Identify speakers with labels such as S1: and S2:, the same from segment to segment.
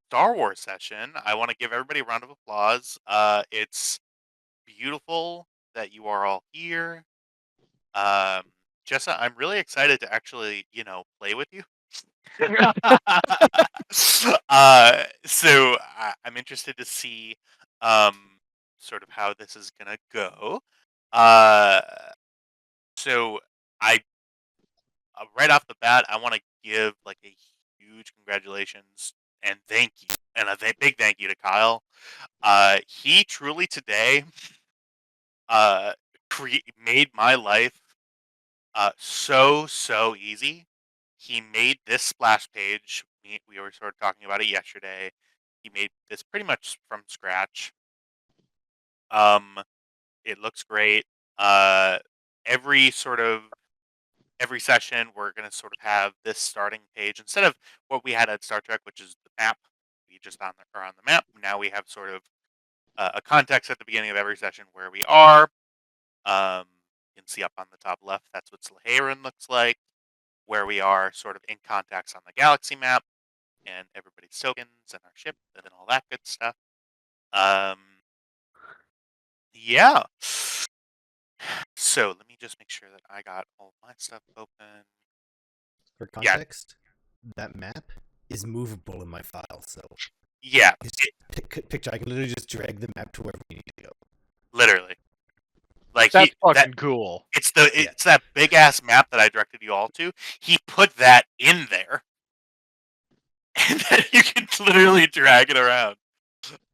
S1: Star Wars session. I want to give everybody a round of applause. It's beautiful that you are all here. Um, Jessa, I'm really excited to actually, play with you. I'm interested to see, um, sort of how this is gonna go. Uh, so I right off the bat, I want to give like a huge congratulations and thank you, and a big thank you to Kyle. He truly today, uh, made my life so easy. He made this splash page. We were sort of talking about it yesterday. He made this pretty much from scratch. Um, it looks great. Uh, every sort of every session, we're gonna sort of have this starting page instead of what we had at Star Trek, which is the map. We just are on the map. Now we have sort of a context at the beginning of every session where we are. You can see up on the top left, that's what Sleheyron looks like, where we are sort of in context on the galaxy map, and everybody's tokens and our ship and all that good stuff. Um, yeah. So let me just make sure that I got all my stuff open.
S2: For context, that map is movable in my file, so
S1: yeah,
S2: picture I can literally just drag the map to wherever we need to go.
S1: Literally, like
S3: that's fucking cool.
S1: It's that big ass map that I directed you all to. He put that in there, and then you can literally drag it around.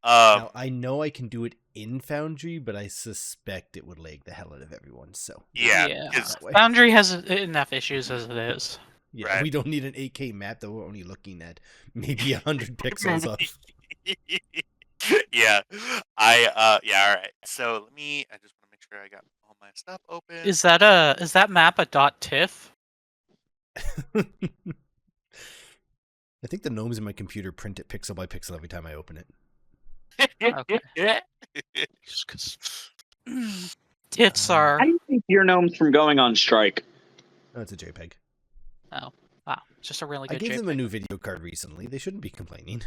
S2: Now I know I can do it in Foundry, but I suspect it would lag the hell out of everyone. So
S4: yeah. Foundry has enough issues as it is.
S2: Yeah, right. We don't need an 8K map that we're only looking at maybe 100 pixels off.
S1: Yeah, all right. So I just want to make sure I got all my stuff open.
S4: Is that map a .tiff?
S2: I think the gnomes in my computer print it pixel by pixel every time I open it.
S4: Okay. Just because TIFFs are.
S5: How do you think your gnomes from going on strike?
S2: Oh, it's a JPEG.
S4: Oh, wow. Just a really good
S2: I gave
S4: JPEG.
S2: them a new video card recently. They shouldn't be complaining.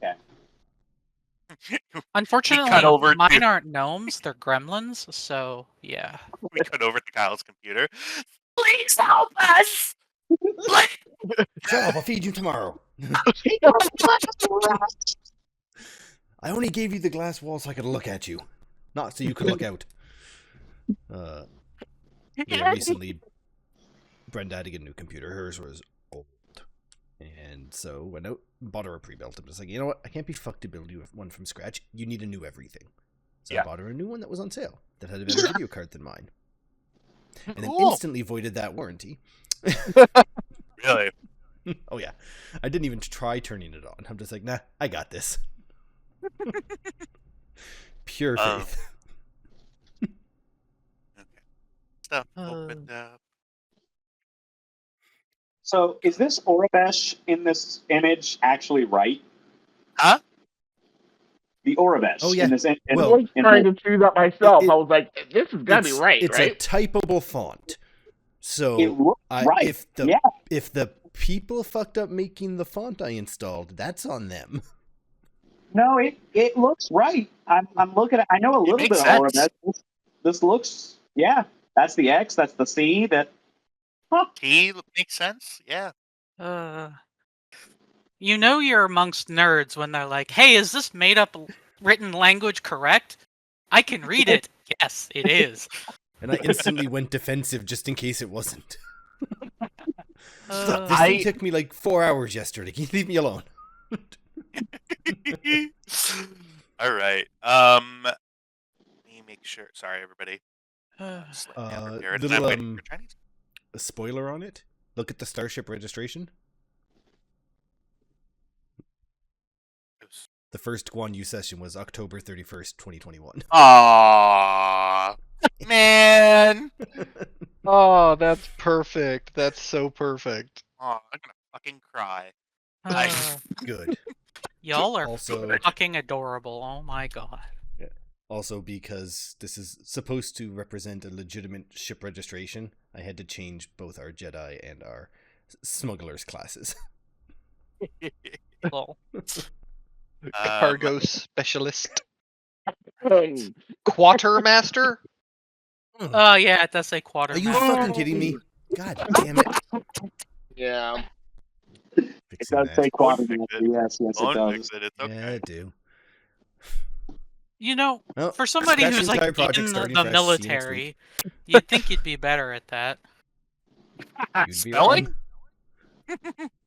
S5: Okay.
S4: Unfortunately, mine aren't gnomes. They're gremlins, so yeah.
S1: We cut over to Kyle's computer. Please help us!
S2: Shut up, I'll feed you tomorrow. I only gave you the glass wall so I could look at you, not so you could look out. Recently, Brenda had to get a new computer. Hers was old. And so went out and bought her a pre-built. I'm just like, you know what? I can't be fucked to build you one from scratch. You need a new everything. So I bought her a new one that was on sale that had a better video card than mine. And then instantly voided that warranty.
S1: Really?
S2: Oh yeah. I didn't even try turning it on. I'm just like, nah, I got this. Pure faith.
S1: Okay. Stuff opened up.
S5: So, is this Orabesh in this image actually right?
S1: Huh?
S5: The Orabesh
S2: in
S5: this image.
S3: I was trying to choose that myself. I was like, this has got to be right,
S2: it's
S5: right?
S2: It's a typable font. So,
S5: right.
S2: if the people fucked up making the font I installed, that's on them.
S5: No, it looks right. I'm looking at. I know a little bit of Orabesh. This looks, that's the X, that's the C,
S1: T makes sense, yeah.
S4: You know you're amongst nerds when they're like, hey, is this made up written language correct? I can read it. Yes, it is.
S2: And I instantly went defensive just in case it wasn't. This thing took me like 4 hours yesterday. Can you leave me alone?
S1: All right. Let me make sure. Sorry, everybody.
S2: A spoiler on it. Look at the Starship registration. The first Guan Yu session was October 31st, 2021.
S1: Aww, man.
S3: Oh, that's perfect. That's so perfect.
S1: Oh, I'm gonna fucking cry.
S2: Good.
S4: Y'all are fucking adorable. Oh my god.
S2: Yeah. Also, because this is supposed to represent a legitimate ship registration, I had to change both our Jedi and our smugglers classes.
S4: Lol.
S3: Cargo specialist. Quartermaster?
S4: Oh yeah, it does say
S2: Are you
S4: quartermaster.
S2: fucking kidding me? God damn it.
S6: Yeah.
S5: It
S2: Fixing
S5: does
S2: that.
S5: say
S1: Don't fix
S5: quadrant.
S1: it.
S5: Yes, it
S1: Don't
S5: does.
S1: fix it. It's
S2: Yeah,
S1: okay.
S2: I do.
S4: You know,
S2: Well,
S4: for somebody
S2: scratch
S4: who's
S2: the
S4: like
S2: entire project
S4: in
S2: starting
S4: the
S2: fresh. See you next week.
S4: military, you'd think you'd be better at that.
S2: You'd be
S1: Spelling?
S2: wrong.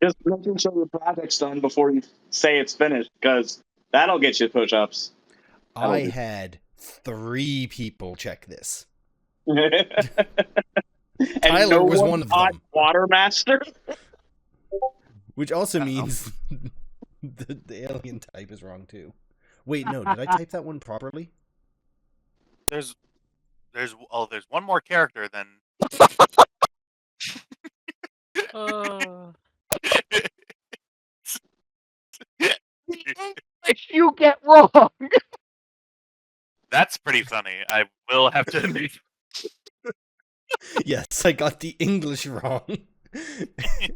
S5: Just making sure your project's done before you say it's finished, because that'll get you push-ups.
S2: I had 3 people check this.
S5: And
S2: Tyler was one of
S5: got
S2: them.
S5: Watermaster.
S2: Which also means the alien type is wrong too. Wait, no, did I type that one properly?
S1: There's one more character than.
S6: You get wrong.
S1: That's pretty funny. I will have to admit.
S2: Yes, I got the English wrong.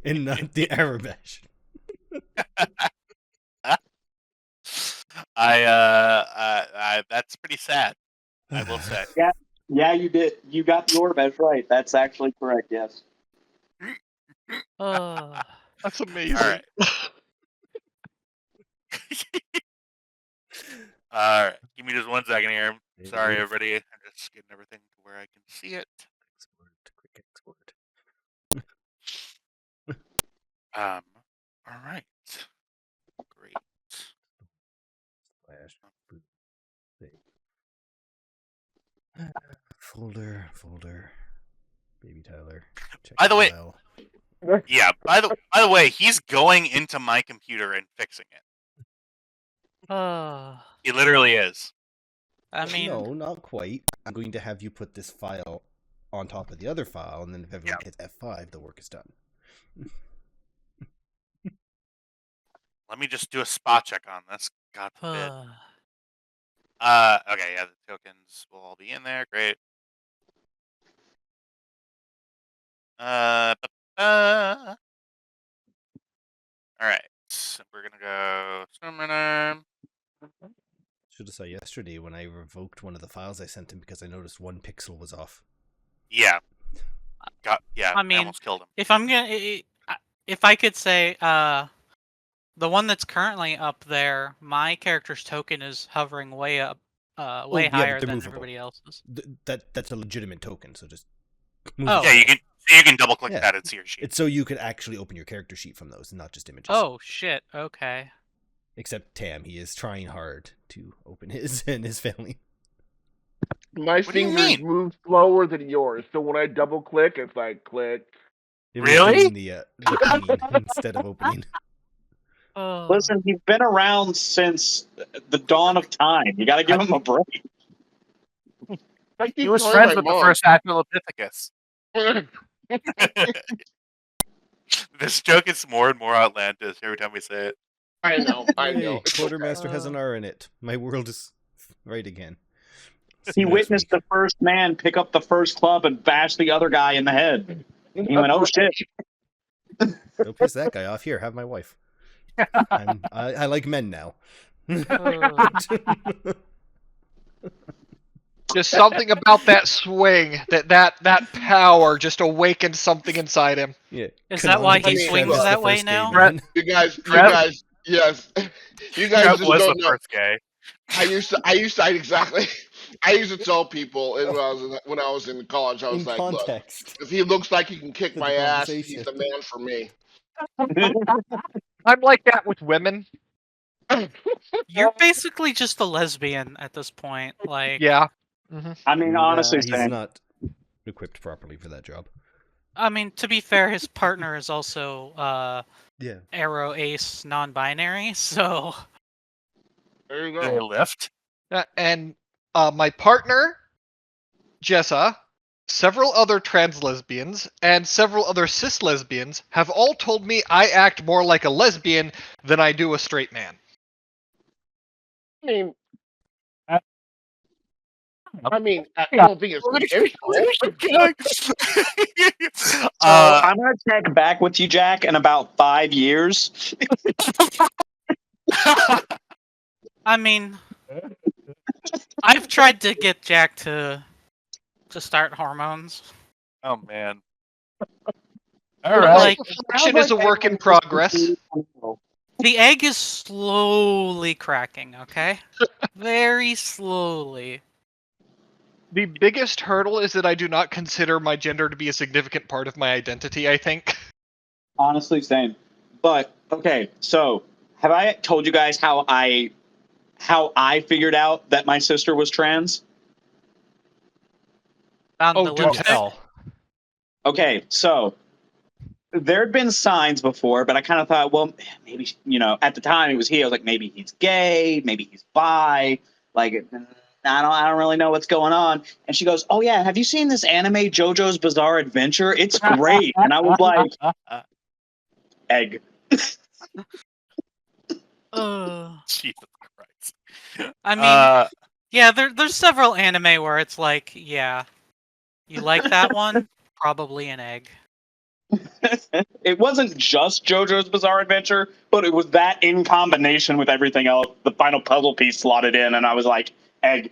S2: And not the Arabic.
S1: That's pretty sad. I will say.
S5: Yeah, you did. You got the Orbesh right. That's actually correct, yes.
S3: That's amazing.
S1: All right. All right. Give me just 1 second here. Sorry, everybody. I'm just getting everything to where I can see it.
S2: Quick export.
S1: All right. Great.
S2: Folder. Baby Tyler. Check
S1: By the way-
S2: file.
S1: Yeah. By the way, he's going into my computer and fixing it. He literally is.
S4: I mean,
S2: No, not quite. I'm going to have you put this file on top of the other file, and then if everyone hits F5, the work is done.
S1: Let me just do a spot check on this. God forbid. Okay, yeah, the tokens will all be in there. Great. All right. We're gonna go Stormrunner.
S2: Should have saw yesterday when I revoked one of the files I sent him because I noticed 1 pixel was off.
S1: Yeah. I
S4: mean,
S1: almost killed him.
S4: if I could say, the one that's currently up there, my character's token is hovering way up, way
S2: yeah,
S4: higher
S2: they're
S4: than
S2: movable.
S4: everybody else's.
S2: That's a legitimate token, so just move
S4: Oh.
S2: it.
S1: Yeah, you can double click
S2: Yeah.
S1: that and see your sheet.
S2: It's so you could actually open your character sheet from those, and not just images.
S4: Oh shit! Okay.
S2: Except Tam, he is trying hard to open his and his family.
S6: My
S1: What do you
S6: fingers
S1: mean?
S6: move slower than yours, so when I double click, it's like click.
S2: It was
S1: Really?
S2: doing the pinging instead of opening.
S5: Listen, he's been around since the dawn of time. You got to give him a break.
S6: I keep
S1: He was
S6: telling
S1: friends
S6: my
S1: with the
S6: mom.
S1: first Australopithecus. This joke is more and more outlandish every time we say it.
S6: I know.
S2: Hey,
S6: It's
S2: Quartermaster
S6: okay.
S2: has an R in it. My world is right again. See
S5: He
S2: you next
S5: witnessed
S2: week.
S5: the first man pick up the first club and bash the other guy in the head. He went, "Oh shit!"
S2: Don't piss that guy off. Here, have my wife. I like men now.
S3: Just something about that swing, that power just awakened something inside him.
S2: Yeah.
S4: Is that why he
S2: Canonically,
S6: swings
S2: Trevor's
S4: that
S2: the
S4: way
S2: first gay
S4: now?
S2: man.
S6: You guys, yes. You guys
S1: Trev
S6: just
S1: was
S6: don't
S1: the
S6: know.
S1: first gay.
S6: I used to tell people when I was in college, I was
S2: In
S6: like, look,
S2: context.
S6: if he looks like he can kick
S2: For the
S6: my ass, he's
S2: conversation.
S6: the man for me.
S3: I'm like that with women.
S4: You're basically just a lesbian at this point. Like,
S3: Yeah. Mm-hmm.
S5: I mean, honestly,
S2: He's
S5: Sam,
S2: not equipped properly for that job.
S4: I mean, to be fair, his partner is also
S2: Yeah.
S4: Arrow Ace non-binary, so
S6: There you
S1: Do they
S6: go.
S1: lift?
S3: And my partner, Jessa, several other trans lesbians, and several other cis lesbians have all told me I act more like a lesbian than I do a straight man.
S6: I mean, I don't think it's
S5: I'm going to check back with you, Jack, in about 5 years.
S4: I mean, I've tried to get Jack to start hormones.
S1: Oh man.
S3: Well,
S1: All right.
S3: reflection is a work in progress.
S4: The egg is slowly cracking, okay? Very slowly.
S3: The biggest hurdle is that I do not consider my gender to be a significant part of my identity, I think.
S5: Honestly, same. But okay, so have I told you guys how I figured out that my sister was trans?
S4: Found
S3: Oh,
S4: the
S3: do
S4: lipstick.
S3: tell.
S5: Okay, so there'd been signs before, but I kind of thought, well, maybe, at the time it was he. I was like, maybe he's gay, maybe he's bi. Like, I don't really know what's going on. And she goes, oh yeah, have you seen this anime JoJo's Bizarre Adventure? It's great. And I was like, egg.
S1: Jesus Christ.
S4: I mean, yeah, there's several anime where it's like, yeah, you like that one? Probably an egg.
S5: It wasn't just JoJo's Bizarre Adventure, but it was that in combination with everything else. The final puzzle piece slotted in, and I was like, egg.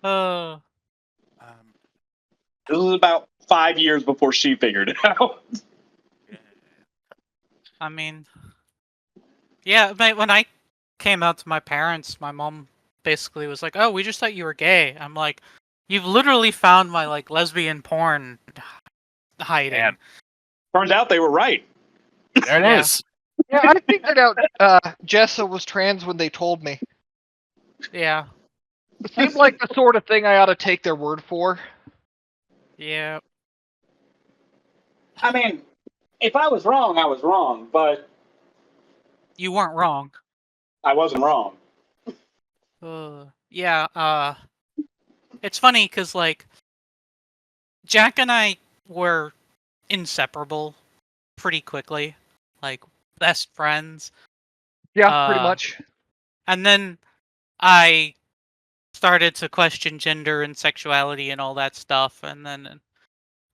S4: Uh,
S5: This was about 5 years before she figured it out.
S4: I mean, yeah, when I came out to my parents, my mom basically was like, "Oh, we just thought you were gay." I'm like, "You've literally found my like lesbian porn hiding."
S1: Man.
S5: Turns out they were right.
S1: There it is.
S3: Yeah, I figured out Jessa was trans when they told me.
S4: Yeah.
S3: It seemed like the sort of thing I ought to take their word for.
S4: Yeah.
S5: I mean, if I was wrong, I was wrong, but
S4: You weren't wrong.
S5: I wasn't wrong.
S4: Yeah, it's funny because, like, Jack and I were inseparable pretty quickly. Like, best friends.
S3: Yeah, pretty much.
S4: And then I started to question gender and sexuality and all that stuff, and then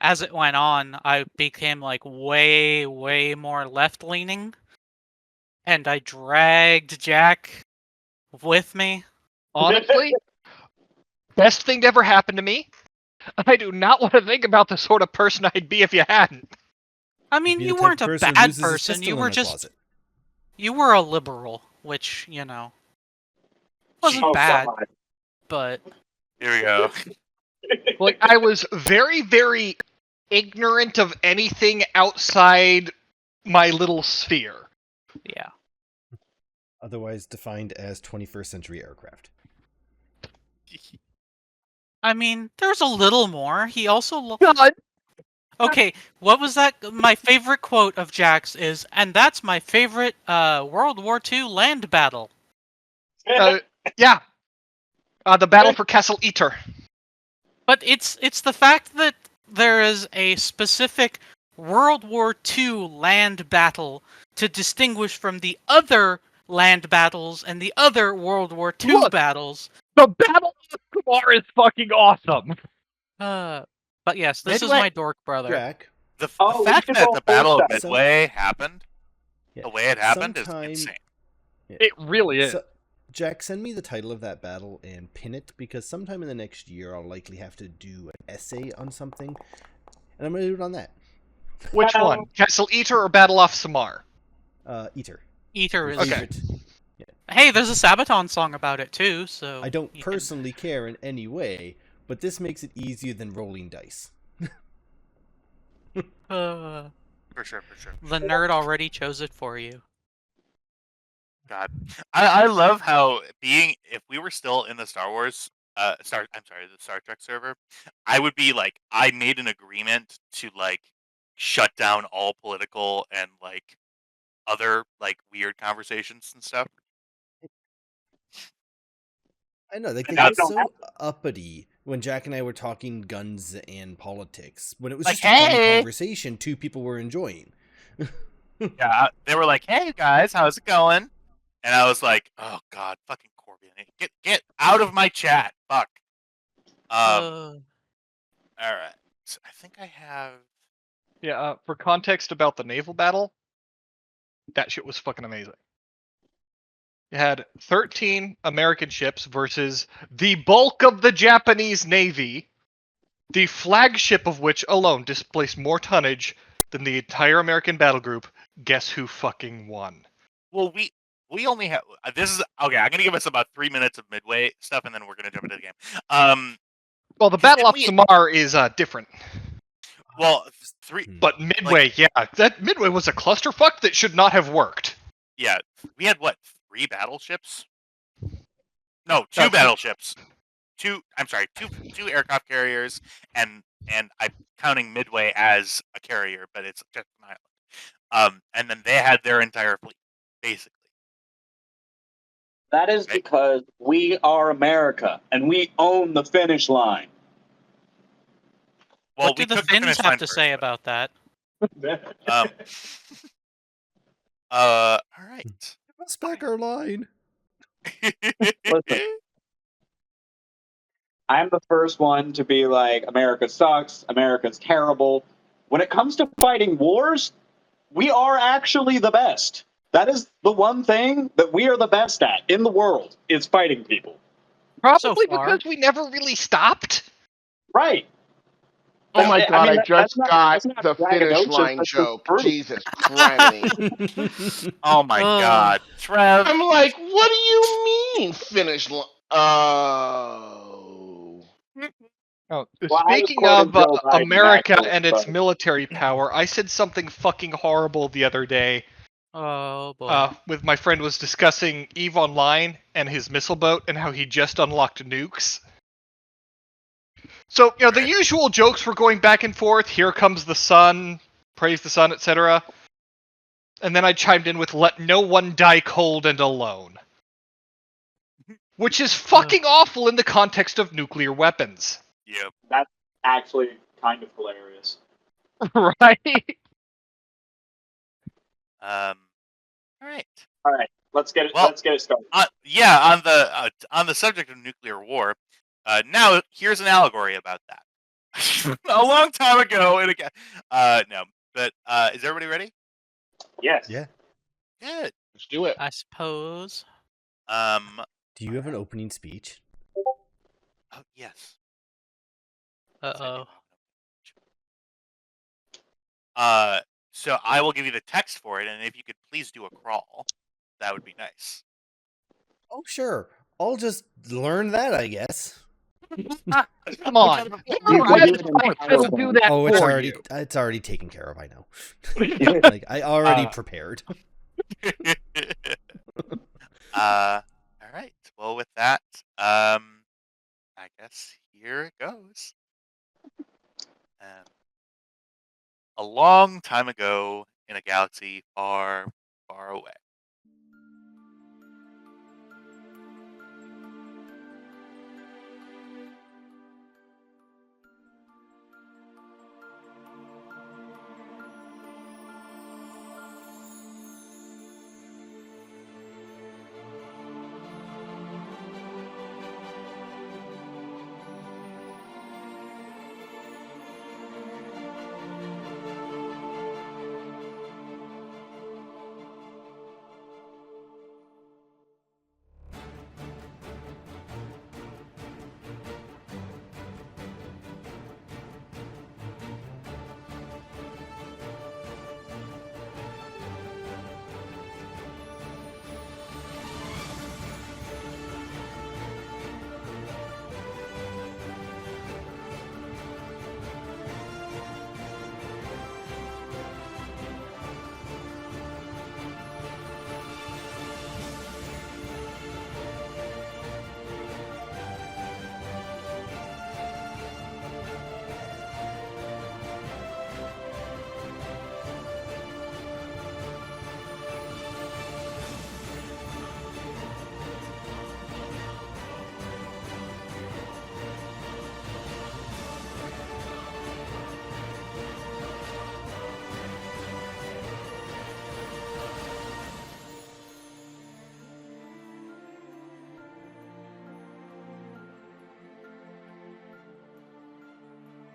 S4: as it went on, I became, like, way, way more left-leaning. And I dragged Jack with me.
S3: Honestly, best thing to ever happen to me. I do not want to think about the sort of person I'd be if you hadn't.
S4: I mean, you weren't a bad person. You were just... You were a liberal, which, wasn't bad, but...
S1: Here we go.
S3: Like, I was very, very ignorant of anything outside my little sphere.
S4: Yeah.
S2: Otherwise defined as 21st century aircraft.
S4: I mean, there's a little more. He also...
S3: God.
S4: Okay, what was that? My favorite quote of Jack's is, and that's my favorite World War II land battle.
S3: Yeah. The battle for Castle Eater.
S4: But it's the fact that there is a specific World War II land battle to distinguish from the other land battles and the other World War II battles.
S3: The Battle of Kumar is fucking awesome.
S4: But yes, this is my dork brother.
S2: Jack.
S1: The fact that the Battle of Midway happened,
S2: Yeah.
S1: the way it happened, is insane.
S3: It really is.
S2: Jack, send me the title of that battle and pin it, because sometime in the next year I'll likely have to do an essay on something, and I'm going to do it on that.
S3: Which one? Castle Eater or Battle off Samar?
S2: Eater.
S4: Eater is...
S3: Okay.
S4: Yeah. Hey, there's a Sabaton song about it too, so...
S2: I don't personally care in any way, but this makes it easier than rolling dice.
S1: For sure.
S4: The nerd already chose it for you.
S1: God, I love how if we were still in the Star Wars, the Star Trek server, I would be like, I made an agreement to like shut down all political and like other like weird conversations and stuff.
S2: I know, like they got so uppity when Jack and I were talking guns and politics, when it was
S1: like,
S2: just a fun conversation two people were enjoying.
S1: Yeah, they were like, "Hey guys, how's it going?" And I was like, "Oh God, fucking Corbin, get out of my chat, fuck." All right, so I think I have.
S3: Yeah, for context about the naval battle, that shit was fucking amazing. You had 13 American ships versus the bulk of the Japanese Navy, the flagship of which alone displaced more tonnage than the entire American battle group. Guess who fucking won?
S1: Well, we only have this is okay. I'm gonna give us about 3 minutes of midway stuff, and then we're gonna jump into the game.
S3: Well, the
S1: 'Cause
S3: Battle
S1: didn't
S3: of
S1: we-
S3: Samar is different,
S1: Well, three.
S3: but Midway, that Midway was a clusterfuck that should not have worked.
S1: Yeah, we had what 3 battleships? No, 2
S3: No,
S1: battleships. I'm sorry, two aircraft carriers, and I'm counting Midway as a carrier, but it's just an island. And then they had their entire fleet, basically.
S5: That is because we are America and we own the finish line.
S1: Well,
S4: What do
S1: we
S4: the
S1: took
S4: Finns
S1: finish
S4: have
S1: line
S4: to
S1: first,
S4: say
S1: but-
S4: about that?
S1: All right.
S2: Give us back our line.
S5: Listen. I'm the first one to be like, America sucks, America's terrible. When it comes to fighting wars, we are actually the best. That is the one thing that we are the best at in the world, is fighting people.
S3: Probably
S4: far.
S3: because we never really stopped.
S5: Right.
S6: Oh my god, I
S5: that's
S6: just
S5: not-
S6: got
S5: that's not
S6: the finish
S5: braggadocious,
S6: line
S5: that's just
S6: joke.
S5: true.
S6: Jesus Christ.
S1: Oh my
S4: Oh.
S1: God, Trev.
S6: I'm like, what do you mean finish line? Oh.
S3: Oh,
S5: Well, I was
S3: speaking
S5: quoting
S3: of
S5: Joe Biden,
S3: America
S5: actually,
S3: and its
S5: but-
S3: military power, I said something fucking horrible the other day.
S4: Oh boy.
S3: With my friend was discussing EVE Online and his missile boat and how he just unlocked nukes. So, the usual jokes were going back and forth. Here comes the sun, praise the sun, etc. And then I chimed in with let no one die cold and alone. Which is fucking awful in the context of nuclear weapons.
S1: Yep.
S5: That's actually kind of hilarious.
S3: Right?
S1: All right.
S5: All right, let's get it.
S1: Well-
S5: Let's get it started.
S1: Yeah, on the subject of nuclear war, now here's an allegory about that. A long time ago, and again, no, but is everybody ready?
S5: Yes.
S2: Yeah.
S1: Good.
S6: Let's do it.
S4: I suppose.
S2: Do you have an opening speech?
S1: Oh yes.
S4: Uh oh.
S1: So I will give you the text for it, and if you could please do a crawl, that would be nice.
S2: Oh, sure. I'll just learn that, I guess.
S3: Come on.
S5: You
S3: Your
S5: can do it in
S3: website will do that
S2: Oh,
S3: for
S2: it's
S3: you.
S2: already taken care of. I know. Like I already prepared.
S1: All right. Well, with that, I guess here it goes. A long time ago in a galaxy far, far away.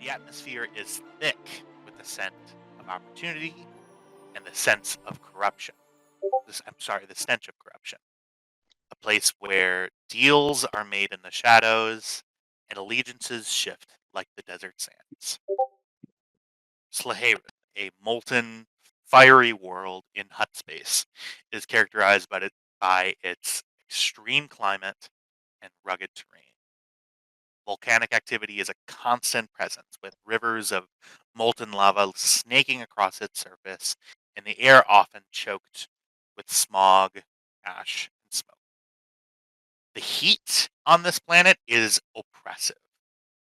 S1: The atmosphere is thick with the scent of opportunity and the sense of corruption. The stench of corruption. a place where deals are made in the shadows and allegiances shift like the desert sands. Sleheyron, a molten, fiery world in hut space, is characterized by its extreme climate and rugged terrain. Volcanic activity is a constant presence, with rivers of molten lava snaking across its surface, and the air often choked with smog, ash, and smoke. The heat on this planet is oppressive,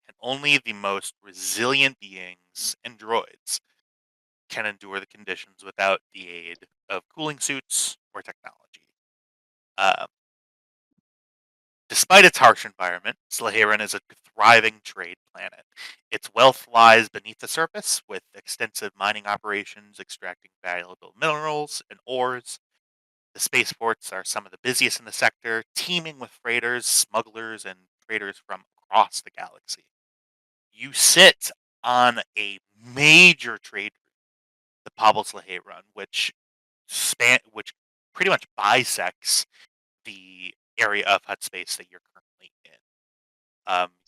S1: and only the most resilient beings and droids can endure the conditions without the aid of cooling suits or technology. Um, Despite its harsh environment, Sleheyron is a thriving trade planet. Its wealth lies beneath the surface, with extensive mining operations extracting valuable minerals and ores. The spaceports are some of the busiest in the sector, teeming with freighters, smugglers, and traders from across the galaxy. You sit on a major trade route, the Pobble Sleheyron, which pretty much bisects the area of hut space that you're currently in.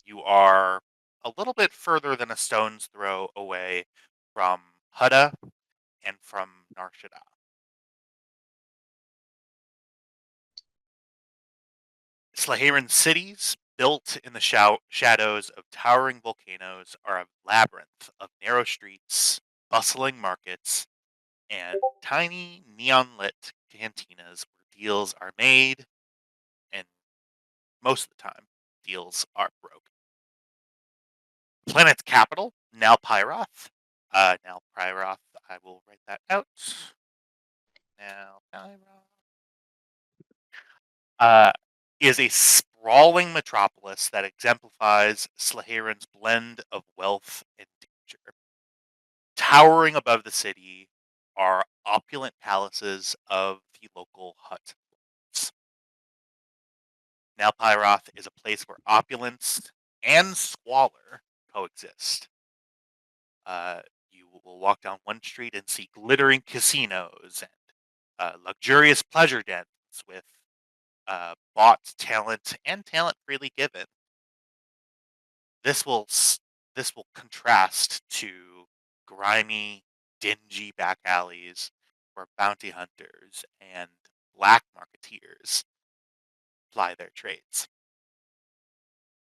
S1: You are a little bit further than a stone's throw away from Hutta and from Nar Shaddaa. Sleheyron cities, built in the shadows of towering volcanoes, are a labyrinth of narrow streets, bustling markets, and tiny neon-lit cantinas where deals are made, and most of the time, deals are broken. Planet's capital, Nalpyroth. Nalpyroth, I will write that out. Nalpyroth. Is a sprawling metropolis that exemplifies Sleheyron's blend of wealth and danger. Towering above the city are opulent palaces of the local hut lords. Nalpyroth is a place where opulence and squalor coexist. You will walk down one street and see glittering casinos and luxurious pleasure dens with bought talent and talent freely given. This will contrast to grimy, dingy back alleys where bounty hunters and black marketeers ply their trades.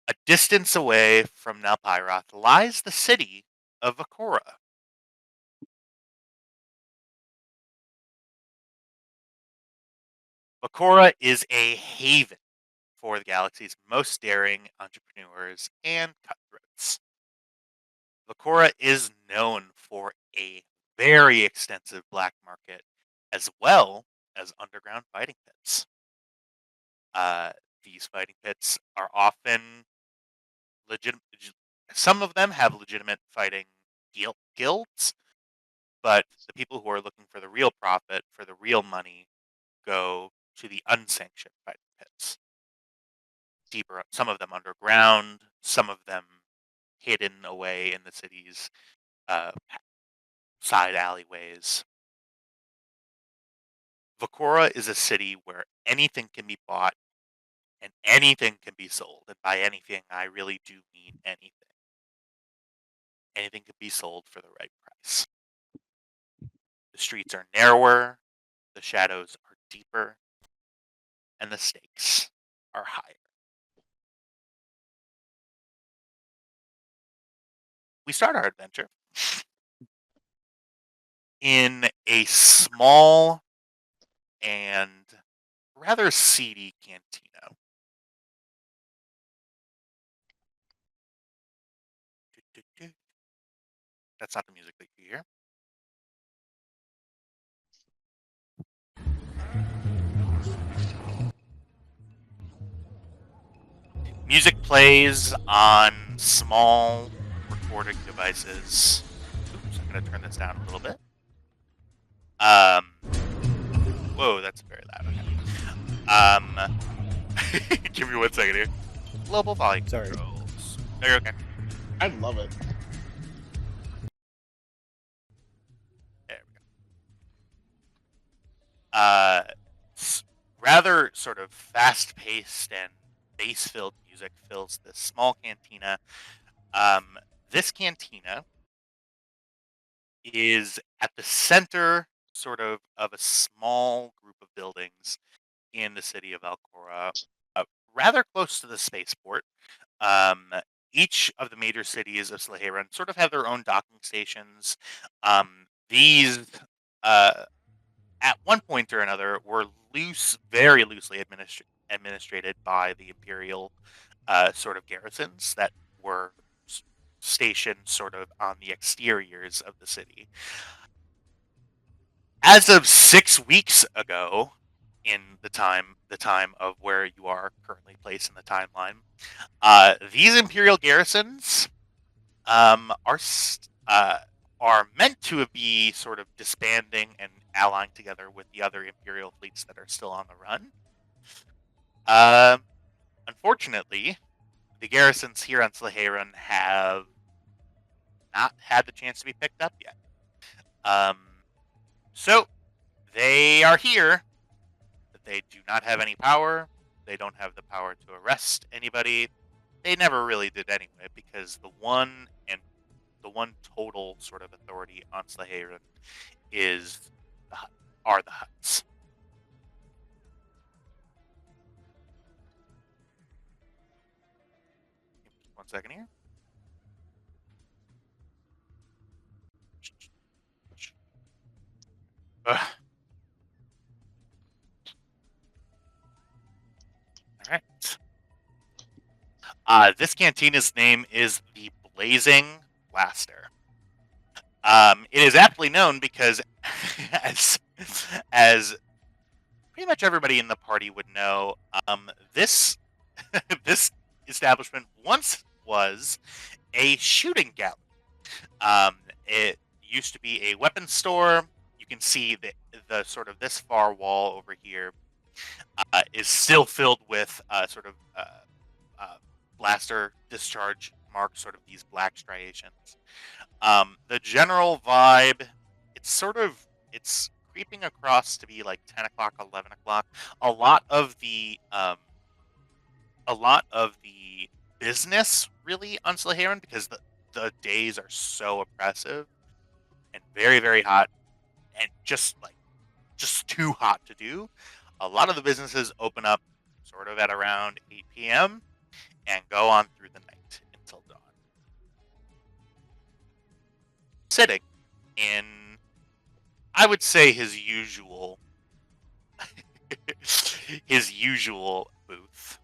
S1: A distance away from Nalpyroth lies the city of Vakora. Vakora is a haven for the galaxy's most daring entrepreneurs and cutthroats. Vakora is known for a very extensive black market as well as underground fighting pits. These fighting pits are often legitimate. Some of them have legitimate fighting guilds, but the people who are looking for the real profit, for the real money, go to the unsanctioned fighting pits. Deeper, some of them underground, some of them hidden away in the city's side alleyways. Vakora is a city where anything can be bought and anything can be sold. And by anything, I really do mean anything. Anything can be sold for the right price. The streets are narrower, the shadows are deeper, and the stakes are higher. We start our adventure in a small and rather seedy cantina. That's not the music that you hear. Music plays on small recording devices. Oops, I'm going to turn this down a little bit. Whoa, that's very loud. Okay. Give me 1 second here. Global volume
S2: Sorry.
S1: controls. No, you're okay.
S6: I love it.
S1: There we go. rather sort of fast-paced and bass-filled music fills this small cantina. This cantina is at the center sort of a small group of buildings in the city of Alcora, rather close to the spaceport. Each of the major cities of Sleheyron sort of have their own docking stations. These, at one point or another, were very loosely administrated by the Imperial sort of garrisons that were stationed sort of on the exteriors of the city. As of 6 weeks ago, in the time of where you are currently placed in the timeline, these Imperial garrisons are meant to be sort of disbanding and allying together with the other Imperial fleets that are still on the run. Unfortunately, the garrisons here on Sleheyron have not had the chance to be picked up yet. So they are here, but they do not have any power. They don't have the power to arrest anybody. They never really did anyway, because the one total sort of authority on Sleheyron are the Hutts. Just 1 second here. All right. This cantina's name is the Blazing Blaster. It is aptly known because, as pretty much everybody in the party would know, this this establishment once was a shooting gallery. It used to be a weapons store. You can see the sort of this far wall over here is still filled with sort of blaster discharge marks, sort of these black striations. The general vibe, it's creeping across to be like 10 o'clock, 11 o'clock. A lot of the business really on Sleheyron, because the days are so oppressive and very, very hot, and just too hot to do. A lot of the businesses open up sort of at around 8 p.m. and go on through the night until dawn. Sitting in, I would say, his usual booth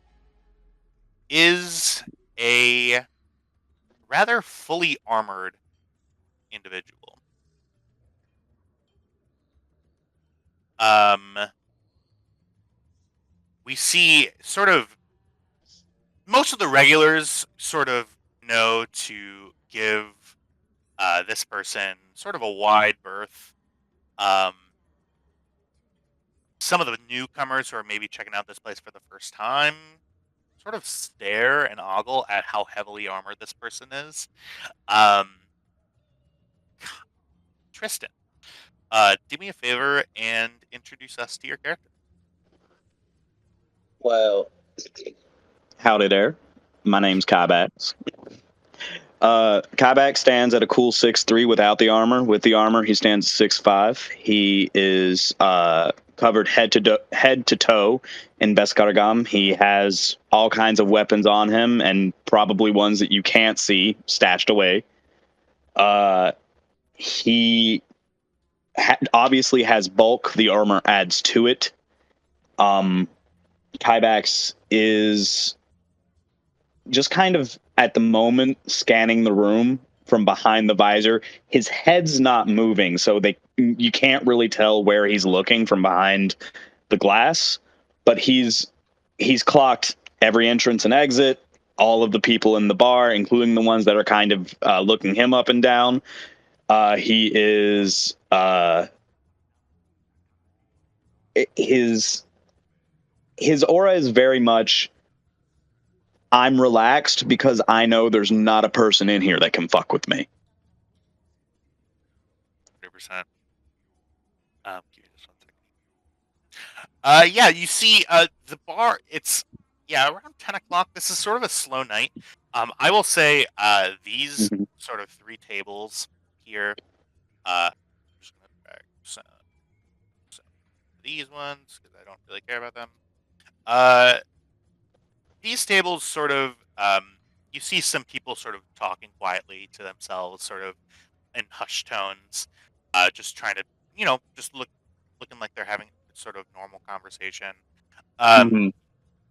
S1: is a rather fully armored individual. We see sort of most of the regulars sort of know to give this person sort of a wide berth. Some of the newcomers who are maybe checking out this place for the first time sort of stare and ogle at how heavily armored this person is. Tristan, do me a favor and introduce us to your character.
S5: Well, howdy there. My name's Kybax. Kybax stands at a cool 6'3" without the armor. With the armor, he stands 6'5". He is covered head to toe in Beskargam. He has all kinds of weapons on him, and probably ones that you can't see stashed away. He obviously has bulk. The armor adds to it. Kybax is just kind of at the moment scanning the room from behind the visor. His head's not moving, so you can't really tell where he's looking from behind the glass, but he's clocked every entrance and exit, all of the people in the bar, including the ones that are kind of looking him up and down. He is his aura is very much, I'm relaxed because I know there's not a person in here that can fuck with me.
S1: 100%. Give me just 1 second. Yeah, you see, the bar. It's around 10 o'clock. This is sort of a slow night. I will say, these
S5: Mhm.
S1: sort of 3 tables here. I'm just gonna drag some of these ones because I don't really care about them. These tables sort of, you see some people sort of talking quietly to themselves, sort of in hushed tones, just trying to, just looking like they're having sort of normal conversation.
S5: Mhm.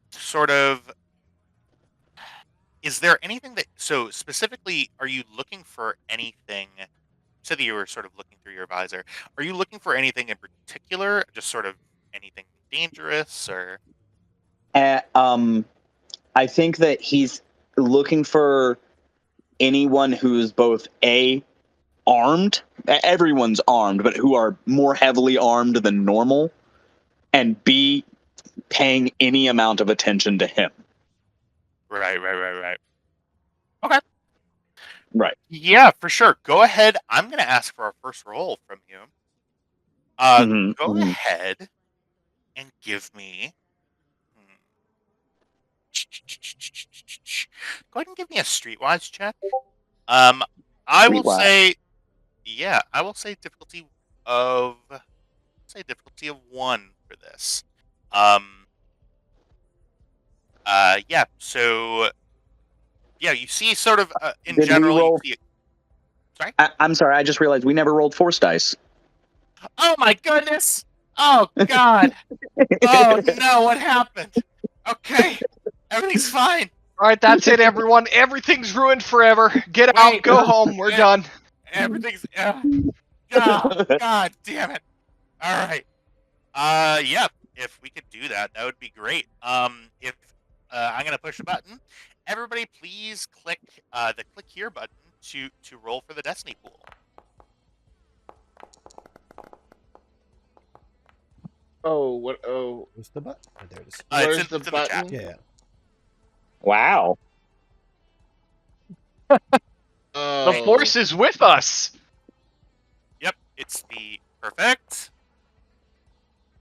S1: Sort of, is there anything that, so specifically, are you looking for anything? So that you were sort of looking through your visor. Are you looking for anything in particular? Just sort of anything dangerous or?
S5: I think that he's looking for anyone who's both armed. Everyone's armed, but who are more heavily armed than normal, and B, paying any amount of attention to him.
S1: Right. Okay.
S5: Right.
S1: Yeah, for sure. Go ahead. I'm going to ask for our first roll from you.
S5: Mhm,
S1: Go
S5: mhm.
S1: ahead and give me. Go ahead and give me a streetwise check. I will
S5: Streetwise.
S1: say, I will say of difficulty of 1 for this. Yeah. So yeah, you see, sort of in
S5: Did we
S1: general, you
S5: roll?
S1: see. Sorry.
S5: I'm sorry. I just realized we never rolled force dice.
S1: Oh my goodness! Oh God! Oh no! What happened? Okay, everything's fine.
S3: All right, that's it, everyone. Everything's ruined forever. Get out,
S1: Wait,
S3: go home. We're done.
S1: everything's. Oh, God damn it! All right. Yeah. If we could do that, that would be great. If I'm gonna push a button, everybody, please click the click here button to roll for the destiny pool.
S6: Oh, what? Oh,
S2: Where's the button? Oh, there it is.
S6: where's the
S1: It's in the chat.
S6: button?
S2: Yeah.
S5: Wow.
S6: Oh,
S3: The Force is with us.
S1: Yep, it's the perfect.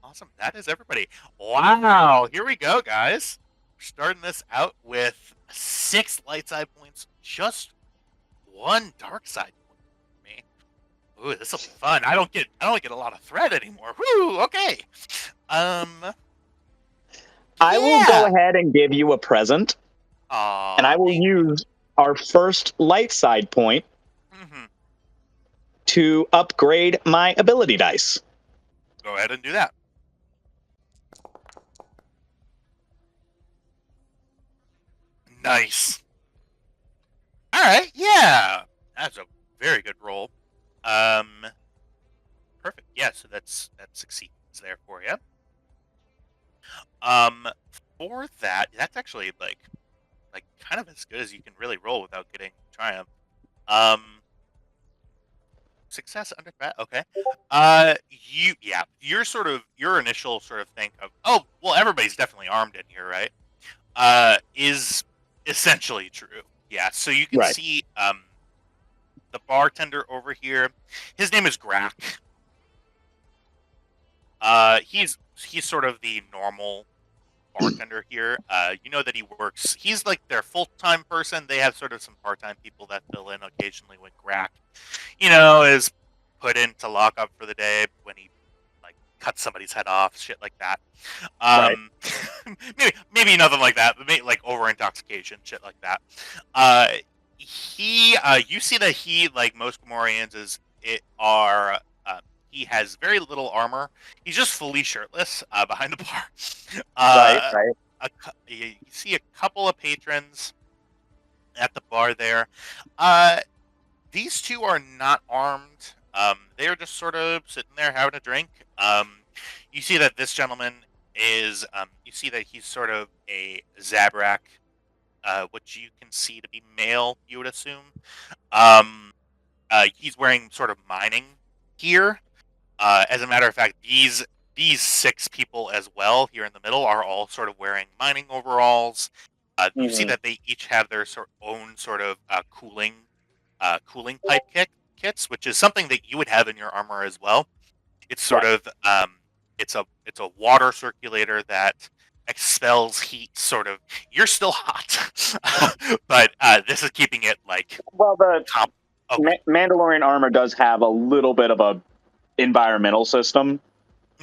S1: Awesome. That is everybody. Wow. Here we go, guys. We're starting this out with 6 light side points, just 1 dark side point for me. Ooh, this will be fun. I don't get a lot of thread anymore. Woo. Okay.
S5: I will go
S1: Yeah.
S5: ahead and give you a present, and I will use our first light side point to upgrade my ability dice.
S1: Go ahead and do that. Nice. All right. Yeah. That's a very good roll. Perfect. Yeah. So that succeeds there for you. For that, that's actually like kind of as good as you can really roll without getting triumph. Success under threat. Okay. Your initial sort of think of, oh well, everybody's definitely armed in here, right? Is essentially true. Yeah. So you can
S5: Right.
S1: see the bartender over here. His name is Grack. He's sort of the normal bartender here. You know that he works. He's like their full-time person. They have sort of some part-time people that fill in occasionally when Grack, is put into lockup for the day when he like cuts somebody's head off, shit like that.
S5: Right.
S1: maybe nothing like that, but maybe like over intoxication, shit like that. You see that he, like most Gamorreans, he has very little armor. He's just fully shirtless behind the bar.
S5: Right.
S1: You see a couple of patrons at the bar there. These two are not armed. They are just sort of sitting there having a drink. You see that this gentleman is. You see that he's sort of a Zabrak, which you can see to be male. You would assume. He's wearing sort of mining gear. As a matter of fact, these 6 people as well here in the middle are all sort of wearing mining overalls. You see that they each have their own sort of cooling pipe kits, which is something that you would have in your armor as well. It's sort of It's a water circulator that expels heat. Sort of, you're still hot, but this is keeping it like
S5: Well, the
S1: top. Okay.
S5: Mandalorian armor does have a little bit of a environmental system,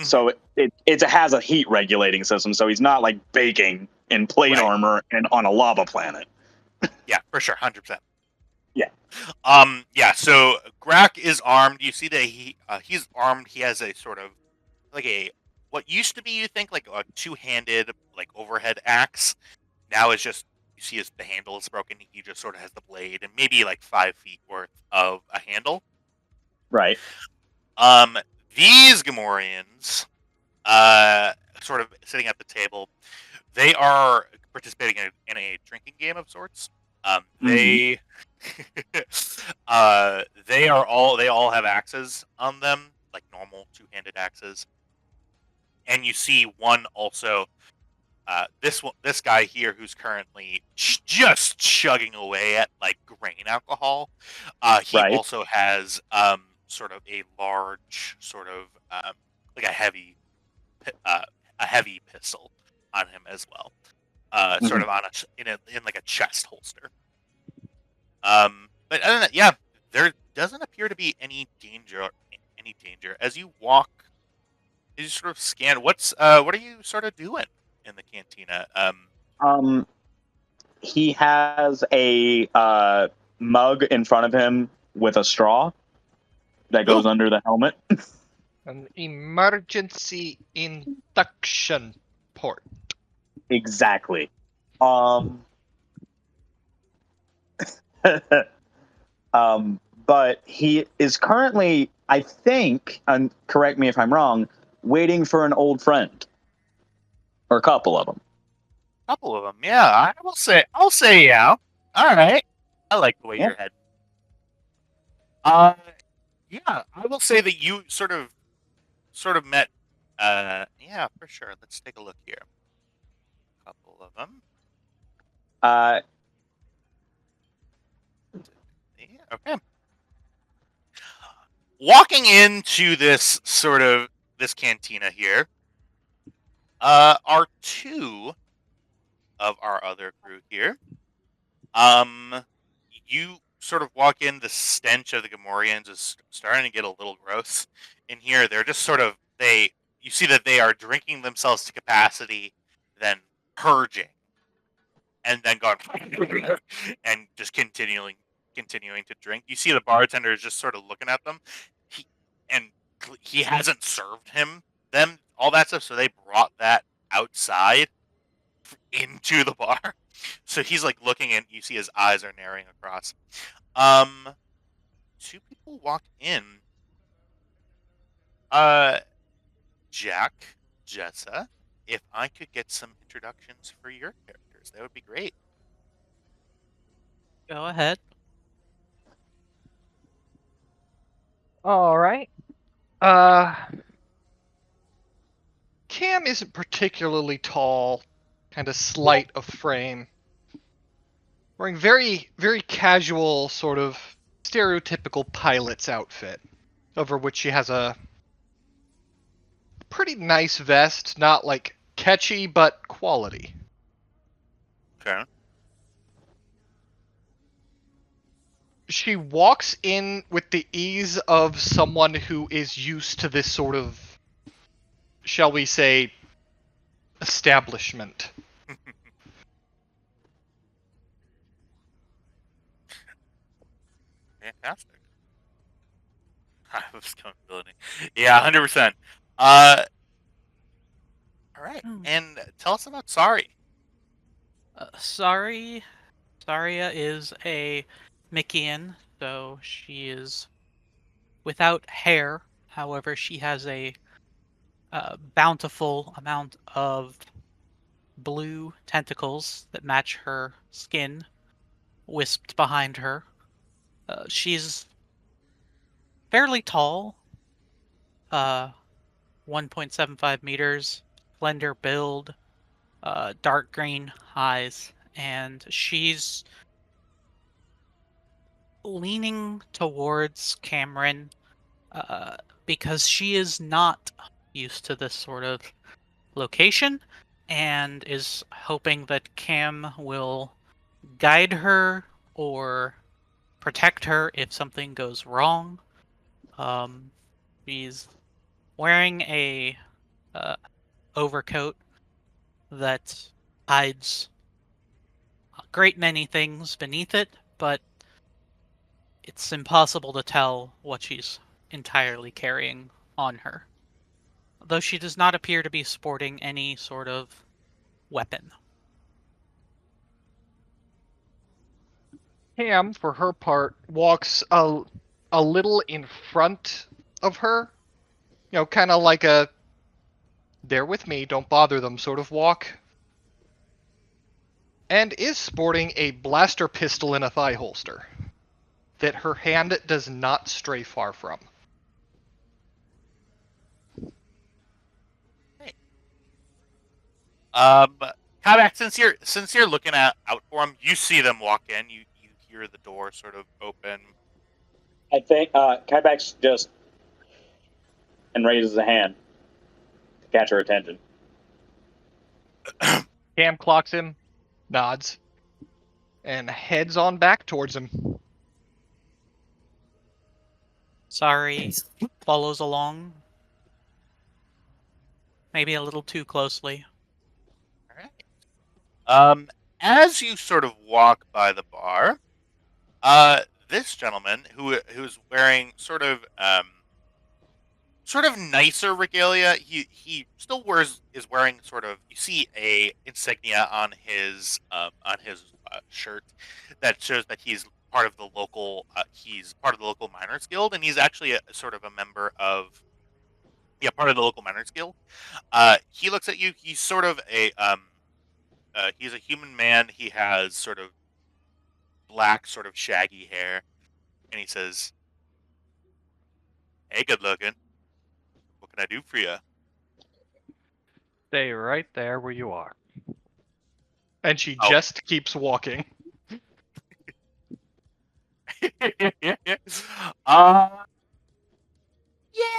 S5: so it has a heat regulating system. So he's not like baking in plate
S1: Right.
S5: armor and on a lava planet.
S1: Yeah, for sure, 100%.
S5: Yeah.
S1: Yeah. So Grak is armed. You see that he's armed. He has a sort of like what used to be, you think, like a two-handed like overhead axe. Now it's just, you see the handle is broken. He just sort of has the blade and maybe like 5 feet worth of a handle.
S5: Right.
S1: These Gamorreans, sort of sitting at the table, they are participating in a drinking game of sorts. They they all have axes on them, like normal two-handed axes. And you see one also, this guy here who's currently just chugging away at like grain alcohol. He
S5: Right.
S1: also has sort of a large sort of like a heavy pistol on him as well, sort of on in like a chest holster. But other than that, yeah, there doesn't appear to be any danger. As you walk, as you sort of scan. What are you sort of doing in the cantina?
S5: He has a mug in front of him with a straw that goes under the helmet.
S3: An emergency induction port.
S5: Exactly. But he is currently, I think, and correct me if I'm wrong, waiting for an old friend, or a couple of them.
S1: Couple of them, yeah. I'll say yeah. All right. I like the way you're heading. Yeah, I will say that you sort of met. Yeah, for sure. Let's take a look here. A couple of them. Yeah, okay. Walking into this cantina here, are two of our other crew here. You sort of walk in, the stench of the Gamorreans is starting to get a little gross in here. They're just sort of, you see that they are drinking themselves to capacity, then purging, and then going and just continuing to drink. You see the bartender is just sort of looking at them, he hasn't served them all that stuff, so they brought that outside into the bar. So he's like looking, and you see his eyes are narrowing across. Two people walk in. Jack, Jessa, if I could get some introductions for your characters, that would be great.
S4: Go ahead.
S3: All right. Cam isn't particularly tall, kind of slight of frame. Wearing very, very casual, sort of stereotypical pilot's outfit, over which she has a pretty nice vest, not like catchy, but quality.
S1: Okay.
S3: She walks in with the ease of someone who is used to this sort of, shall we say, establishment.
S1: Fantastic. I was comfortability. Yeah, 100%. All right, and tell us about Sari.
S4: Saria is a Mickean, so she is without hair. However, she has a bountiful amount of blue tentacles that match her skin, wisped behind her. She's fairly tall, 1.75 meters, slender build, dark green eyes, and she's leaning towards Cameron because she is not used to this sort of location and is hoping that Cam will guide her or protect her if something goes wrong. He's wearing a overcoat that hides a great many things beneath it, but it's impossible to tell what she's entirely carrying on her. Though she does not appear to be sporting any sort of weapon.
S3: Cam, for her part, walks a little in front of her. You know, kind of like a "they're with me, don't bother them" sort of walk. And is sporting a blaster pistol in a thigh holster that her hand does not stray far from.
S1: Kavak, since you're looking out for them, you see them walk in. You hear the door sort of open.
S5: I think Kybax just and raises a hand to catch her attention.
S3: Cam clocks him, nods, and heads on back towards him.
S4: Sorry, follows along. Maybe a little too closely.
S1: All right. As you sort of walk by the bar, this gentleman who's wearing sort of nicer regalia. He still is wearing sort of, you see a insignia on his shirt that shows that he's part of the local miners guild, and he's actually a sort of a member of part of the local miners guild. He looks at you. He's sort of he's a human man. He has sort of black, sort of shaggy hair, and he says, "Hey, good looking. What can I do for you?"
S3: Stay right there where you are. And she
S1: Oh.
S3: just keeps walking.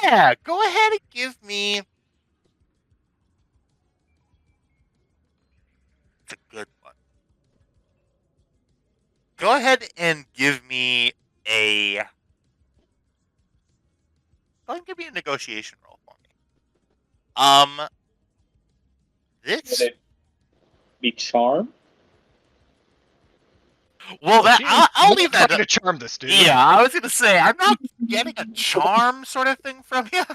S1: Yeah, go ahead and give me. It's a good one. Go ahead and give me a. Go ahead and give me a negotiation roll for me. This.
S5: Would it be charm?
S1: Well, that I'll leave that.
S3: To charm this dude.
S1: Yeah, I was gonna say I'm not getting a charm sort of thing from you.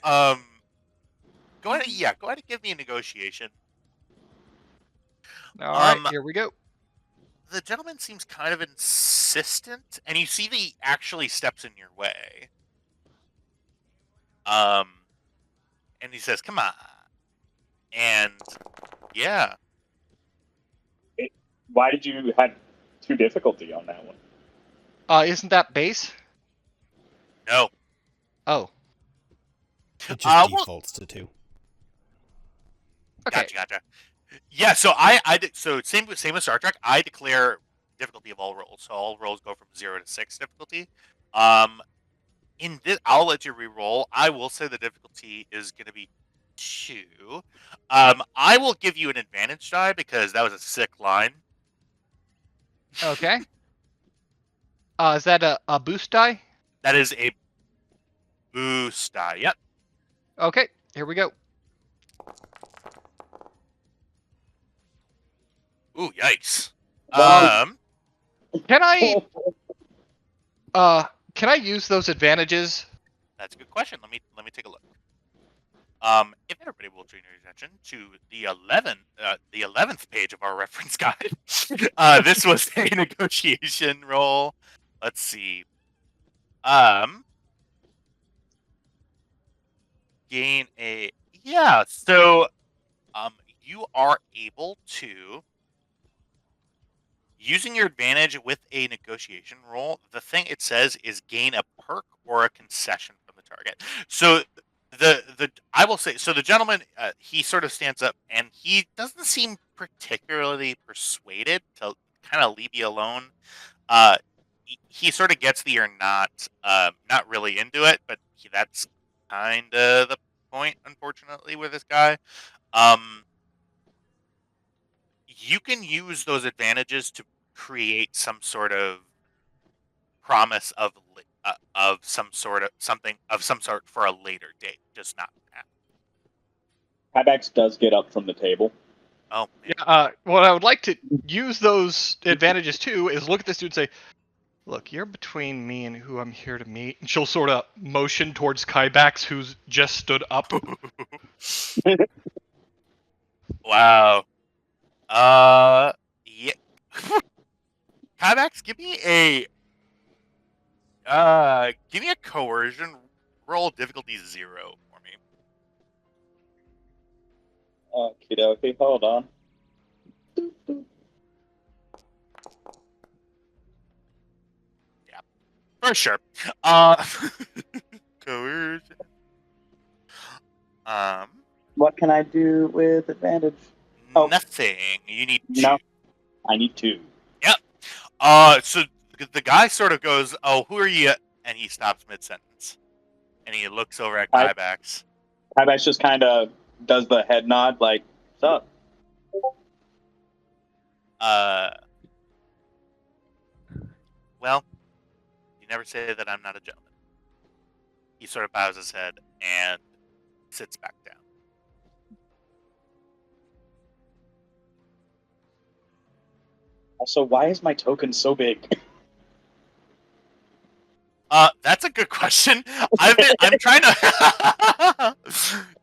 S1: Go ahead. Yeah, go ahead and give me a negotiation.
S3: All right, here we go.
S1: The gentleman seems kind of insistent, and you see that he actually steps in your way. And he says, "Come on," and yeah.
S5: Why did you have 2 difficulty on that one?
S3: Isn't that base?
S1: No.
S3: Oh.
S2: It just defaults to 2.
S3: Okay.
S1: Gotcha. Yeah, so I did, so same with Star Trek. I declare difficulty of all rolls, so all rolls go from 0 to 6 difficulty. In this, I'll let you re-roll. I will say the difficulty is going to be 2. I will give you an advantage die because that was a sick line.
S3: Okay. Is that a boost die?
S1: That is a boost die. Yep.
S3: Okay, here we go.
S1: Ooh, yikes.
S3: Can I use those advantages?
S1: That's a good question. Let me take a look. If everybody will turn your attention to the 11th page of our reference guide, this was a negotiation roll. Let's see. Gain a So, you are able to, using your advantage with a negotiation roll. The thing it says is gain a perk or a concession from the target. So I will say, so the gentleman, he sort of stands up and he doesn't seem particularly persuaded to kind of leave you alone. He sort of gets that you're not really into it, but that's kind of point, unfortunately, with this guy. You can use those advantages to create some sort of promise of some sort of something of some sort for a later date, just not now.
S5: Kybax does get up from the table.
S1: Oh man.
S3: Yeah, what I would like to use those advantages too is look at this dude and say, look, you're between me and who I'm here to meet. And she'll sort of motion towards Kybax, who's just stood up.
S1: Wow. Yeah. Kybax, give me a coercion roll, difficulty 0 for me.
S5: Okie dokie, hold on.
S1: Yeah, for sure. Coercion.
S5: What can I do with advantage? Oh.
S1: Nothing. You need 2.
S5: No, I need 2.
S1: Yep. So the guy sort of goes, "Oh, who are you?" And he stops mid-sentence, and he looks over at Kybax.
S5: Kybax just kind of does the head nod, like, "What's up?"
S1: Well, you never say that I'm not a gentleman. He sort of bows his head and sits back down.
S5: Also, why is my token so big?
S1: That's a good question. I'm trying to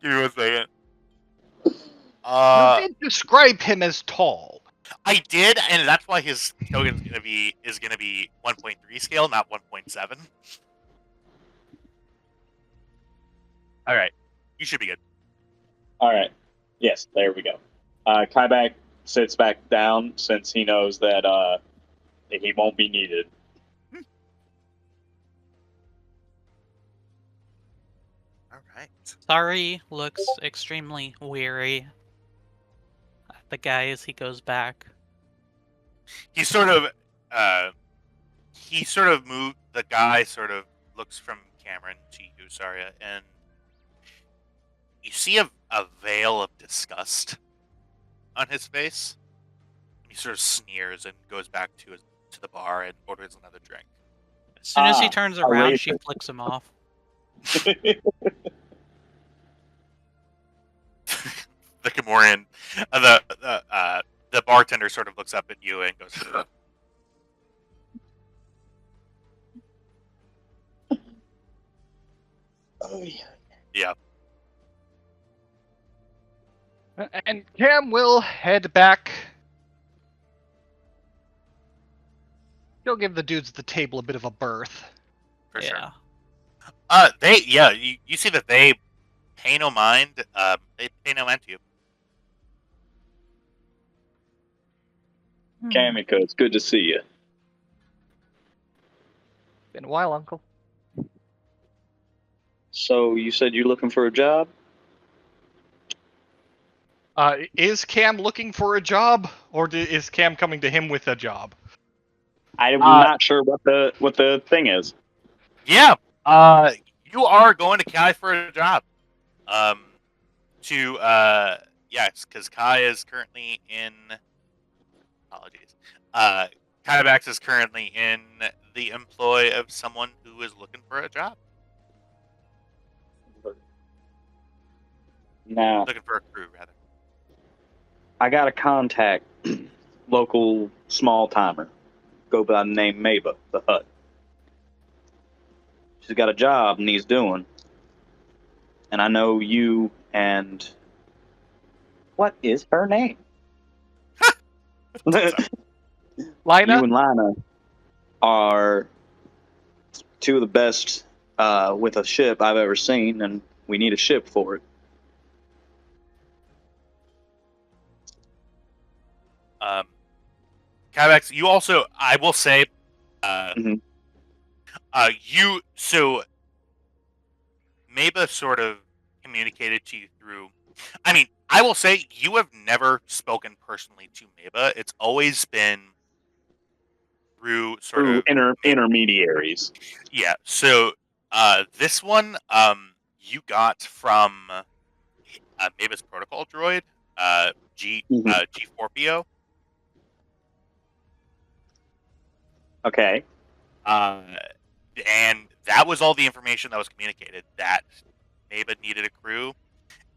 S1: give me 1 second.
S3: You did describe him as tall.
S1: I did, and that's why his token is gonna be 1.3 scale, not 1.7. All right, you should be good.
S5: All right. Yes, there we go. Kyback sits back down since he knows that he won't be needed.
S1: All right.
S4: Sari looks extremely weary at the guy as he goes back.
S1: He sort of moved. The guy sort of looks from Cameron to you, Saria, and you see a veil of disgust on his face. He sort of sneers and goes back to the bar and orders another drink.
S4: As soon as he turns around,
S5: racist.
S4: she flicks him off.
S1: The Gamorrean, the bartender sort of looks up at you and goes,
S5: Oh yeah.
S1: "Yeah,
S3: And Cam will head back. He'll give the dudes at the table a bit of a berth.
S1: for
S4: Yeah.
S1: sure." You see that they pay no mind. They pay no mind to you.
S5: Kamiko, it's good to see you.
S3: Been a while, Uncle.
S5: So you said you're looking for a job?
S3: Is Cam looking for a job, or is Cam coming to him with a job?
S5: I'm not sure what the thing is.
S1: Yeah. You are going to Kai for a job. Yes, because Kai is currently in. Apologies. Kybax is currently in the employ of someone who is looking for a job.
S5: Now,
S1: Looking for a crew, rather.
S5: I got a contact, local small timer, go by the name Maba, the Hut. She's got a job needs doing, and I know you and what is her name?
S3: Lina?
S5: You and Lina are two of the best with a ship I've ever seen, and we need a ship for it.
S1: Kybax, you also, I will say,
S5: Mhm.
S1: Maba sort of communicated to you through. I mean, I will say you have never spoken personally to Maba. It's always been through sort
S5: Through
S1: of
S5: intermediaries.
S1: Yeah. So this one, you got from Mavis Protocol droid, G4PO.
S5: Okay.
S1: And that was all the information that was communicated, that Maba needed a crew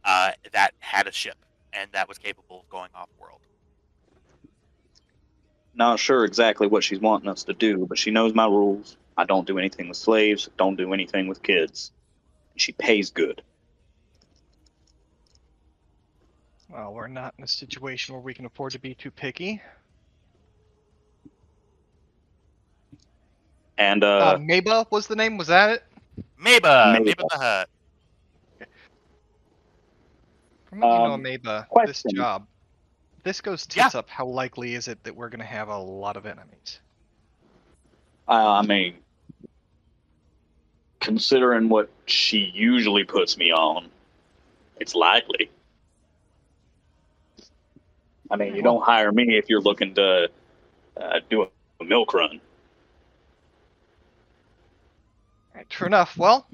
S1: that had a ship and that was capable of going off-world.
S5: Not sure exactly what she's wanting us to do, but she knows my rules. I don't do anything with slaves, don't do anything with kids. She pays good.
S3: Well, we're not in a situation where we can afford to be too picky.
S5: And
S3: Maba was the name, was that it?
S1: Maba the Hutt.
S3: From what you know, Maba, this
S5: question.
S3: job, if this goes tits up, how likely is it that we're going to have a lot of enemies?
S5: I mean, considering what she usually puts me on, it's likely. I mean, you don't hire me if you're looking to do a milk run.
S3: True enough. Well,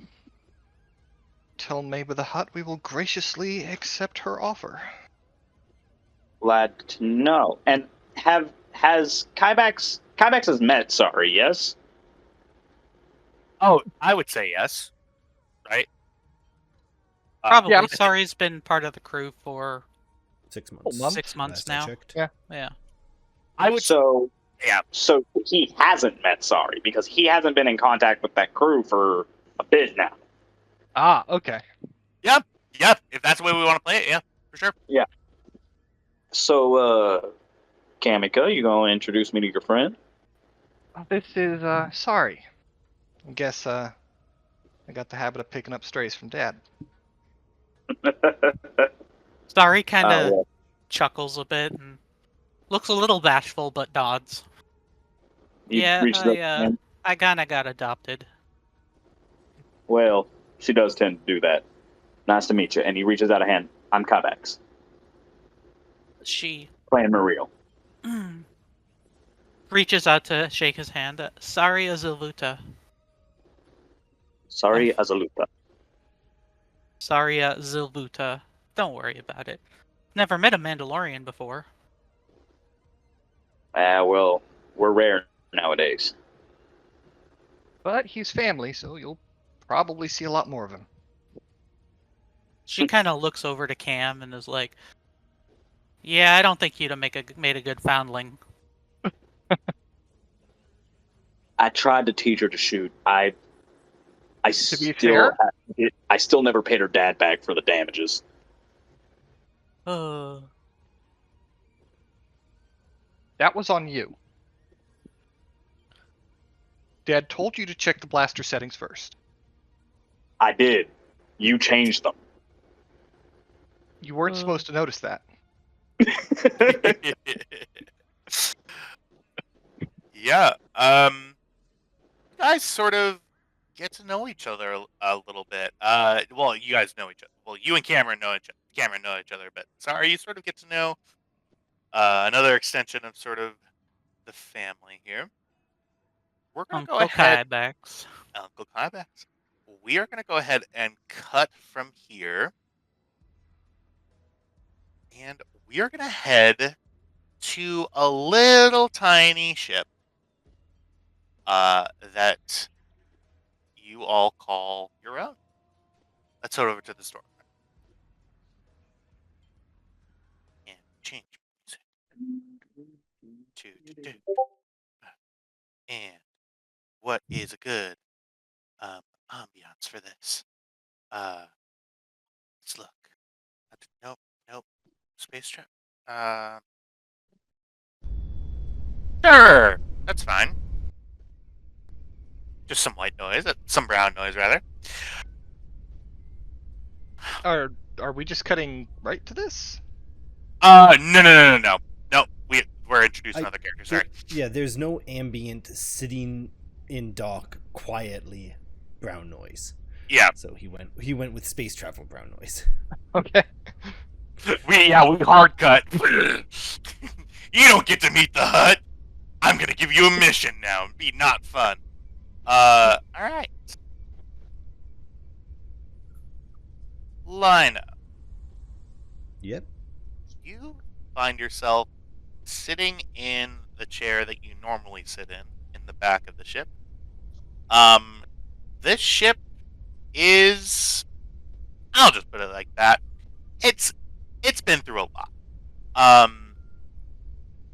S3: tell Maba the Hutt we will graciously accept her offer.
S5: Glad to know. And has Kybax has met Sorry, yes?
S1: Oh, I would say yes. Right?
S4: Probably.
S3: yeah,
S4: Sorry's been part of the crew for
S2: 6 months.
S4: 6 months
S2: last I
S4: now.
S2: checked.
S4: Yeah.
S1: I would.
S5: So
S1: Yeah.
S5: So he hasn't met Sorry because he hasn't been in contact with that crew for a bit now.
S3: Ah, okay.
S1: Yep. If that's the way we want to play it, yeah, for sure.
S5: Yeah. So, Kamika, you gonna introduce me to your friend?
S3: This is, Sorry. I guess, I got the habit of picking up strays from Dad.
S4: Sorry kind of
S5: well,
S4: chuckles a bit and looks a little bashful, but nods.
S5: he
S4: Yeah,
S5: reaches up to him.
S4: I kind of got adopted.
S5: Well, she does tend to do that. Nice to meet you. And he reaches out a hand. I'm Kybax.
S4: She
S5: Playing Mariel.
S4: reaches out to shake his hand. Sorry, Azaluta.
S5: Sorry, Azaluta.
S4: Sorry, Zilvuta. Don't worry about it. Never met a Mandalorian before.
S5: Well, we're rare nowadays.
S3: But he's family, so you'll probably see a lot more of him.
S4: She kind of looks over to Cam and is like, "Yeah, I don't think you'd have made a good foundling."
S5: I tried to teach her to shoot. I
S3: be
S5: still
S3: fair?
S5: I still never paid her dad back for the damages.
S4: Uh,
S3: That was on you. Dad told you to check the blaster settings first.
S5: I did. You changed them.
S3: You weren't supposed to notice that.
S1: Yeah. You guys sort of get to know each other a little bit. Well, you guys know each other. Well, you and Cameron know each other, but Sorry, you sort of get to know another extension of sort of the family here. We're gonna go ahead.
S4: Kybax.
S1: Uncle Kybax. We are gonna go ahead and cut from here, and we are gonna head to a little tiny ship that you all call your own. Let's head over to the store and change music. And what is a good ambiance for this? Let's look. Nope. Space trap. Sure, that's fine. Just some white noise, some brown noise rather.
S3: Are we just cutting right to this?
S1: No. We're introducing another character. Sorry.
S2: Yeah, there's no ambient sitting in dock quietly brown noise.
S1: Yeah.
S2: So he went with space travel brown noise.
S3: Okay.
S1: We hard cut. You don't get to meet the Hutt. I'm gonna give you a mission now. It'd be not fun. All right. Lina,
S2: Yep.
S1: you find yourself sitting in the chair that you normally sit in the back of the ship. This ship is, I'll just put it like that. It's been through a lot.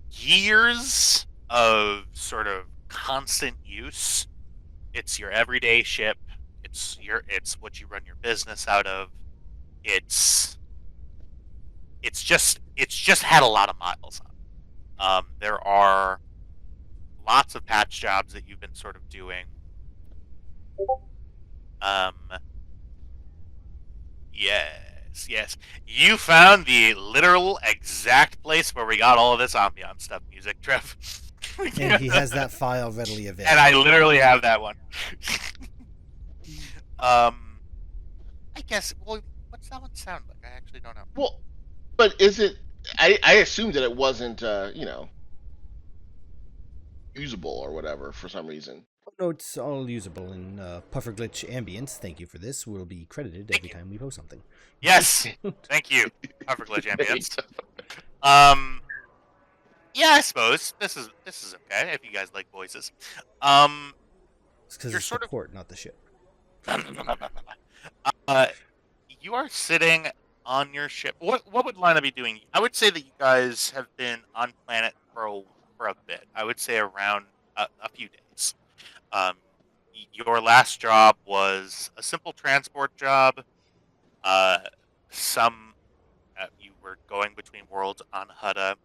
S1: Years of sort of constant use. It's your everyday ship. It's what you run your business out of. It's just had a lot of miles on it. There are lots of patch jobs that you've been sort of doing. Um, yes. You found the literal exact place where we got all of this Ambience stuff music, Trev.
S2: And he has that file readily available.
S1: And I literally have that one. I guess. Well, what's that one sound like? I actually don't know.
S6: Well, but is it? I assumed that it wasn't, usable or whatever for some reason.
S2: No, it's all usable in PufferGlitch Ambience. Thank you for this. Will be credited every time we post something.
S1: Yes, thank you, PufferGlitch Ambience. Yeah, I suppose this is okay if you guys like voices.
S2: It's because
S1: You're
S2: it's
S1: sort of-
S2: support, not the ship.
S1: You are sitting on your ship. What would Lina be doing? I would say that you guys have been on planet for a bit. I would say around a few days. Your last job was a simple transport job. You were going between worlds on Hutta,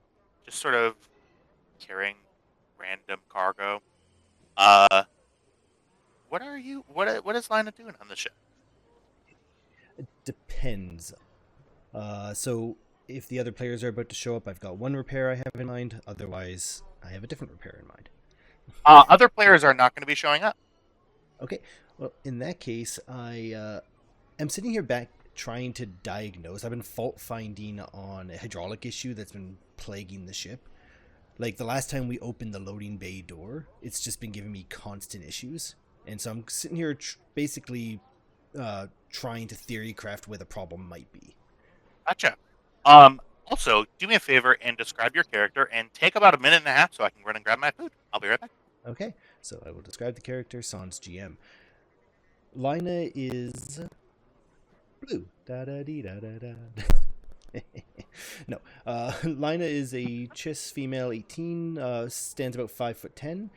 S1: just sort of carrying random cargo. What are you? What is Lina doing on the ship?
S2: It depends. So if the other players are about to show up, I've got one repair I have in mind. Otherwise, I have a different repair in mind.
S1: Other players are not going to be showing up.
S2: Okay. Well, in that case, I am sitting here back trying to diagnose. I've been fault finding on a hydraulic issue that's been plaguing the ship. Like the last time we opened the loading bay door, it's just been giving me constant issues. And so I'm sitting here basically trying to theory craft where the problem might be.
S1: Gotcha. Also, do me a favor and describe your character and take about a minute and a half so I can run and grab my food. I'll be right back.
S2: Okay, so I will describe the character, Sans GM. Lina is blue. Da-da-dee-da-da-da. No, Lina is a Chiss female, 18, stands about 5'10",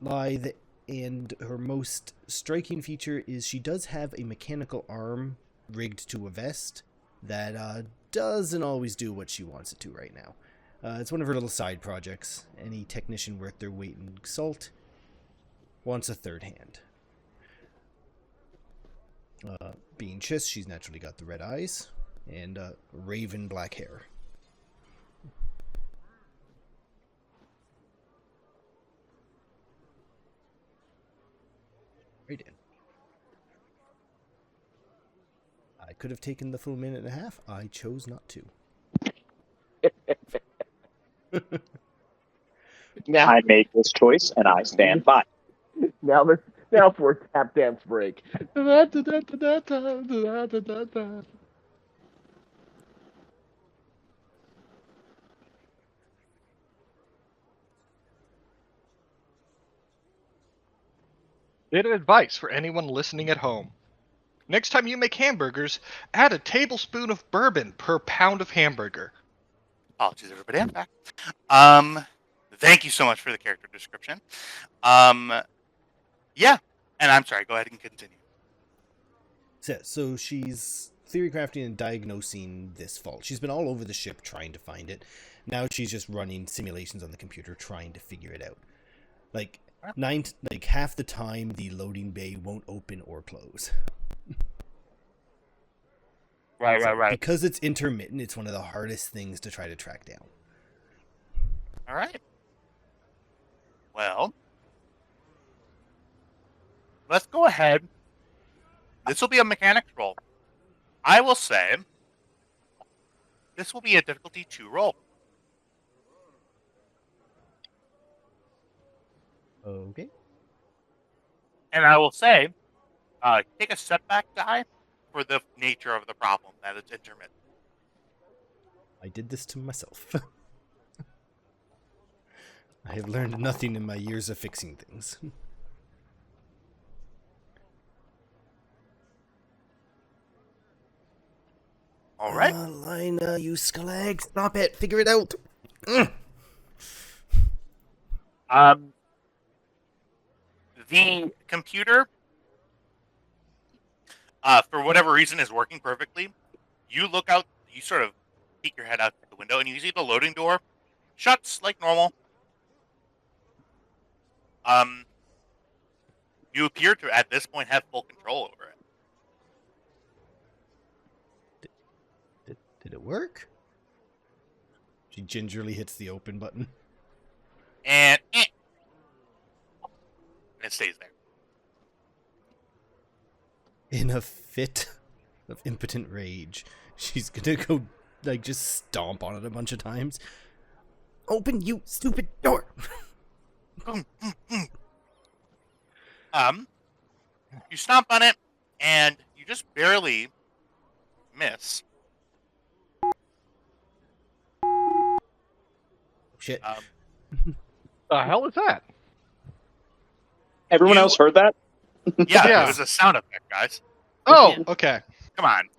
S2: lithe, and her most striking feature is she does have a mechanical arm rigged to a vest that doesn't always do what she wants it to right now. It's one of her little side projects. Any technician worth their weight in salt wants a third hand. Being Chiss, she's naturally got the red eyes and raven black hair. Right in. I could have taken the full minute and a half. I chose not to.
S6: Now,
S5: I made this choice and I stand by.
S6: now for a tap dance break.
S3: Bit of advice for anyone listening at home. Next time you make hamburgers, add a tablespoon of bourbon per pound of hamburger.
S1: Apologies, everybody. I'm back. Thank you so much for the character description. Yeah, and I'm sorry. Go ahead and continue.
S2: So she's theory crafting and diagnosing this fault. She's been all over the ship trying to find it. Now she's just running simulations on the computer trying to figure it out. Like half the time the loading bay won't open or close.
S1: Right.
S2: Because it's intermittent, it's one of the hardest things to try to track down.
S1: All right. Well, let's go ahead. This will be a mechanics roll. I will say this will be a difficulty 2 roll.
S2: Okay.
S1: And I will say, take a setback die for the nature of the problem that it's intermittent.
S2: I did this to myself. I have learned nothing in my years of fixing things.
S1: All right.
S2: Lina, you sculag, stop it, figure it out.
S1: The computer, for whatever reason, is working perfectly. You look out, you sort of peek your head out the window, and you see the loading door shuts like normal. You appear to, at this point, have full control over it.
S2: Did it work? She gingerly hits the open button.
S1: And it stays there.
S2: In a fit of impotent rage, she's gonna go, like, just stomp on it a bunch of times. Open, you stupid door!
S1: You stomp on it, and you just barely miss.
S2: Shit.
S3: The hell is that?
S5: Everyone
S1: You-
S5: else heard that?
S1: Yeah,
S3: Yeah.
S1: it was a sound effect, guys.
S3: Oh, okay.
S1: Come on.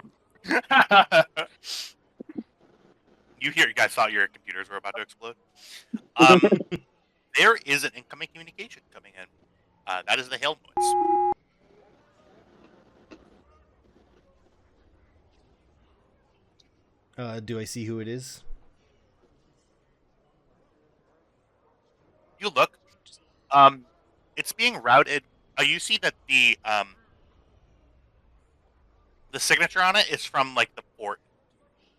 S1: You guys thought your computers were about to explode. There is an incoming communication coming in. That is the hail noise.
S2: Do I see who it is?
S1: You look. It's being routed. You see that the signature on it is from like the port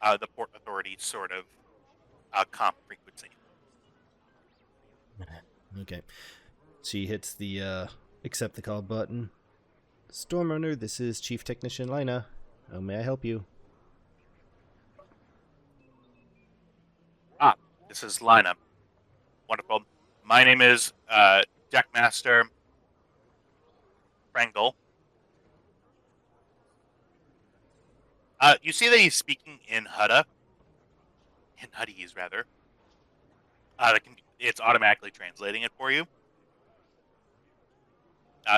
S1: authority sort of comp frequency.
S2: Okay. She hits the accept the call button. Stormrunner, this is Chief Technician Lina. How may I help you?
S1: This is Lina. Wonderful. My name is Deckmaster Prangle. You see that he's speaking in Hutta. In Huttese, rather. It's automatically translating it for you.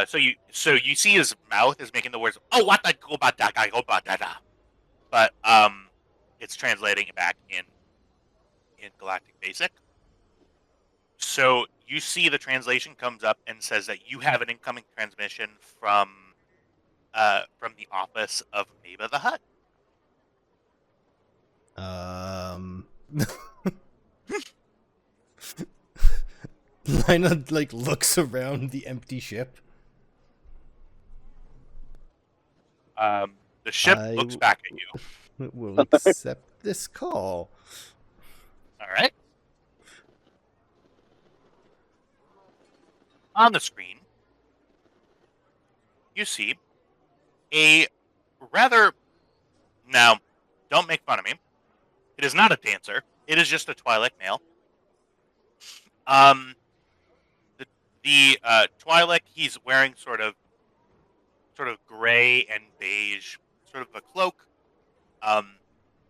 S1: So you see his mouth is making the words "Oh, what the go about that guy go about that," but it's translating it back in Galactic Basic. So you see the translation comes up and says that you have an incoming transmission from the office of Maba the Hutt.
S2: Lina, like, looks around the empty ship.
S1: The ship looks back at you.
S2: Will accept this call.
S1: All right. On the screen, you see a rather... Now, don't make fun of me. It is not a dancer. It is just a Twi'lek male. The Twi'lek, he's wearing sort of gray and beige, sort of a cloak.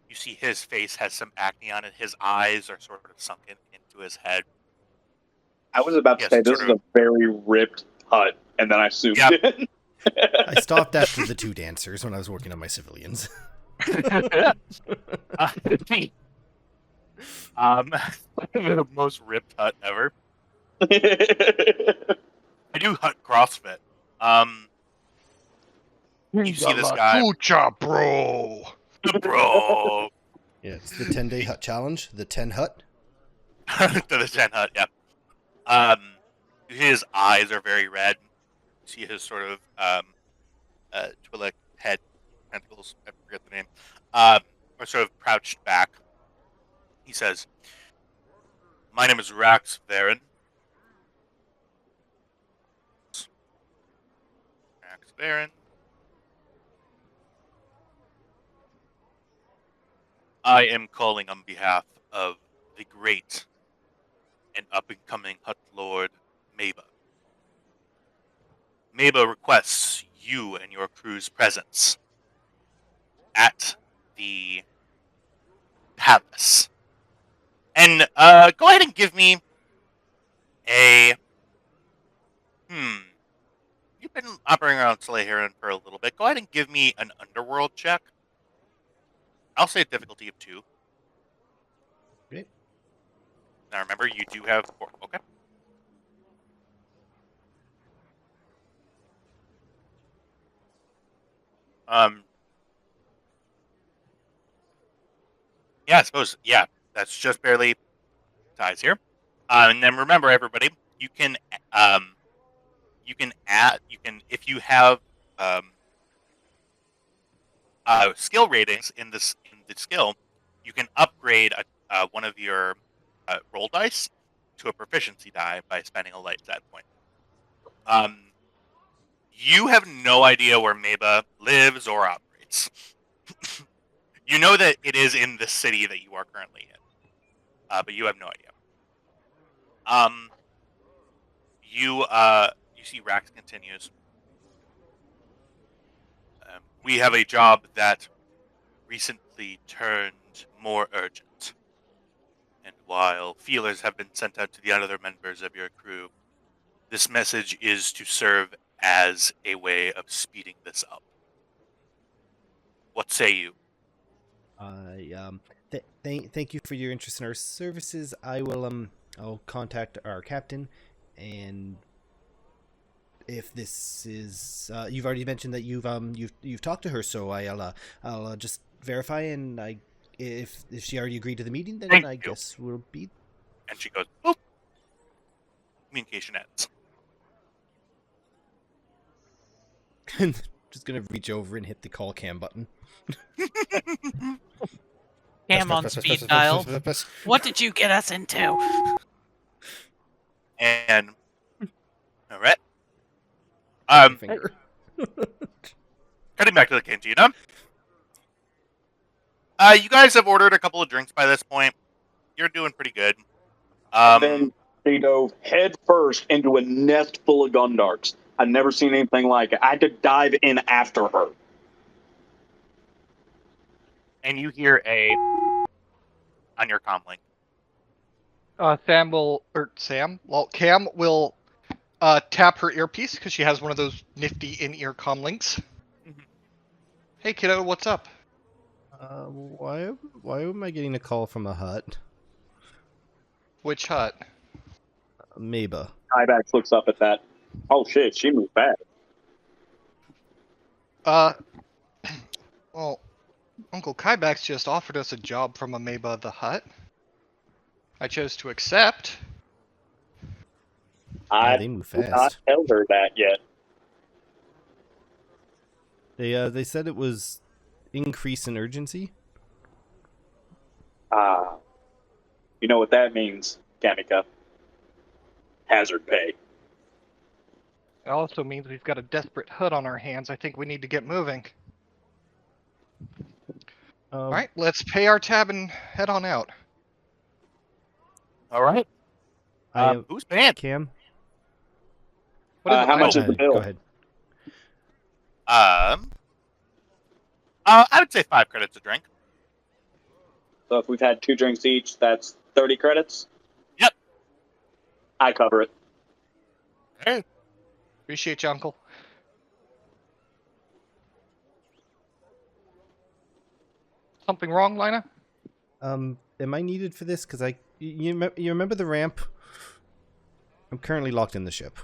S1: You see his face has some acne on it. His eyes are sort of sunken into his head.
S5: I was about to
S1: Yes,
S5: say this
S1: sort
S5: is a very ripped hut, and then I zoomed in.
S2: I stopped after the two dancers when I was working on my civilians.
S1: The most ripped hut ever. I do hut CrossFit. You see this guy,
S3: Kucha, bro.
S1: bro.
S2: Yeah, it's the 10-day hut challenge. The 10 hut.
S1: To the 10 hut, yeah. His eyes are very red. You see his sort of Twi'lek head tentacles. I forget the name. Are sort of crouched back. He says, "My name is Rax Varen. Rax Varen. I am calling on behalf of the great and up-and-coming Hut Lord Maba. Maba requests you and your crew's presence at the palace. And go ahead and give me a You've been operating around Sleheyron for a little bit. Go ahead and give me an underworld check. I'll say a difficulty of 2.
S2: Okay.
S1: Now remember, you do have 4. Okay. Yeah, I suppose. Yeah, that's just barely ties here. And then remember, everybody, you can add, if you have skill ratings in the skill, you can upgrade one of your roll dice to a proficiency die by spending a light stat point. You have no idea where Maba lives or operates. You know that it is in the city that you are currently in, but you have no idea. You see Rax continues. We have a job that recently turned more urgent. And while feelers have been sent out to the other members of your crew, this message is to serve as a way of speeding this up. What say you?
S2: Thank you for your interest in our services. I'll contact our captain, and if this is you've already mentioned that you've talked to her, so I'll just verify, and if she already agreed to the meeting, then
S1: Thank
S2: I
S1: you.
S2: guess we'll be.
S1: And she goes, "Oh." Communication ends.
S2: Just gonna reach over and hit the call cam button.
S4: Cam on speed dial. What did you get us into?
S1: And all right.
S2: Finger.
S1: Cutting back to the cantina. You guys have ordered a couple of drinks by this point. You're doing pretty good.
S5: Then she dove head first into a nest full of Gundarks. I'd never seen anything like it. I had to dive in after her.
S1: And you hear a on your comlink.
S3: Cam will tap her earpiece because she has one of those nifty in-ear comlinks.
S1: Mhm.
S3: Hey kiddo, what's up?
S2: Why am I getting a call from a hut?
S3: Which hut?
S2: Maba.
S5: Ibax looks up at that. Oh shit, she moved fast.
S3: Well, Uncle Kybax just offered us a job from Ameba the Hut. I chose to accept.
S2: Yeah,
S5: I
S2: they move
S5: did not
S2: fast.
S5: tell her that yet.
S2: They said it was increase in urgency.
S5: You know what that means, Kamika? Hazard pay.
S3: It also means we've got a desperate hut on our hands. I think we need to get moving. All right, let's pay our tab and head on out.
S1: All right. Who's paying?
S2: Cam.
S5: How much is the bill?
S2: Go ahead.
S1: I would say 5 credits a drink.
S5: So if we've had 2 drinks each, that's 30 credits?
S1: Yep.
S5: I cover it.
S1: Okay.
S3: Appreciate you, Uncle. Something wrong, Lina?
S2: Am I needed for this? Because you remember the ramp? I'm currently locked in the ship.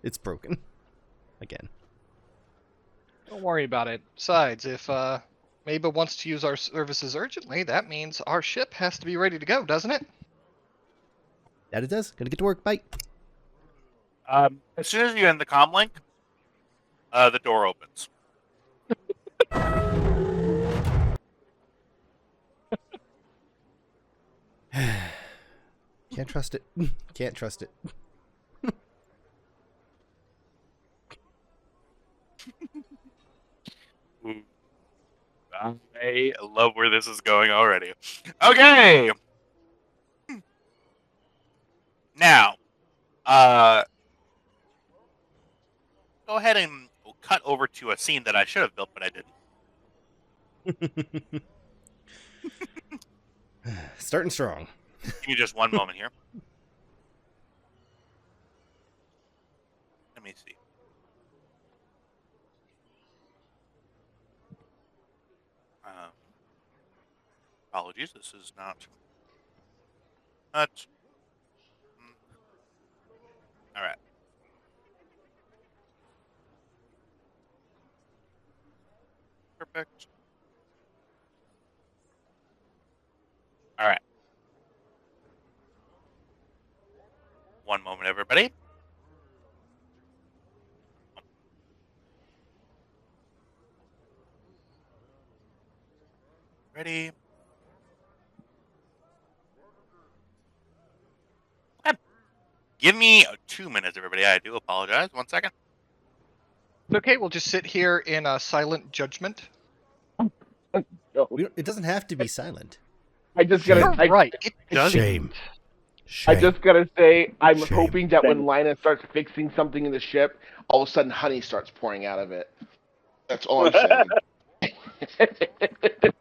S2: It's broken. Again.
S3: Don't worry about it. Besides, if Maba wants to use our services urgently, that means our ship has to be ready to go, doesn't it?
S2: That it does. Gonna get to work. Bye.
S1: As soon as you end the comlink, the door opens.
S2: Can't trust it. Can't trust it.
S1: I love where this is going already. Okay. Now, go ahead and cut over to a scene that I should have built, but I didn't.
S2: Starting strong.
S1: Give me just one moment here. Let me see. Apologies, this is not. All right. Perfect. All right. One moment, everybody. Ready? Okay. Give me 2 minutes, everybody. I do apologize. 1 second.
S3: It's okay, we'll just sit here in a silent judgment.
S6: No.
S2: It doesn't have to be silent.
S6: I just
S2: Shame.
S6: gotta.
S3: You're right, it doesn't.
S2: Shame.
S6: I just gotta say, I'm
S2: Shame.
S6: hoping that when Lina starts fixing something in the ship, all of a sudden honey starts pouring out of it. That's all I'm saying.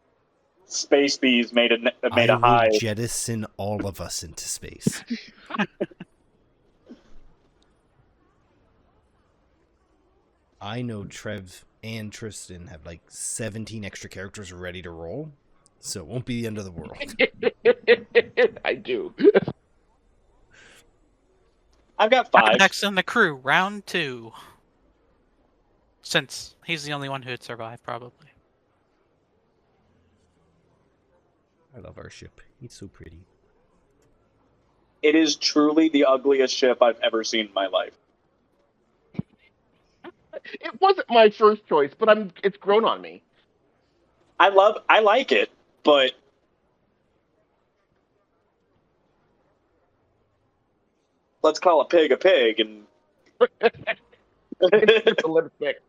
S5: Space bees made a
S2: I will
S5: hive.
S2: jettison all of us into space. I know Trev and Tristan have like 17 extra characters ready to roll, so it won't be the end of the world.
S6: I do.
S5: I've got 5.
S4: Next in the crew, round 2. Since he's the only one who'd survive, probably.
S2: I love our ship. It's so pretty.
S5: It is truly the ugliest ship I've ever seen in my life.
S6: It wasn't my first choice, but it's grown on me.
S5: I like it, but let's call a pig and
S6: It's a lipstick.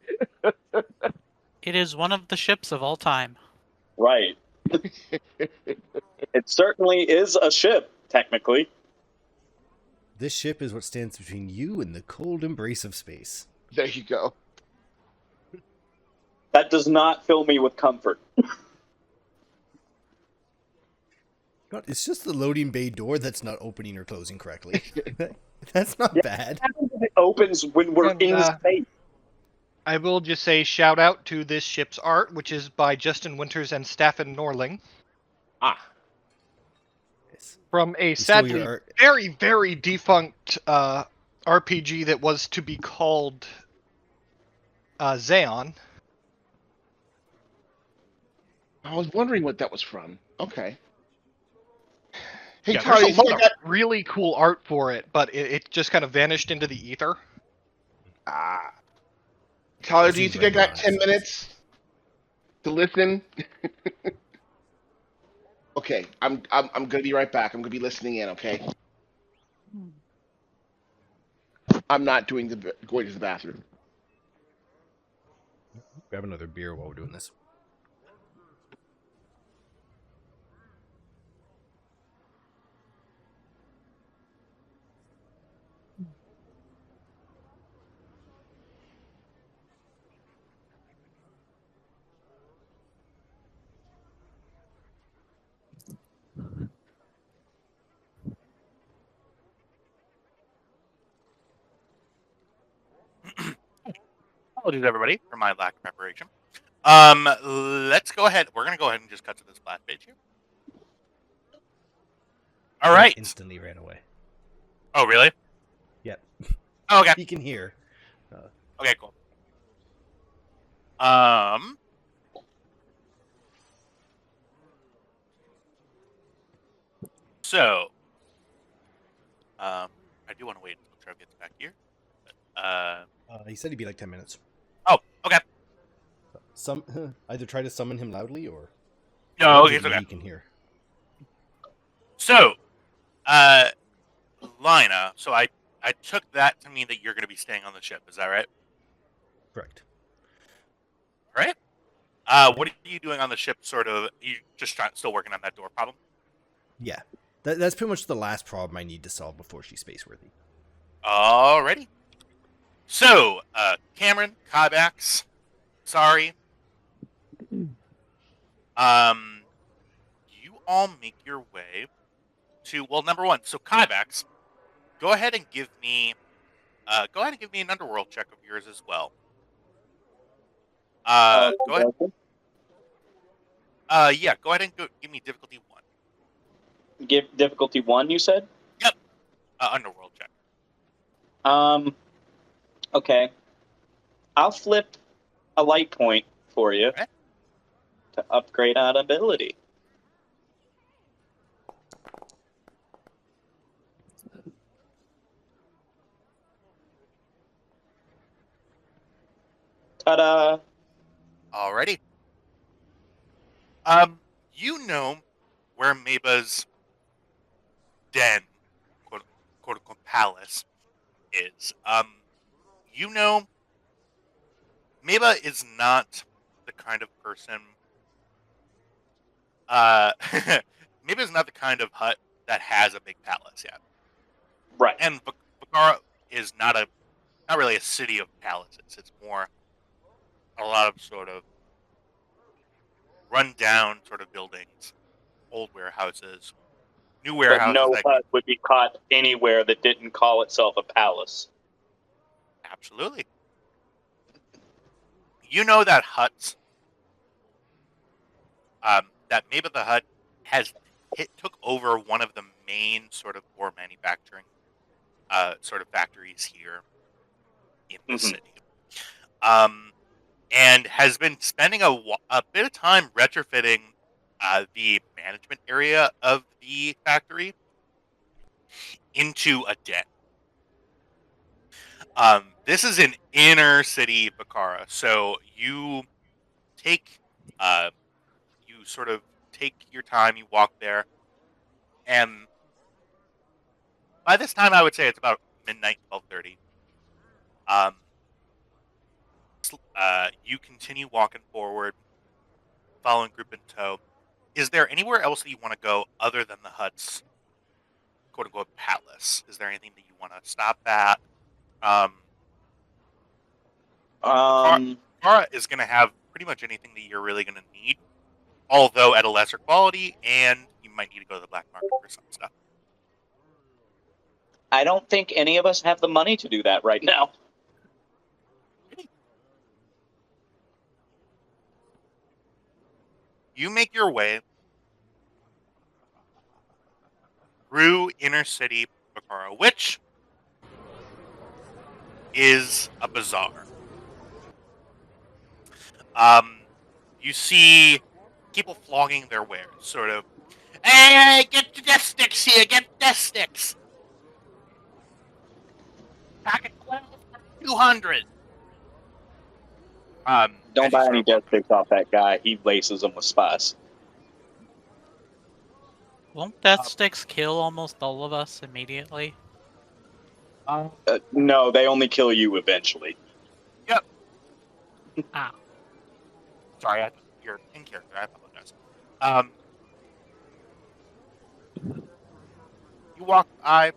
S4: It is one of the ships of all time.
S5: right. It certainly is a ship, technically.
S2: This ship is what stands between you and the cold embrace of space.
S6: There you go.
S5: That does not fill me with comfort.
S2: God, it's just the loading bay door that's not opening or closing correctly. That's not bad.
S5: It opens when we're
S3: And,
S5: in space.
S3: I will just say shout out to this ship's art, which is by Justin Winters and Staffan Norling,
S6: Ah,
S2: Yes.
S3: from a
S2: You stole your
S3: sadly
S2: art.
S3: very, very defunct RPG that was to be called Xeon.
S6: I was wondering what that was from. Okay. Hey,
S3: Yeah,
S6: Tyler,
S3: there's
S6: you
S3: a
S6: think
S3: lot
S6: I
S3: of
S6: got...
S3: really cool art for it, but it just kind of vanished into the ether.
S6: Ah. Tyler,
S2: I've
S6: do you
S2: seen
S6: think I
S2: render
S6: got
S2: on
S6: 10
S2: it, so-
S6: minutes to listen? Okay, I'm gonna be right back. I'm gonna be listening in. Okay. I'm not going to the bathroom.
S2: Grab another beer while we're doing this.
S1: Apologies, everybody, for my lack of preparation. Let's go ahead. We're gonna go ahead and just cut to this splash page here. All right.
S2: Instantly ran away.
S1: Oh, really?
S2: Yep.
S1: Oh, okay.
S2: He can hear.
S1: Okay, cool. So, I do want to wait until Trev gets back here. But,
S2: He said he'd be like 10 minutes.
S1: oh, okay.
S2: Either try to summon him loudly or
S1: No, okay, it's
S2: maybe
S1: okay.
S2: he can hear.
S1: So, Lina, so I took that to mean that you're going to be staying on the ship. Is that right?
S2: Correct.
S1: Right? What are you doing on the ship? Sort of, you just still working on that door problem?
S2: Yeah. That's pretty much the last problem I need to solve before she's space worthy.
S1: Alrighty. So, Cameron, Kybax, sorry. You all make your way to, well, number one. So, Kybax, go ahead and give me an underworld check of yours as well. Go ahead. Yeah, go ahead and give me difficulty 1.
S5: Give difficulty 1, you said?
S1: Yep. Underworld check.
S5: Okay. I'll flip a light point for you
S1: Okay.
S5: to upgrade on ability. Ta-da!
S1: Alrighty. You know where Maba's den, quote unquote palace, is. You know, Maba is not the kind of person. Maba is not the kind of hut that has a big palace yet.
S5: Right.
S1: And Bakara is not really a city of palaces. It's more a lot of sort of run-down sort of buildings, old warehouses, new warehouses.
S5: But no
S1: that
S5: hut would be caught anywhere that didn't call itself a palace.
S1: Absolutely. You know that huts, that Maba the Hut took over one of the main sort of ore manufacturing sort of factories here in the city. And has been spending a bit of time retrofitting the management area of the factory into a den. This is in inner city Bakara, so you take you sort of take your time, you walk there, and by this time I would say it's about midnight, 12:30. You continue walking forward, following group in tow. Is there anywhere else that you want to go other than the hut's quote unquote palace? Is there anything that you want to stop at? Kara is going to have pretty much anything that you're really going to need, although at a lesser quality, and you might need to go to the black market for some stuff.
S5: I don't think any of us have the money to do that right now.
S1: You make your way through inner city Bakara, which is a bazaar. You see people flogging their wares, sort of, hey, get the death sticks here, get death sticks. Packet 12 for 200.
S5: Don't buy any death sticks off that guy. He laces them with spice.
S4: Won't death sticks kill almost all of us immediately?
S5: No, they only kill you eventually.
S1: Yep.
S4: Ah.
S1: Sorry, you're in character. I apologize. You walk by.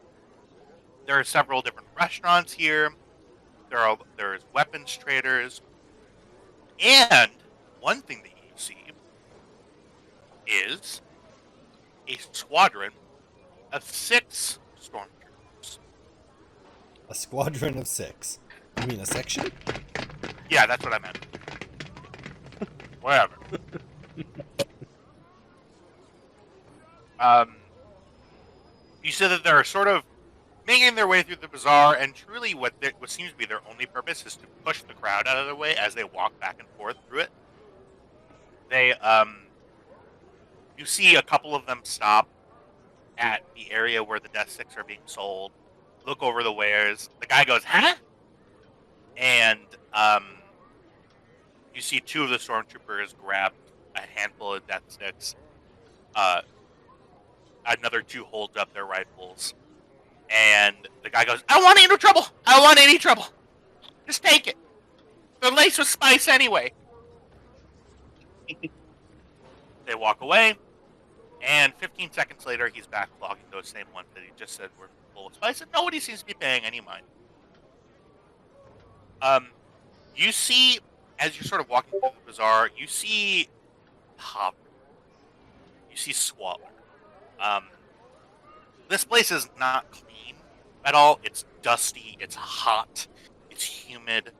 S1: There are several different restaurants here. There's weapons traders, and one thing that you see is a squadron of 6 stormtroopers.
S2: A squadron of 6. You mean a section?
S1: Yeah, that's what I meant. Whatever. You said that they're sort of making their way through the bazaar, and truly what seems to be their only purpose is to push the crowd out of their way as they walk back and forth through it. They, you see a couple of them stop at the area where the death sticks are being sold, look over the wares. The guy goes, huh? And, you see 2 of the stormtroopers grab a handful of death sticks. Another 2 hold up their rifles. And the guy goes, I don't want any trouble! I don't want any trouble! Just take it! They're laced with spice anyway! They walk away, and 15 seconds later, he's back flogging those same ones that he just said were full of spice, and nobody seems to be paying any mind. You see, as you're sort of walking through the bazaar, you see poverty. You see squalor. This place is not clean at all. It's dusty. It's hot. It's humid.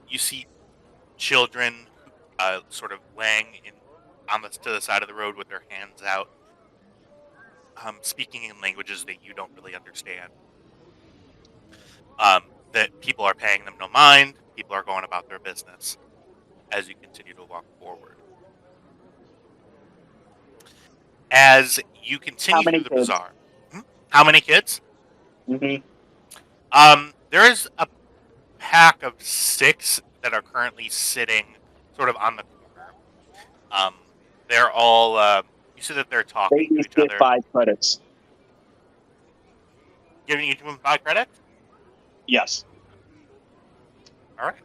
S1: You see children sort of laying to the side of the road with their hands out, speaking in languages that you don't really understand. That people are paying them no mind. People are going about their business as you continue to walk forward. As you continue
S5: many
S1: through the
S5: kids?
S1: bazaar. How many kids?
S5: Mm-hmm.
S1: There is a pack of 6 that are currently sitting sort of on the corner. They're all, you see that they're
S5: They
S1: talking to
S5: each
S1: each
S5: get
S1: other.
S5: 5 credits.
S1: Giving each of them 5 credits?
S5: Yes.
S1: All right.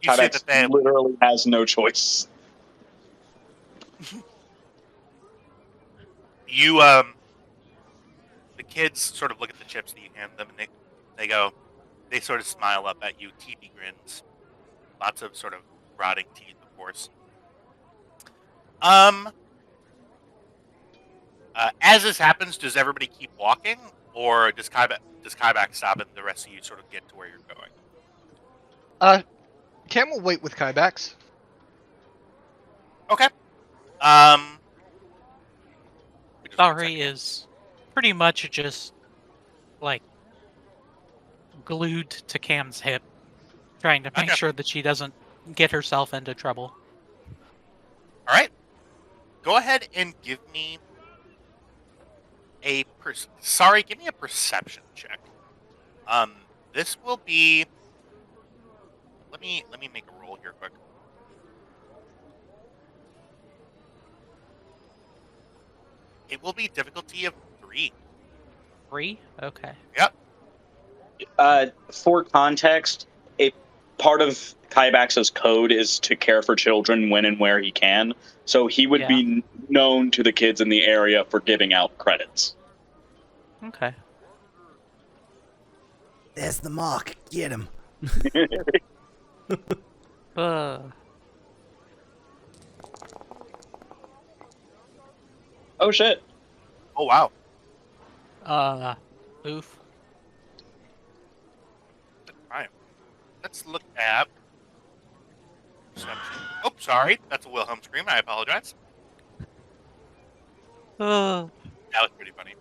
S1: You see
S5: Kydex
S1: that they,
S5: literally has no choice.
S1: the kids sort of look at the chips that you hand them, and they sort of smile up at you, teepee grins. Lots of sort of rotting teeth, of course. As this happens, does everybody keep walking, or does Kybak stop and the rest of you sort of get to where you're going?
S3: Cam will wait with Kybax.
S1: Okay. Just 1
S4: Sorry
S1: second.
S4: is pretty much just like glued to Cam's hip, trying to make
S1: Okay.
S4: sure that she doesn't get herself into trouble.
S1: All right. Go ahead and give me give me a perception check. This will be. Let me make a roll here quick. It will be difficulty of 3.
S4: 3? Okay.
S1: Yep.
S5: For context, a part of Kybax's code is to care for children when and where he can. So he would be known to the kids in the area for giving out credits.
S4: Okay.
S2: There's the mark. Get him.
S5: Oh shit.
S1: Oh wow.
S4: Oof.
S1: All right. Let's look at perception. Oh, sorry. That's a Wilhelm scream. I apologize. That was pretty funny.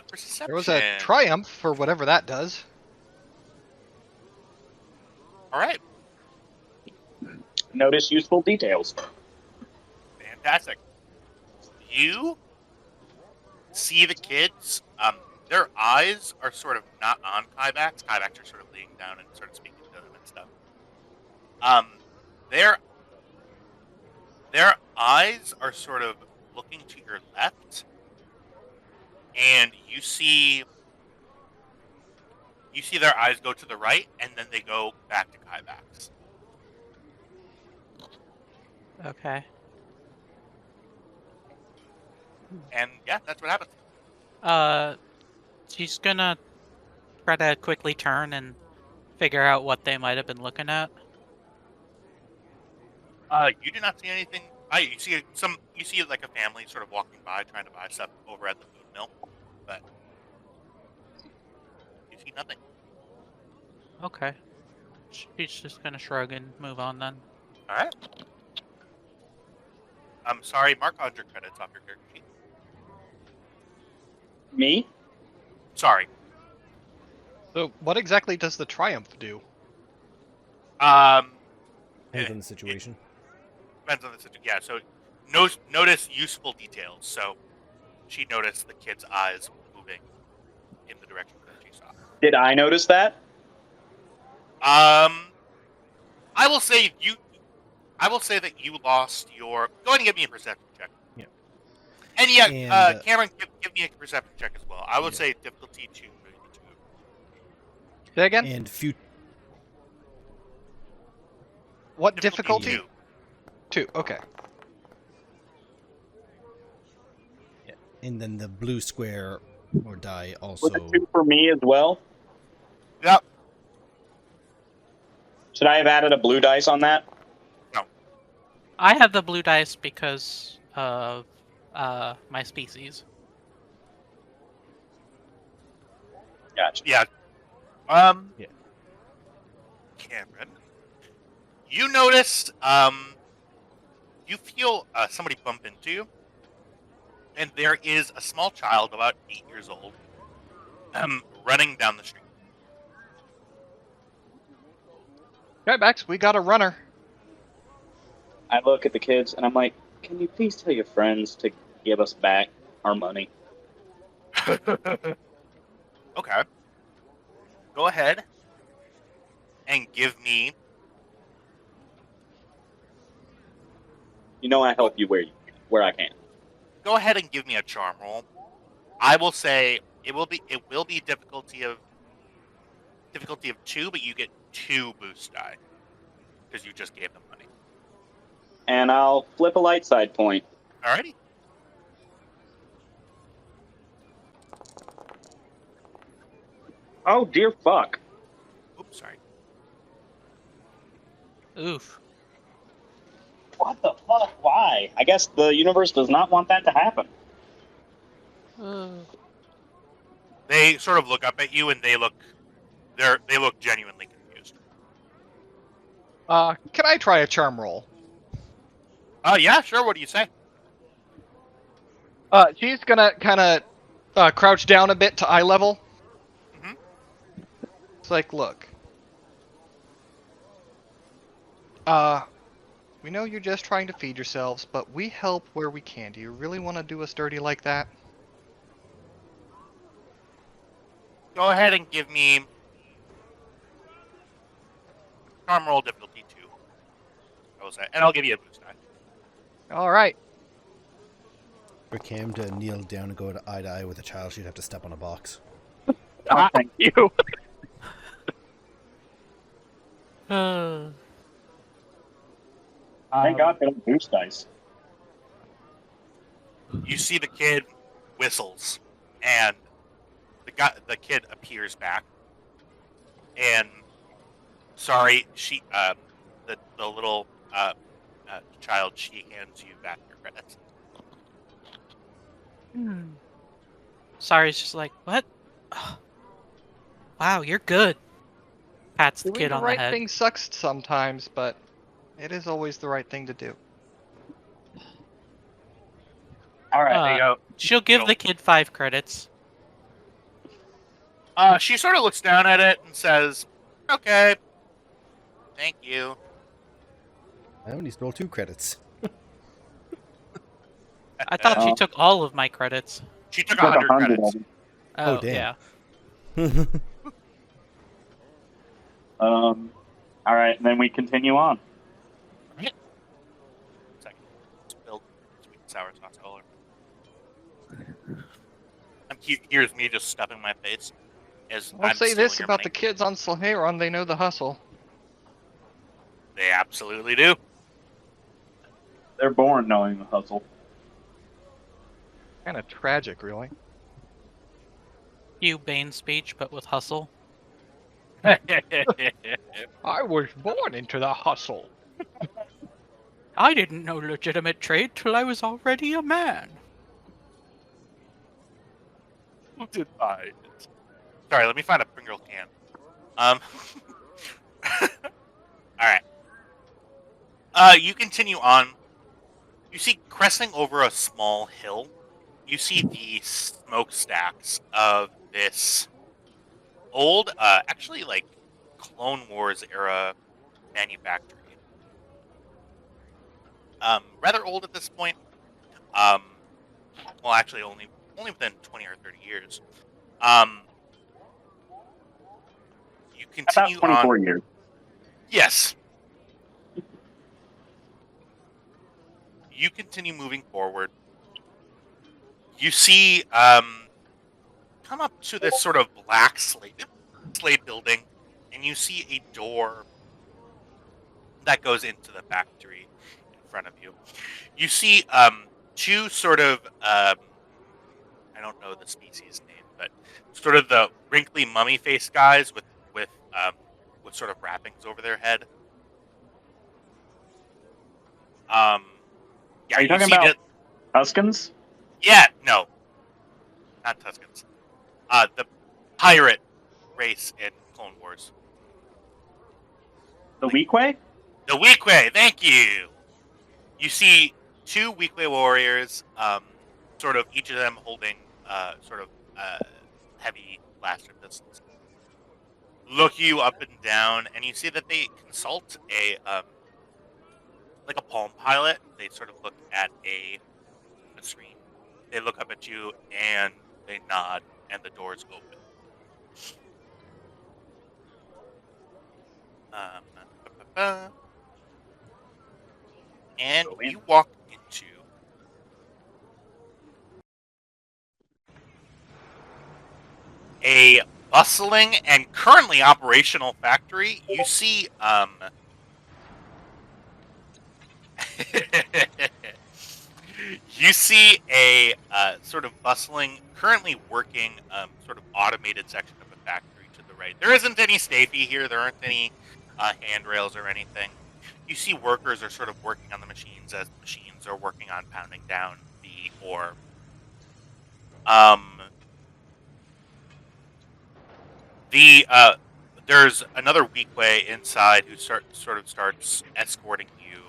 S1: Perception.
S3: There was a triumph for whatever that does.
S1: All right.
S5: Notice useful details.
S1: Fantastic. You see the kids. Their eyes are sort of not on Kybax. Kybax are sort of laying down and sort of speaking to them and stuff. Their eyes are sort of looking to your left, and you see their eyes go to the right, and then they go back to Kybax.
S4: Okay.
S1: And yeah, that's what happens.
S4: She's gonna try to quickly turn and figure out what they might have been looking at.
S1: You do not see anything. You see like a family sort of walking by trying to buy stuff over at the food mill, but you see nothing.
S4: Okay. She's just gonna shrug and move on then.
S1: All right. I'm sorry, mark 100 credits off your character sheet.
S5: Me?
S1: Sorry.
S3: So, what exactly does the triumph do?
S2: Depends on the situation.
S1: Depends on the situation. Yeah, so notice useful details. So she noticed the kid's eyes moving in the direction that she saw.
S5: Did I notice that?
S1: I will say that you lost your. Go ahead and give me a perception check.
S2: Yeah.
S1: And yeah,
S2: And,
S1: Cameron, give me a perception check as well. I would say difficulty 2.
S3: Say again?
S2: And
S3: What difficulty?
S1: 2.
S3: 2, okay.
S2: And then the blue square or die
S5: Was
S2: also.
S5: it 2 for me as well?
S1: Yep.
S5: Should I have added a blue dice on that?
S4: I have the blue dice because of my species.
S5: Gotcha.
S1: Yeah.
S2: Yeah.
S1: Cameron, you notice, you feel somebody bump into you, and there is a small child about 8 years old, running down the street.
S3: Okay, Max, we got a runner.
S5: I look at the kids and I'm like, can you please tell your friends to give us back our money?
S1: Okay. Go ahead and give me.
S5: You know I help you where I can.
S1: Go ahead and give me a charm roll. I will say it will be difficulty of 2, but you get 2 boost die because you just gave them money.
S5: And I'll flip a light side point.
S1: Alrighty.
S5: Oh dear fuck.
S1: Oops, sorry.
S4: Oof.
S5: What the fuck? Why? I guess the universe does not want that to happen.
S1: They sort of look up at you and they look genuinely confused.
S3: Can I try a charm roll?
S1: Yeah, sure. What do you say?
S3: She's gonna kind of crouch down a bit to eye level.
S1: Mhm.
S3: It's like, look. We know you're just trying to feed yourselves, but we help where we can. Do you really want to do us dirty like that?
S1: Go ahead and give me charm roll difficulty 2. I will say, and I'll give you a boost die.
S3: All right.
S2: For Cam to kneel down and go eye to eye with a child, she'd have to step on a box.
S5: Oh, thank you. Thank God they don't boost dice.
S1: You see the kid whistles, and the kid appears back, and sorry, the little child, she hands you back your credits.
S4: Sorry, it's just like, what? Wow, you're good. Pats the
S3: Doing
S4: kid
S3: the
S4: on
S3: right
S4: the head.
S3: thing sucks sometimes, but it is always the right thing to do.
S5: All right,
S1: There you go.
S4: She'll give
S1: Go.
S4: the kid 5 credits.
S1: She sort of looks down at it and says, "Okay, thank you."
S2: I only stole 2 credits.
S4: I thought she took all of my credits.
S1: She took
S5: Took
S1: 100
S5: 100
S1: credits.
S5: of them.
S4: Oh,
S2: damn.
S4: yeah.
S5: All right, and then we continue on.
S1: Second, spilled sweet and sour sauce all over. Here's me just stuffing my face as
S3: I'll
S1: I'm
S3: say
S1: stealing
S3: this
S1: your
S3: about
S1: money.
S3: the kids on Sleheyron, they know the hustle.
S1: They absolutely do.
S5: They're born knowing the hustle.
S3: Kind of tragic, really.
S4: You Bane speech, but with hustle.
S3: I was born into the hustle.
S4: I didn't know legitimate trade till I was already a man.
S1: Who did I? Sorry, let me find a Pringle can. All right. You continue on. You see, cresting over a small hill, you see the smokestacks of this old, actually like Clone Wars era manufactory. Rather old at this point. Well, actually, only within 20 or 30 years. You continue
S5: About 24
S1: on.
S5: years.
S1: Yes. You continue moving forward. You see, come up to this sort of black slate building, and you see a door that goes into the factory in front of you. You see, 2 sort of, I don't know the species name. but sort of the wrinkly mummy face guys with sort of wrappings over their head. Yeah,
S5: Are you talking
S1: see
S5: about
S1: that-
S5: Tuskens?
S1: Yeah, no, not Tuskens. The pirate race in Clone Wars.
S5: The Weequay?
S1: The Weequay, thank you. You see 2 Weequay warriors, sort of each of them holding heavy blaster pistols. Look you up and down, and you see that they consult like a Palm Pilot. They sort of look at a screen. They look up at you and they nod, and the doors open. And you walk into a bustling and currently operational factory. You see, you see a sort of bustling, currently working, sort of automated section of the factory to the right. There isn't any stafey here. There aren't any handrails or anything. You see workers are sort of working on the machines as the machines are working on pounding down the ore. There's another Weequay inside who sort of starts escorting you.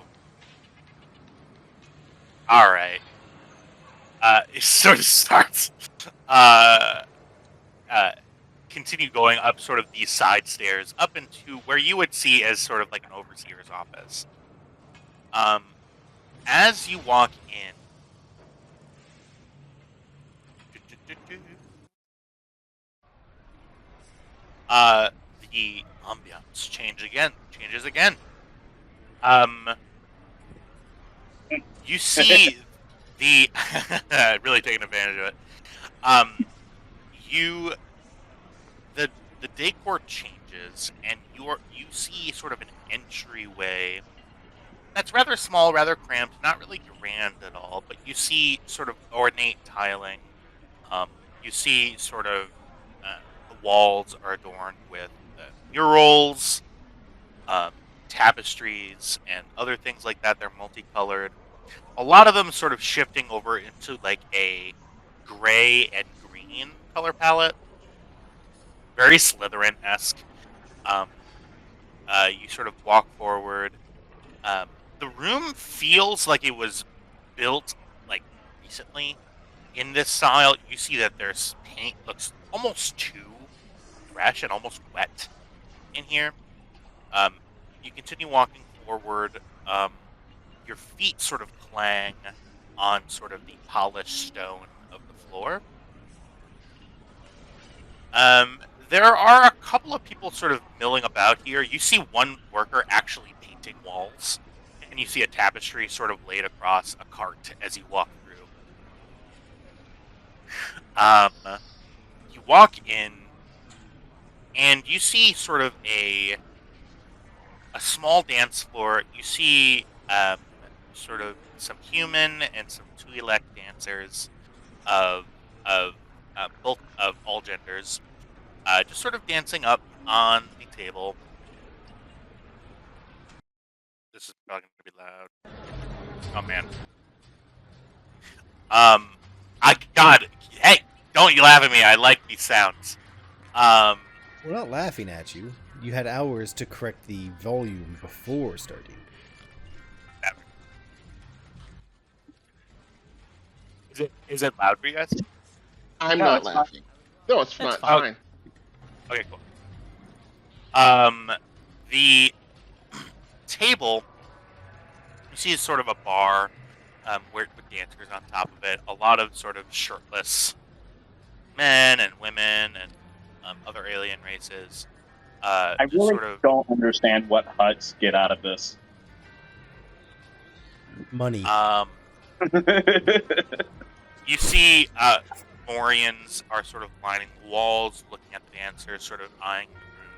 S1: All right. It sort of starts continue going up sort of these side stairs up into where you would see as sort of like an overseer's office. As you walk in, the ambiance changes again. You see the really taking advantage of it. The decor changes, and you see sort of an entryway that's rather small, rather cramped, not really grand at all. But you see sort of ornate tiling. You see sort of the walls are adorned with murals, tapestries, and other things like that. They're multicolored. A lot of them sort of shifting over into like a gray and green color palette. Very Slytherin-esque. You sort of walk forward. The room feels like it was built like recently. In this style, you see that there's paint looks almost too fresh and almost wet in here. You continue walking forward. Your feet sort of clang on sort of the polished stone of the floor. There are a couple of people sort of milling about here. You see one worker actually painting walls, and you see a tapestry sort of laid across a cart as you walk through. You walk in, and you see sort of a small dance floor. You see sort of some human and some Twi'lek dancers of both of all genders, just sort of dancing up on the table. This is probably going to be loud. Oh man. God, hey, don't you laugh at me. I like these sounds.
S2: We're not laughing at you. You had hours to correct the volume before starting.
S1: Is it loud for you guys?
S6: I'm
S5: No,
S6: not
S5: it's
S6: laughing. No, it's not
S4: fine.
S6: fine.
S1: Okay, cool. The table, you see, is sort of a bar, with dancers on top of it. A lot of sort of shirtless men and women and other alien races.
S5: I really don't understand what Hutts get out of this.
S2: Money.
S1: You see, Morians are sort of lining the walls, looking at the dancers, sort of eyeing the room.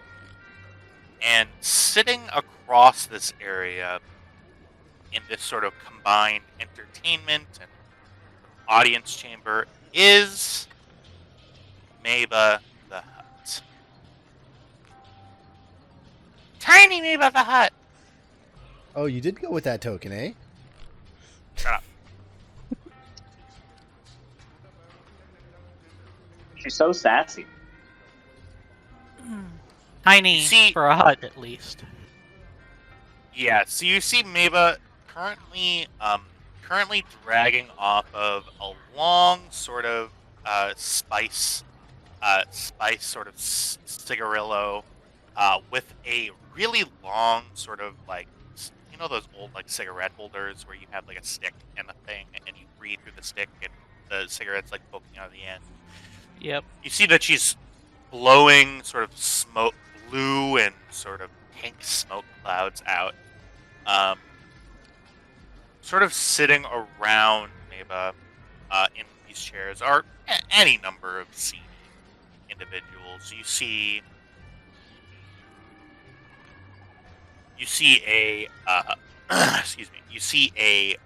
S1: And sitting across this area in this sort of combined entertainment and audience chamber is Maba the Hut. Tiny Maba the Hut.
S2: Oh, you did go with that token, eh?
S1: Shut up.
S5: She's so sassy.
S4: Tiny
S1: You see-
S4: for a hut, at least.
S1: Yeah, so you see Maba currently dragging off of a long sort of spice sort of cigarillo with a really long sort of like, you know, those old like cigarette holders where you have like a stick and a thing and you breathe through the stick and the cigarette's like poking out of the end.
S4: Yep.
S1: You see that she's blowing sort of smoke, blue and sort of pink smoke clouds out. Sort of sitting around Maba in these chairs are any number of seedy individuals. You see a excuse me. You see a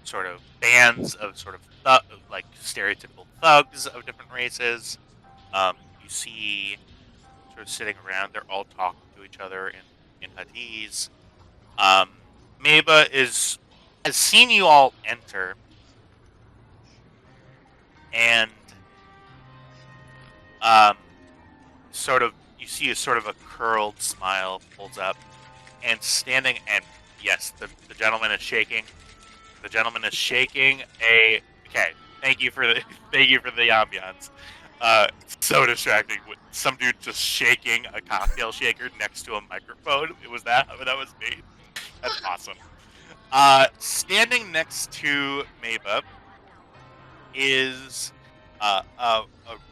S1: sort of bands of sort of like stereotypical thugs of different races. You see sort of sitting around. They're all talking to each other in Hadith. Maba has seen you all enter, and sort of you see a sort of a curled smile pulls up, and standing, and yes, the gentleman is shaking. The gentleman is shaking a. Okay, thank you for the ambiance. So distracting with some dude just shaking a cocktail shaker next to a microphone. That was me. That's awesome. Standing next to Maba is a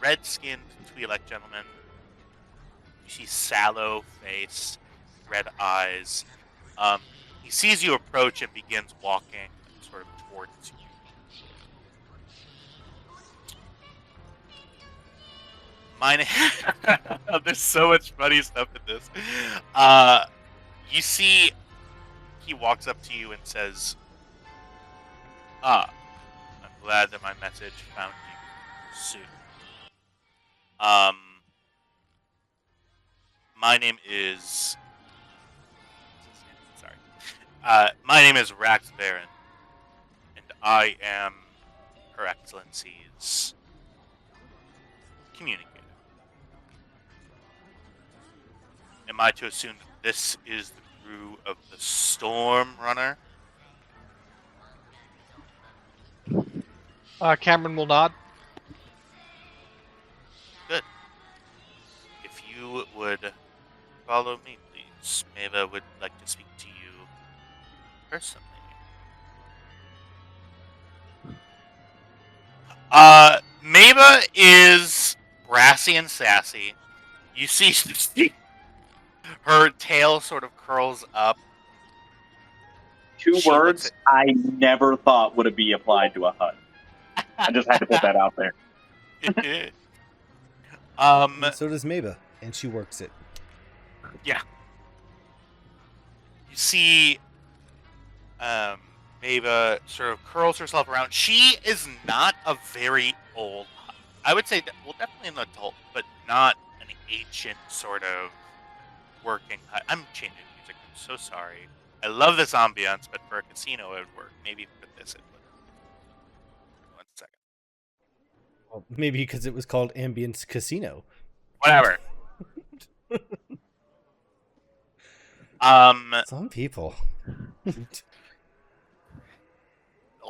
S1: red-skinned Twi'lek gentleman. You see sallow face, red eyes. He sees you approach and begins walking sort of towards you. There's so much funny stuff in this. You see, he walks up to you and says, I'm glad that my message found you soon. My name is... Sorry. My name is Rax Baron, and I am Her Excellency's communicator. Am I to assume that this is the crew of the Stormrunner?
S3: Cameron will nod.
S1: Good. If you would follow me, please. Maba would like to speak to you personally. Maba is brassy and sassy. You see her tail sort of curls up.
S5: Two
S1: She
S5: words I never thought would be applied to a hut. I just had to put that out there.
S2: And so does Maba, and she works it.
S1: Yeah. You see, Maba sort of curls herself around. She is not a very old hut. I would say, well, definitely an adult, but not an ancient sort of working hut. I'm changing music. I'm so sorry. I love this ambiance, but for a casino it would work. Maybe for this it would. 1 second.
S2: Well, maybe because it was called Ambience Casino.
S1: Whatever.
S2: Some people.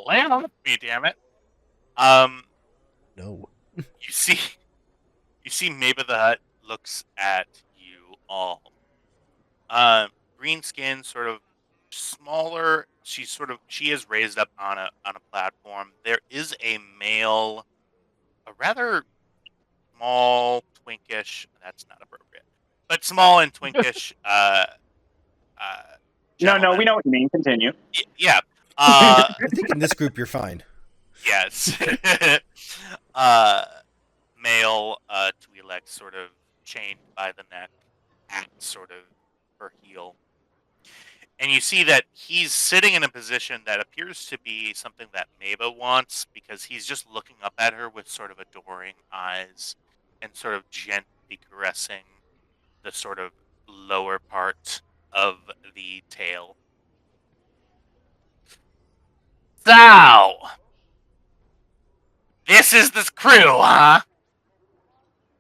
S1: Land on me, damn it.
S2: No.
S1: You see Maba the Hut looks at you all. Green skin, sort of smaller. She is raised up on a platform. There is a male, a rather small, twinkish. That's not appropriate, but small and twinkish.
S5: No,
S1: Gentleman.
S5: we know what you mean. Continue.
S1: Yeah.
S2: I think in this group you're fine.
S1: Yes. Male Twi'lek, sort of chained by the neck at sort of her heel. And you see that he's sitting in a position that appears to be something that Maba wants, because he's just looking up at her with sort of adoring eyes and sort of gently caressing the sort of lower part of the tail. So, this is this crew, huh?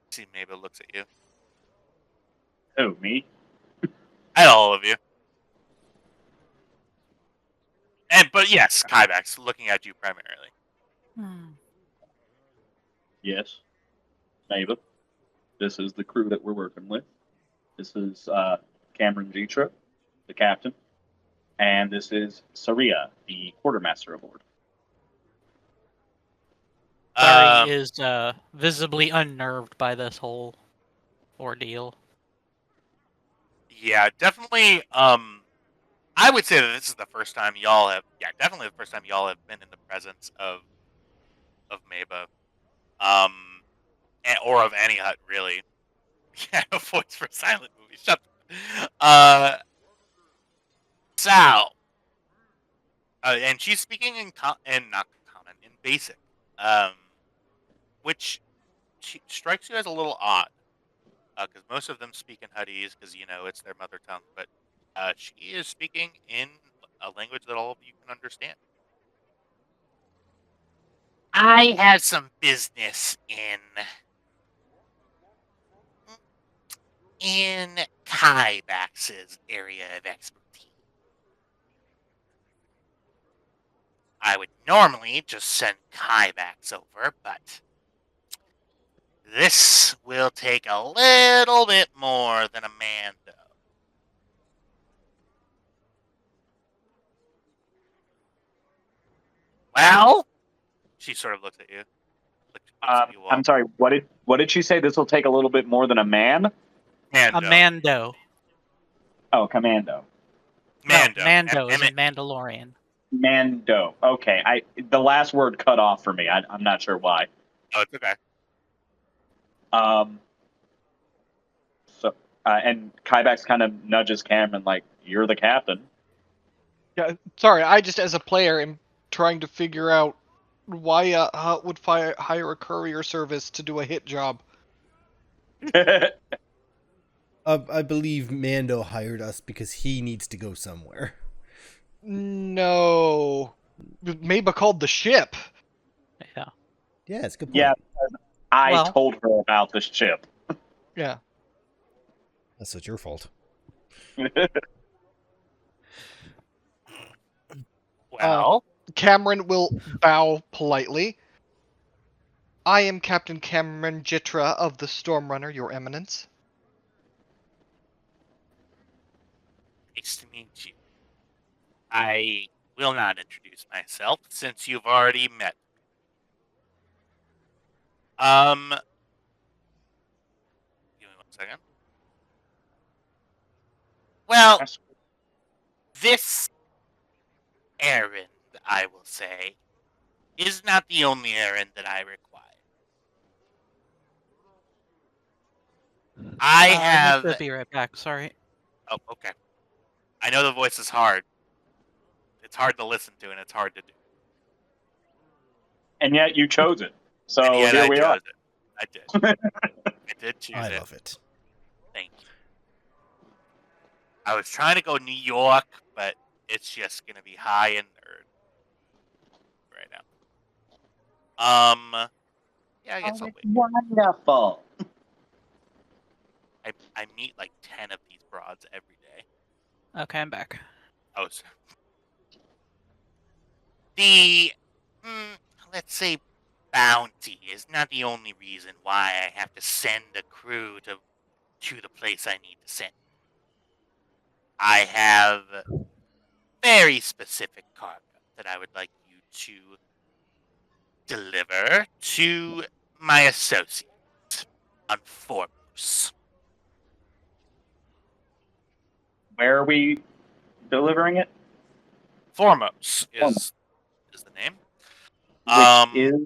S1: See, Maba looks at you.
S5: Oh, me?
S1: At all of you. But yes, Kyback's looking at you primarily.
S4: Hmm.
S5: Yes. Mabel. This is the crew that we're working with. This is Cameron Gitra, the captain. And this is Saria, the quartermaster aboard.
S4: Barry is visibly unnerved by this whole ordeal.
S1: Yeah, definitely. I would say that this is the first time y'all have. Yeah, definitely the first time y'all have been in the presence of Maba, or of any hut really. Yeah, a voice for a silent movie. Shut. Sal. And she's speaking in not common, in basic, which strikes you as a little odd, because most of them speak in Huttese because it's their mother tongue. But she is speaking in a language that all of you can understand. I have some business in Kybax's area of expertise. I would normally just send Kybax over, but this will take a little bit more than a Mando. Well, she sort of looks at you. Looks at you all.
S5: I'm sorry. What did she say? This will take a little bit more than a man.
S1: Mando.
S4: A Mando.
S5: Oh, commando.
S1: Mando.
S4: No, Mando is a Mandalorian.
S5: Mando. Okay. The last word cut off for me. I'm not sure why.
S1: Oh, it's okay.
S5: So and Kybax kind of nudges Cameron like, "You're the captain."
S3: Yeah, sorry, I just as a player am trying to figure out why a hut would hire a courier service to do a hit job.
S2: I believe Mando hired us because he needs to go somewhere.
S3: No, Maba called the ship.
S4: Yeah.
S2: Yeah, it's a good point.
S5: Yeah, I
S4: Well-
S5: told her about this ship.
S3: Yeah.
S2: That's not your fault.
S1: Well,
S3: Cameron will bow politely. I am Captain Cameron Jitra of the Stormrunner, Your Eminence.
S1: nice to meet you. I will not introduce myself since you've already met. Give me 1 second. Well, this errand, I will say, is not the only errand that I require. I have.
S4: To be right back. Sorry.
S1: Oh, okay. I know the voice is hard. It's hard to listen to, and it's hard to do.
S5: And yet you chose it. So
S1: And yet
S5: here
S1: I
S5: we
S1: chose
S5: are.
S1: it. I did. I did choose
S2: I
S1: it.
S2: love it.
S1: Thank you. I was trying to go New York, but it's just gonna be high and nerd right now. Yeah, I guess I'll wait.
S5: Wonderful.
S1: I meet like 10 of these broads every day.
S4: Okay, I'm back.
S1: Oh, so the let's say bounty is not the only reason why I have to send a crew to the place I need to send. I have very specific cargo that I would like you to deliver to my associate on Foremost.
S5: Where are we delivering it?
S1: Foremost is the name.
S5: Which is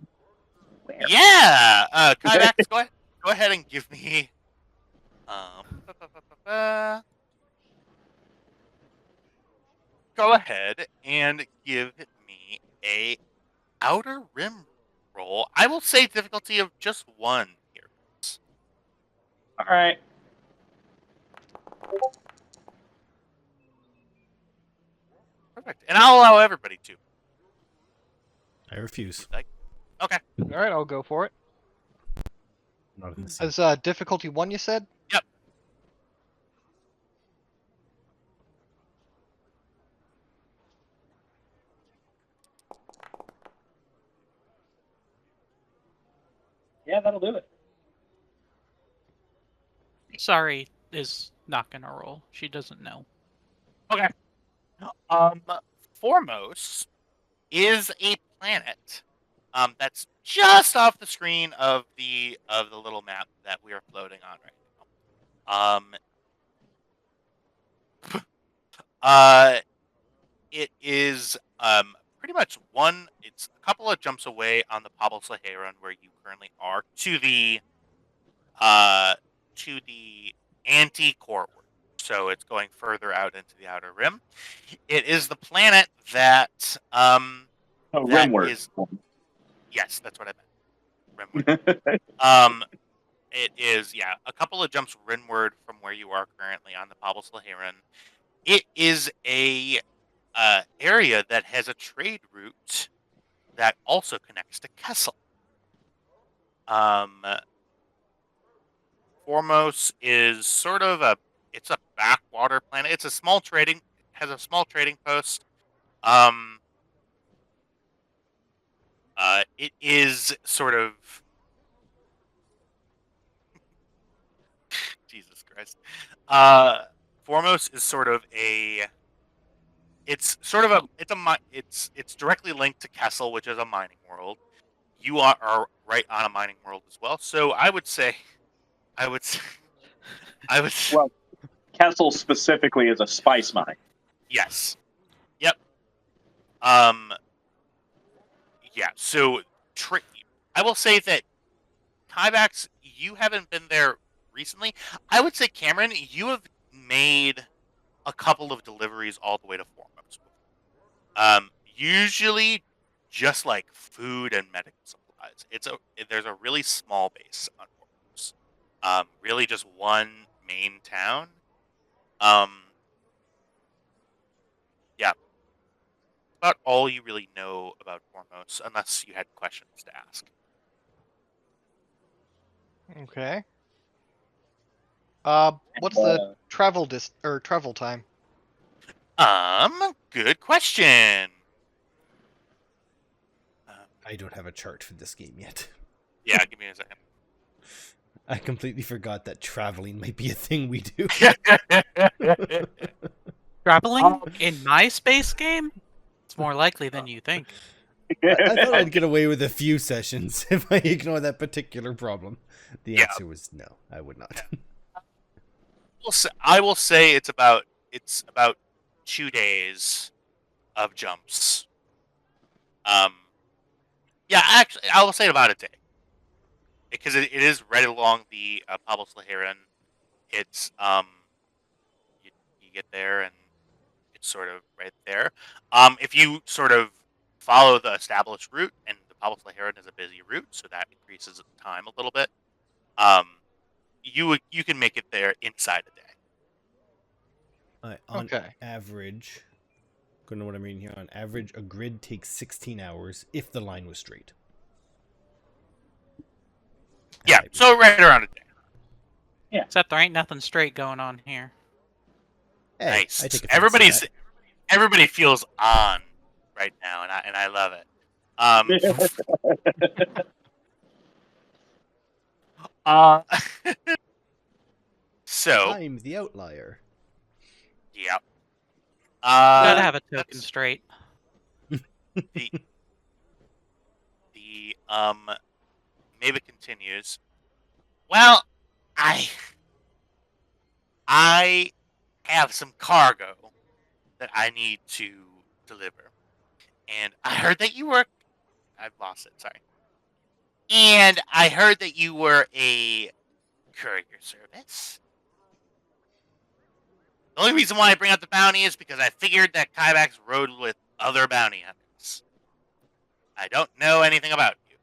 S5: where?
S1: Yeah. Kybax, go ahead and give me go ahead and give me a outer rim roll. I will say difficulty of just 1 here.
S5: All right.
S1: Perfect. And I'll allow everybody to.
S2: I refuse.
S1: Like, okay.
S3: All right, I'll go for it.
S2: Not in the scene.
S3: As difficulty 1, you said?
S1: Yep.
S5: Yeah, that'll do it.
S4: Sorry is not gonna roll. She doesn't know.
S1: Okay. Foremost is a planet. That's just off the screen of the little map that we are floating on right now. It is pretty much it's a couple of jumps away on the Sleheyron where you currently are to the anti-core world. So it's going further out into the outer rim. It is the planet that
S5: Oh,
S1: that
S5: rimward.
S1: is, yes, that's what I meant. Rimward. It is, yeah, a couple of jumps rimward from where you are currently on the Sleheyron. It is a area that has a trade route that also connects to Kessel. Foremost is sort of it's a backwater planet. It's a small trading post. It is sort of Jesus Christ. Foremost is sort of it's directly linked to Kessel, which is a mining world. You are right on a mining world as well. So I would say
S5: Well, Kessel specifically is a spice mine.
S1: Yes. Yep. Yeah. So I will say that Kyvax, you haven't been there recently. I would say, Cameron, you have made a couple of deliveries all the way to Foremost. Usually just like food and medical supplies. There's a really small base on Foremost. Really just one main town. Yeah. About all you really know about Foremost, unless you had questions to ask.
S3: Okay. What's the travel travel time?
S1: Good question.
S2: I don't have a chart for this game yet.
S1: Yeah, give me a second.
S2: I completely forgot that traveling might be a thing we do.
S4: Traveling in my space game? It's more likely than you think.
S2: I thought I'd get away with a few sessions if I ignore that particular problem. The answer was no, I would not.
S1: I will say it's about 2 days of jumps. Yeah, actually, I will say about a day, because it is right along the Pablo Sleheyron. It's you get there and it's sort of right there. If you sort of follow the established route, and the Pablo Sleheyron is a busy route, so that increases time a little bit. You can make it there inside a day.
S2: On average, don't know what I'm reading here. On average, a grid takes 16 hours if the line was straight.
S1: Yeah, so right around a day.
S5: Yeah.
S4: Except there ain't nothing straight going on here.
S2: Hey,
S1: Nice.
S2: I take offense to that.
S1: Everybody feels on right now, and I love it. So
S2: I'm the outlier.
S1: yeah.
S4: Gotta have a token straight.
S1: The Maeve continues. Well, I have some cargo that I need to deliver, and I heard that you were. I've lost it. Sorry. And I heard that you were a courier service. The only reason why I bring up the bounty is because I figured that Kybax rode with other bounty hunters. I don't know anything about you.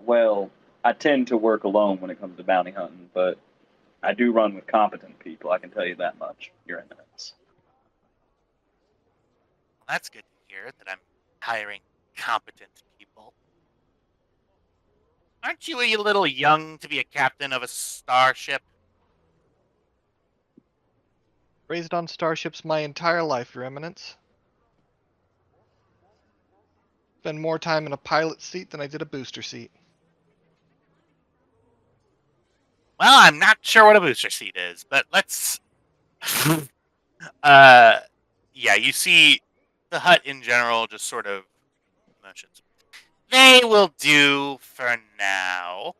S7: Well, I tend to work alone when it comes to bounty hunting, but I do run with competent people. I can tell you that much, Your Eminence.
S1: Well, that's good to hear that I'm hiring competent people. Aren't you a little young to be a captain of a starship?
S3: Raised on starships my entire life, Your Eminence. Spend more time in a pilot seat than I did a booster seat.
S1: Well, I'm not sure what a booster seat is, but let's. Yeah, you see the hut in general just sort of motions. They will do for now.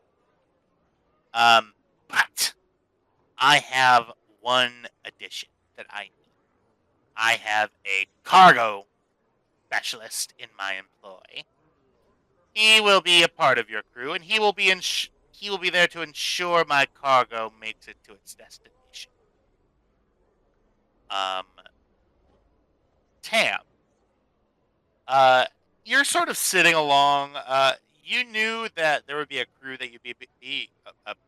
S1: But I have one addition that I need. I have a cargo specialist in my employ. He will be a part of your crew, and he will be there to ensure my cargo makes it to its destination. Tam, you're sort of sitting along. You knew that there would be a crew that you'd be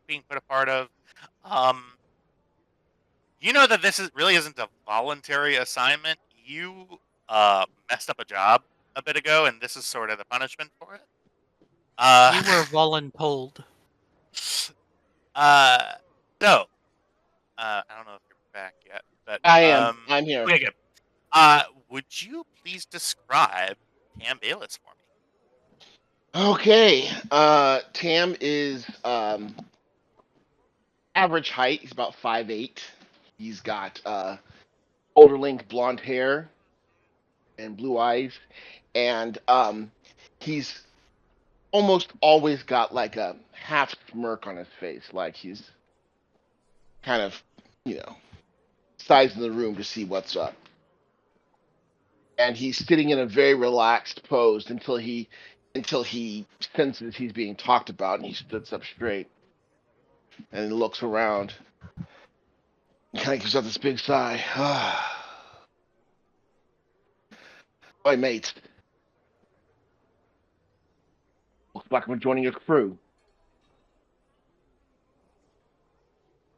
S1: being put a part of. You know that this really isn't a voluntary assignment. You messed up a job a bit ago, and this is sort of the punishment for it.
S4: We were voluntold.
S1: So, I don't know if you're back yet, but
S6: I am. I'm here.
S1: Okay, good. Would you please describe Tam Bayless for me?
S6: Okay. Tam is average height. He's about 5'8". He's got shoulder length blonde hair and blue eyes, and he's almost always got like a half smirk on his face, like he's kind of, sizing the room to see what's up. And he's sitting in a very relaxed pose until he senses he's being talked about, and he sits up straight and looks around. He kind of gives out this big sigh. Boy, mates. Looks like I'm joining your crew.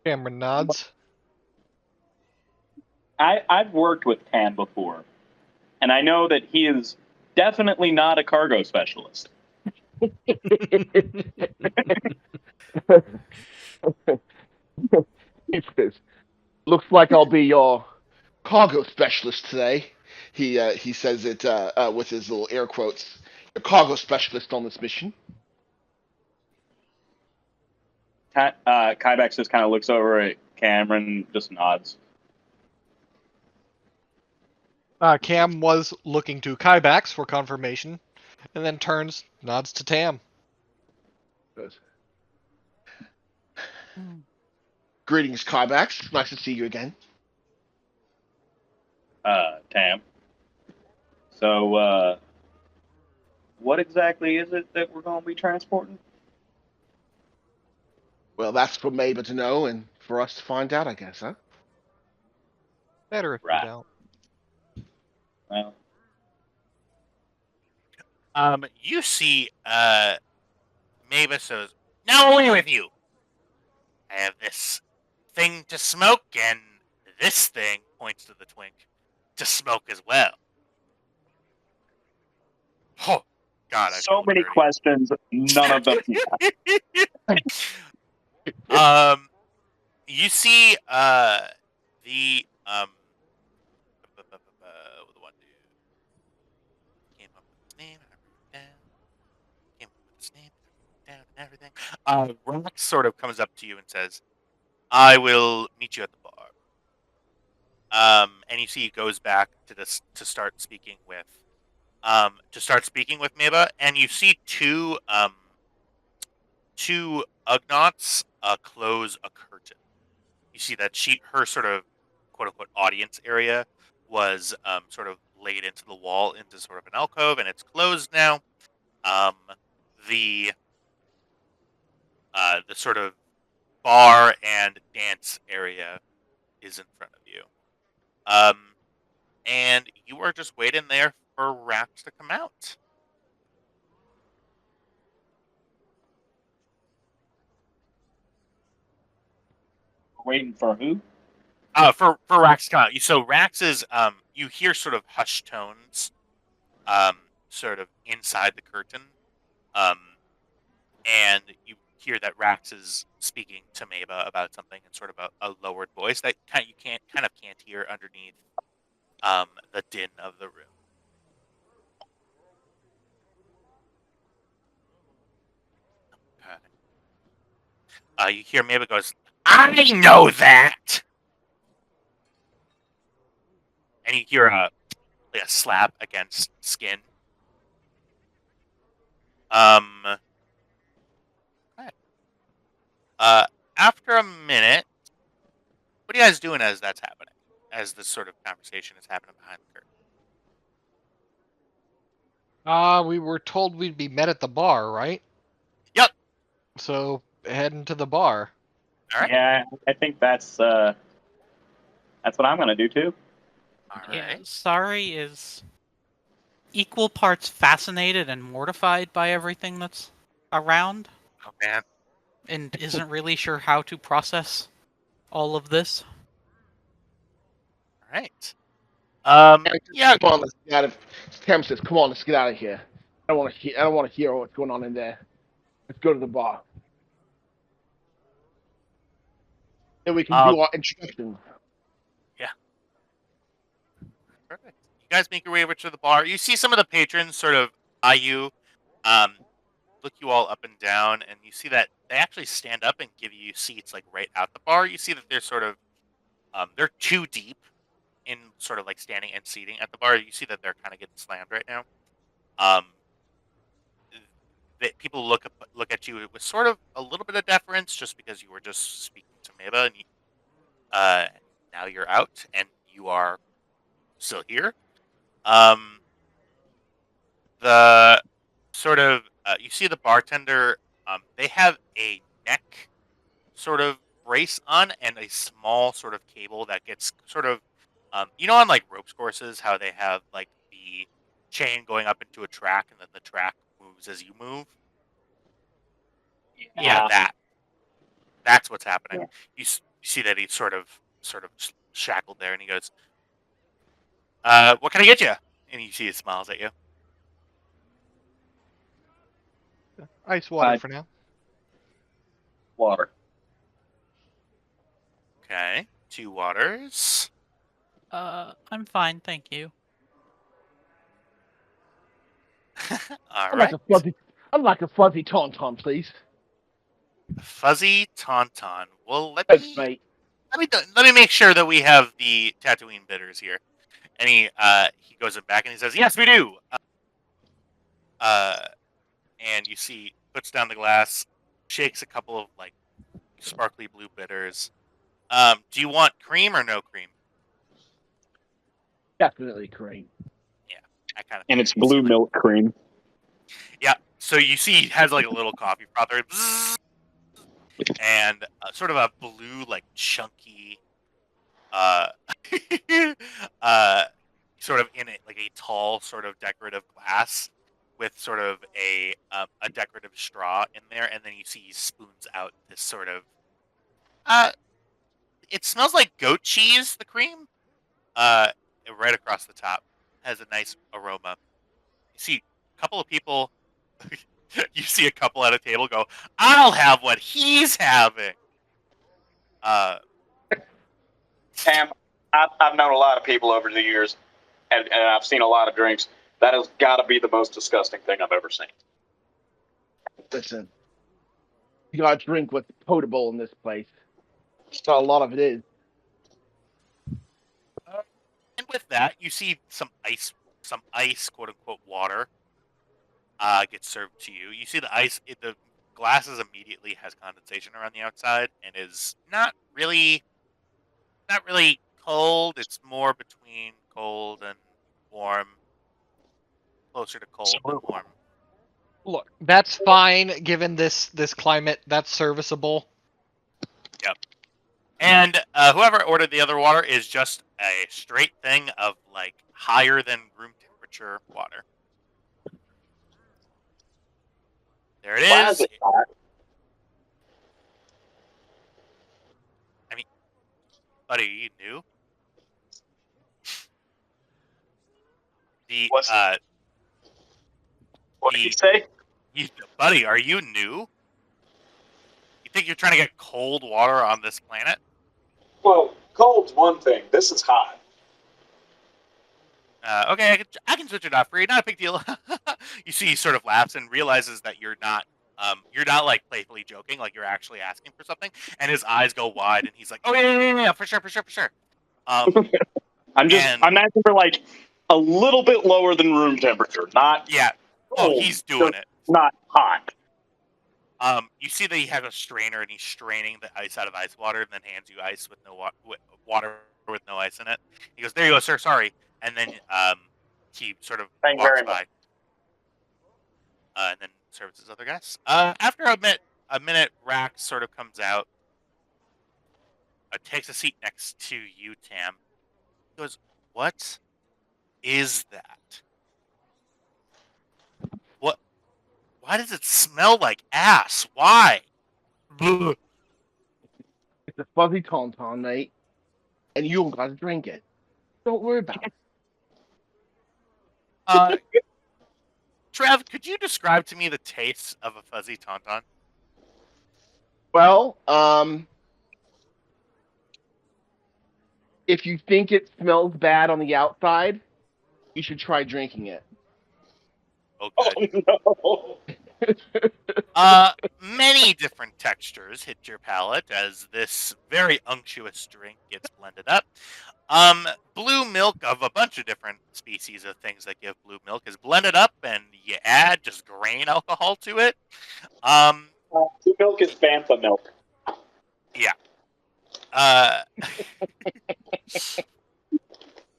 S3: Cameron nods.
S7: I've worked with Tam before, and I know that he is definitely not a cargo specialist.
S6: He says, "Looks like I'll be your cargo specialist today." He says it with his little air quotes. Your cargo specialist on this mission.
S7: Kybex just kind of looks over at Cameron, just nods.
S3: Cam was looking to Kybax for confirmation, and then turns, nods to Tam.
S6: Goes, greetings, Kybax. Nice to see you again.
S7: Tam. So, what exactly is it that we're going to be transporting?
S6: Well, that's for Maber to know and for us to find out, I guess, huh?
S3: Better if
S7: Right.
S3: you don't.
S7: Well,
S1: You see, Mavis says, "Now away with you! I have this thing to smoke, and this thing," points to the twink, "to smoke as well." Oh, God, I
S7: so
S1: feel
S7: many
S1: dirty.
S7: questions, none of them.
S1: You see, the one dude came up with his name, I wrote it down. Came up with his name, I wrote it down, and everything. Rox sort of comes up to you and says, "I will meet you at the bar." And you see he goes back to start speaking with Meba, and you see two Ugnaughts close a curtain. You see that her sort of quote unquote audience area was sort of laid into the wall into sort of an alcove, and it's closed now. The sort of bar and dance area is in front of you. And you are just waiting there for Rax to come out.
S7: Waiting for who?
S1: For Rax to come out. So Rax is you hear sort of hushed tones, sort of inside the curtain, and you hear that Rax is speaking to Maba about something in sort of a lowered voice that you can't hear underneath the din of the room. Okay. You hear Maba goes, "I know that," and you hear a slap against skin. Okay. After a minute, what are you guys doing as that's happening? As this sort of conversation is happening behind the curtain.
S3: We were told we'd be met at the bar, right?
S1: Yep.
S3: So heading to the bar.
S1: All right.
S7: Yeah, I think that's what I'm gonna do too.
S1: All
S4: Yeah,
S1: right.
S4: Sari is equal parts fascinated and mortified by everything that's around,
S1: Oh man.
S4: and isn't really sure how to process all of this.
S1: All right.
S6: Yeah. Come on, let's get out of. Cam says, "Come on, let's get out of here. I don't want to hear. I don't want to hear what's going on in there. Let's go to the bar. Then we can do our introductions."
S1: Perfect. You guys make your way over to the bar. You see some of the patrons sort of eye you, look you all up and down, and you see that they actually stand up and give you seats like right at the bar. You see that they're sort of they're too deep in sort of like standing and seating at the bar. You see that they're kind of getting slammed right now. That people look at you with sort of a little bit of deference just because you were just speaking to Maba, and now you're out and you are still here. The sort of you see the bartender. They have a neck sort of brace on and a small sort of cable that gets sort of on like ropes courses how they have like the chain going up into a track and then the track moves as you move. Yeah, that's what's happening.
S7: Yeah.
S1: You see that he's sort of shackled there, and he goes, "What can I get you?" And you see he smiles at you.
S3: Ice water for now.
S7: Water.
S1: Okay, 2 waters.
S4: I'm fine, thank you.
S1: All
S6: I'd
S1: right.
S6: like a fuzzy tauntaun, please.
S1: Fuzzy Tauntaun. Well,
S6: Thanks, mate.
S1: let me make sure that we have the Tatooine bitters here. And he goes back and he says, "Yes, we do." And you see puts down the glass, shakes a couple of like sparkly blue bitters. Do you want cream or no cream?
S6: Definitely cream.
S1: Yeah, I kind of.
S7: And it's blue milk cream.
S1: Yeah. So you see, he has like a little coffee frother, and sort of a blue, like chunky, uh, sort of in it, like a tall, sort of decorative glass with sort of a decorative straw in there, and then you see he spoons out this sort of. It smells like goat cheese. The cream, right across the top, has a nice aroma. You see a couple of people. You see a couple at a table go, "I'll have what he's having."
S7: Cam, I've known a lot of people over the years, and I've seen a lot of drinks. That has got to be the most disgusting thing I've ever seen.
S6: Listen, you gotta drink what's potable in this place. That's how a lot of it is.
S1: And with that, you see some ice, quote unquote, water gets served to you. You see the ice, the glasses immediately has condensation around the outside and is not really cold. It's more between cold and warm, closer to cold than warm.
S3: Look, that's fine given this climate. That's serviceable.
S1: And whoever ordered the other water is just a straight thing of like higher than room temperature water. There it
S7: Why
S1: is.
S7: is it hot?
S1: I mean, buddy, you knew the
S7: What's what did you
S1: the
S7: say?
S1: buddy, are you new? You think you're trying to get cold water on this planet?
S8: Well, cold's one thing. This is hot.
S1: Okay, I can switch it off for you. Not a big deal. You see, he sort of laughs and realizes that you're not like playfully joking, like you're actually asking for something. And his eyes go wide, and he's like, "Oh yeah, for sure."
S7: I'm
S1: and-
S7: asking for like a little bit lower than room temperature, not
S1: Yeah. Oh,
S7: cold,
S1: he's doing
S7: just
S1: it.
S7: not hot.
S1: You see that he has a strainer and he's straining the ice out of ice water, and then hands you ice with no water with no ice in it. He goes, "There you go, sir. Sorry." And then he sort of
S7: Thank you
S1: walks
S7: very
S1: by,
S7: much.
S1: and then serves his other guests. After a minute, Rax sort of comes out, takes a seat next to you, Tam. He goes, "What is that? What? Why does it smell like ass? Why?" Bleh.
S6: It's a fuzzy tauntaun night, and you don't got to drink it. Don't worry about it.
S1: Trev, could you describe to me the taste of a fuzzy tauntaun?
S6: Well, if you think it smells bad on the outside, you should try drinking it.
S1: Oh,
S7: Oh
S1: good.
S7: no!
S1: Many different textures hit your palate as this very unctuous drink gets blended up. Blue milk of a bunch of different species of things that give blue milk is blended up, and you add just grain alcohol to it.
S7: Blue milk is Bantha milk.
S1: Yeah.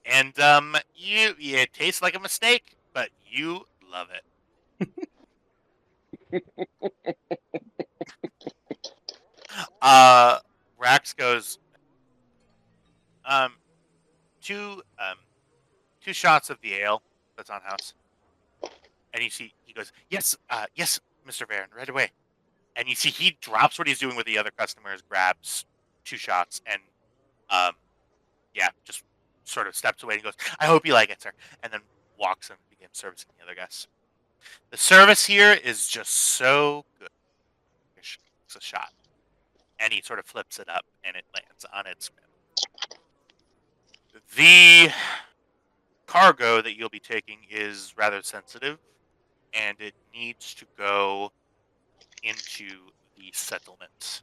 S1: And it tastes like a mistake, but you love it. Rax goes, two shots of the ale that's on house. And you see, he goes, yes, Mr. Varen, right away. And you see he drops what he's doing with the other customers, grabs 2 shots, and just sort of steps away and goes, I hope you like it, sir. And then walks and begins servicing the other guests. The service here is just so good. It's a shot. And he sort of flips it up, and it lands on its rim. The cargo that you'll be taking is rather sensitive, and it needs to go into the settlement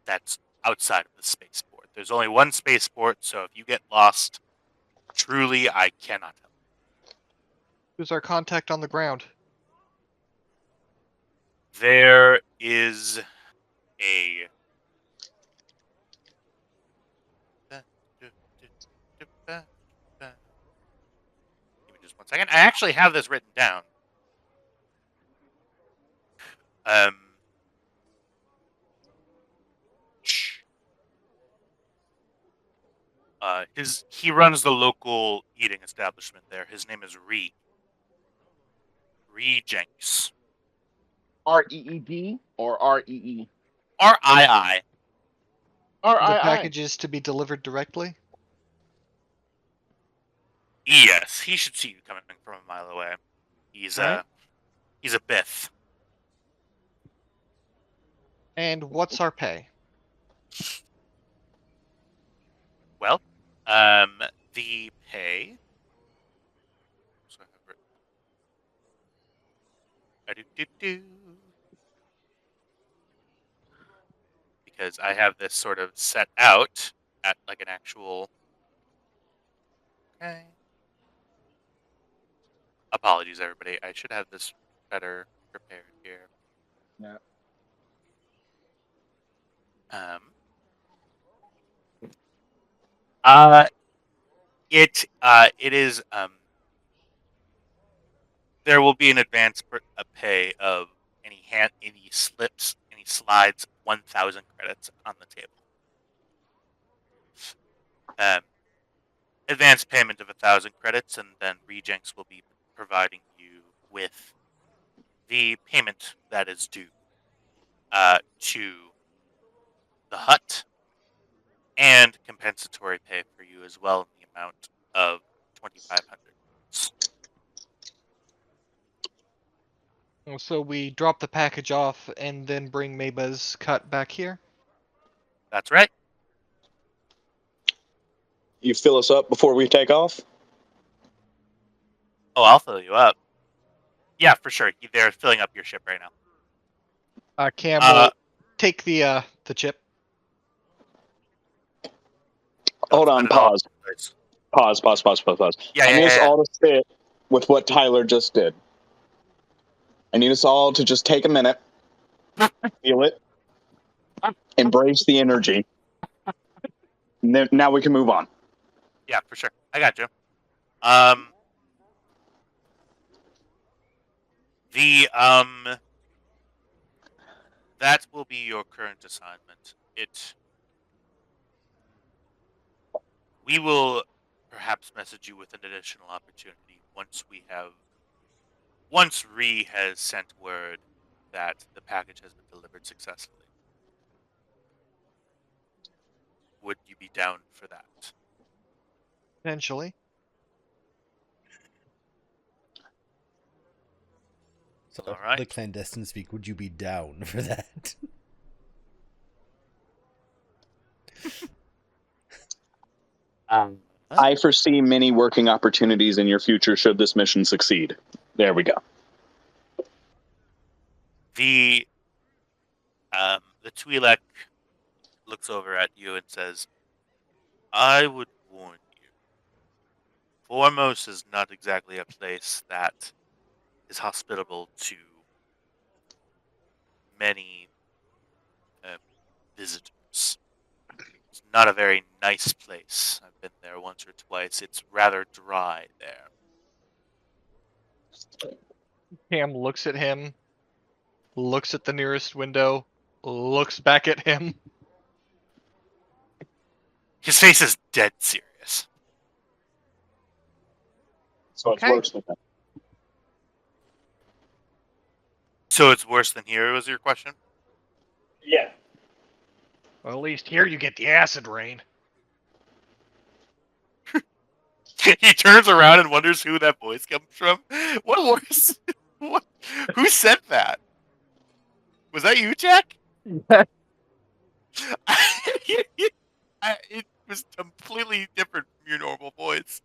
S1: that's outside of the spaceport. There's only one spaceport, so if you get lost, truly, I cannot help.
S3: Who's our contact on the ground?
S1: There is a... Give me just 1 second. I actually have this written down. He runs the local eating establishment there. His name is Ree Jenks.
S6: REED or REE?
S1: RII.
S3: The
S6: RII.
S3: packages to be delivered directly?
S1: Yes, he should see you coming from a mile away. He's
S3: Right.
S1: He's a Biff.
S3: And what's our pay?
S1: Well, the pay. Because I have this sort of set out at like an actual. Okay. Apologies, everybody. I should have this better prepared here.
S6: Yeah.
S1: It is there will be an advance pay of any slips, any he slides 1,000 credits on the table. Advance payment of 1,000 credits, and then Rejects will be providing you with the payment that is due to the hut, and compensatory pay for you as well in the amount of 2,500.
S3: So we drop the package off and then bring Maba's cut back here.
S1: That's right.
S5: You fill us up before we take off?
S1: Oh, I'll fill you up. Yeah, for sure. They're filling up your ship right now.
S3: Cam will take the chip.
S5: Hold
S1: Don't
S5: on,
S1: spend it all
S5: pause.
S1: over the place.
S5: Pause.
S1: Yeah,
S5: I need us
S1: yeah.
S5: all to sit with what Tyler just did. I need us all to just take a minute, feel it, embrace the energy. And then, now we can move on.
S1: Yeah, for sure. I got you. That will be your current assignment. We will perhaps message you with an additional opportunity once Ree has sent word that the package has been delivered successfully. Would you be down for that?
S3: Potentially.
S2: So,
S1: All right.
S2: the clandestine speak, would you be down for that?
S5: I foresee many working opportunities in your future should this mission succeed. There we go.
S1: The Twi'lek looks over at you and says, I would warn you. Foremost is not exactly a place that is hospitable to many visitors. It's not a very nice place. I've been there once or twice. It's rather dry there.
S3: Cam looks at him, looks at the nearest window, looks back at him.
S1: His face is dead serious.
S5: So it's
S3: Okay.
S5: worse than that.
S1: So it's worse than here, was your question?
S8: Yeah.
S3: Well, at least here you get the acid rain.
S1: He turns around and wonders who that voice comes from. What voice? What? Who said that? Was that you, Jack? It was completely different from your normal voice.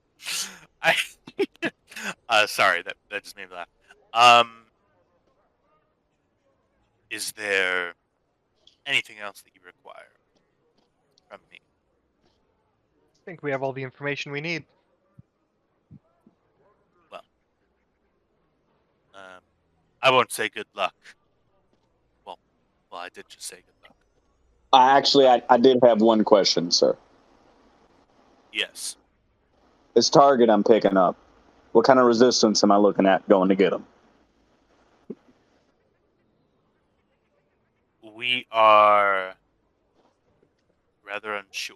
S1: Sorry, that just made me laugh. Is there anything else that you require from me?
S3: I think we have all the information we need.
S1: Well, I won't say good luck. Well, I did just say good luck.
S5: I did have one question, sir.
S1: Yes.
S5: This target I'm picking up, what kind of resistance am I looking at going to get him?
S1: We are rather unsure.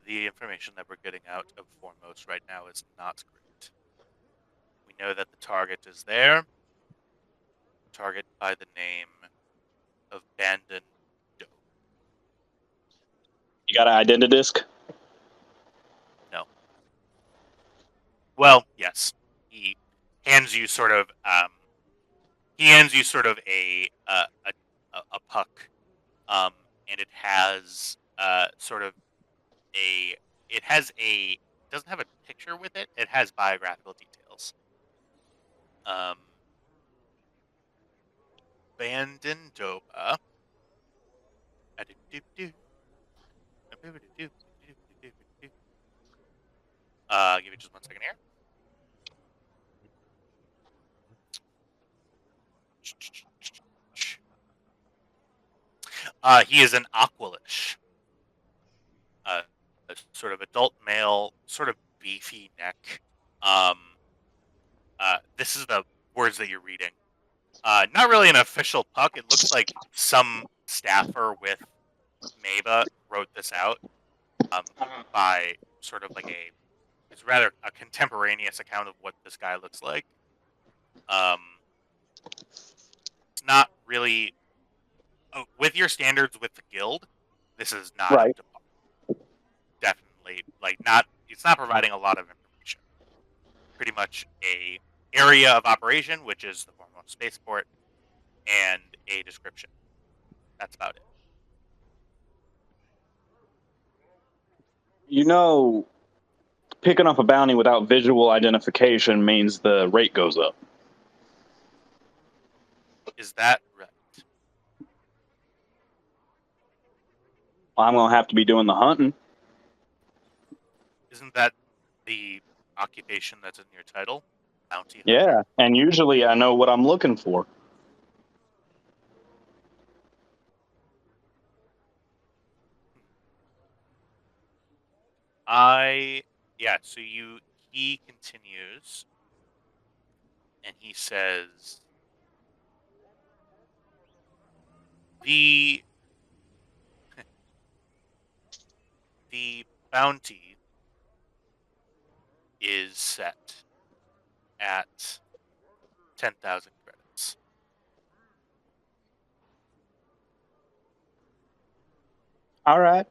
S1: The information that we're getting out of Foremost right now is not great. We know that the target is there. Target by the name of Bandon Doe.
S5: You got an identity disc?
S1: No. Well, yes. He hands you sort of a puck, and it has doesn't have a picture with it. It has biographical details. Bandon Doba. Give it just 1 second here. He is an Aqualish. A sort of adult male, sort of beefy neck. This is the words that you're reading. Not really an official puck. It looks like some staffer with Mava wrote this out by sort of like it's rather a contemporaneous account of what this guy looks like. It's not really with your standards with the guild. This is not
S5: Right.
S1: up to par. Definitely, not. It's not providing a lot of information. Pretty much a area of operation, which is the foremost spaceport, and a description. That's about it.
S5: You know, picking up a bounty without visual identification means the rate goes up.
S1: Is that right?
S5: I'm going to have to be doing the hunting.
S1: Isn't that the occupation that's in your title? Bounty hunter?
S5: Yeah, and usually I know what I'm looking for.
S1: So he continues and he says the bounty is set at 10,000 credits.
S5: All right.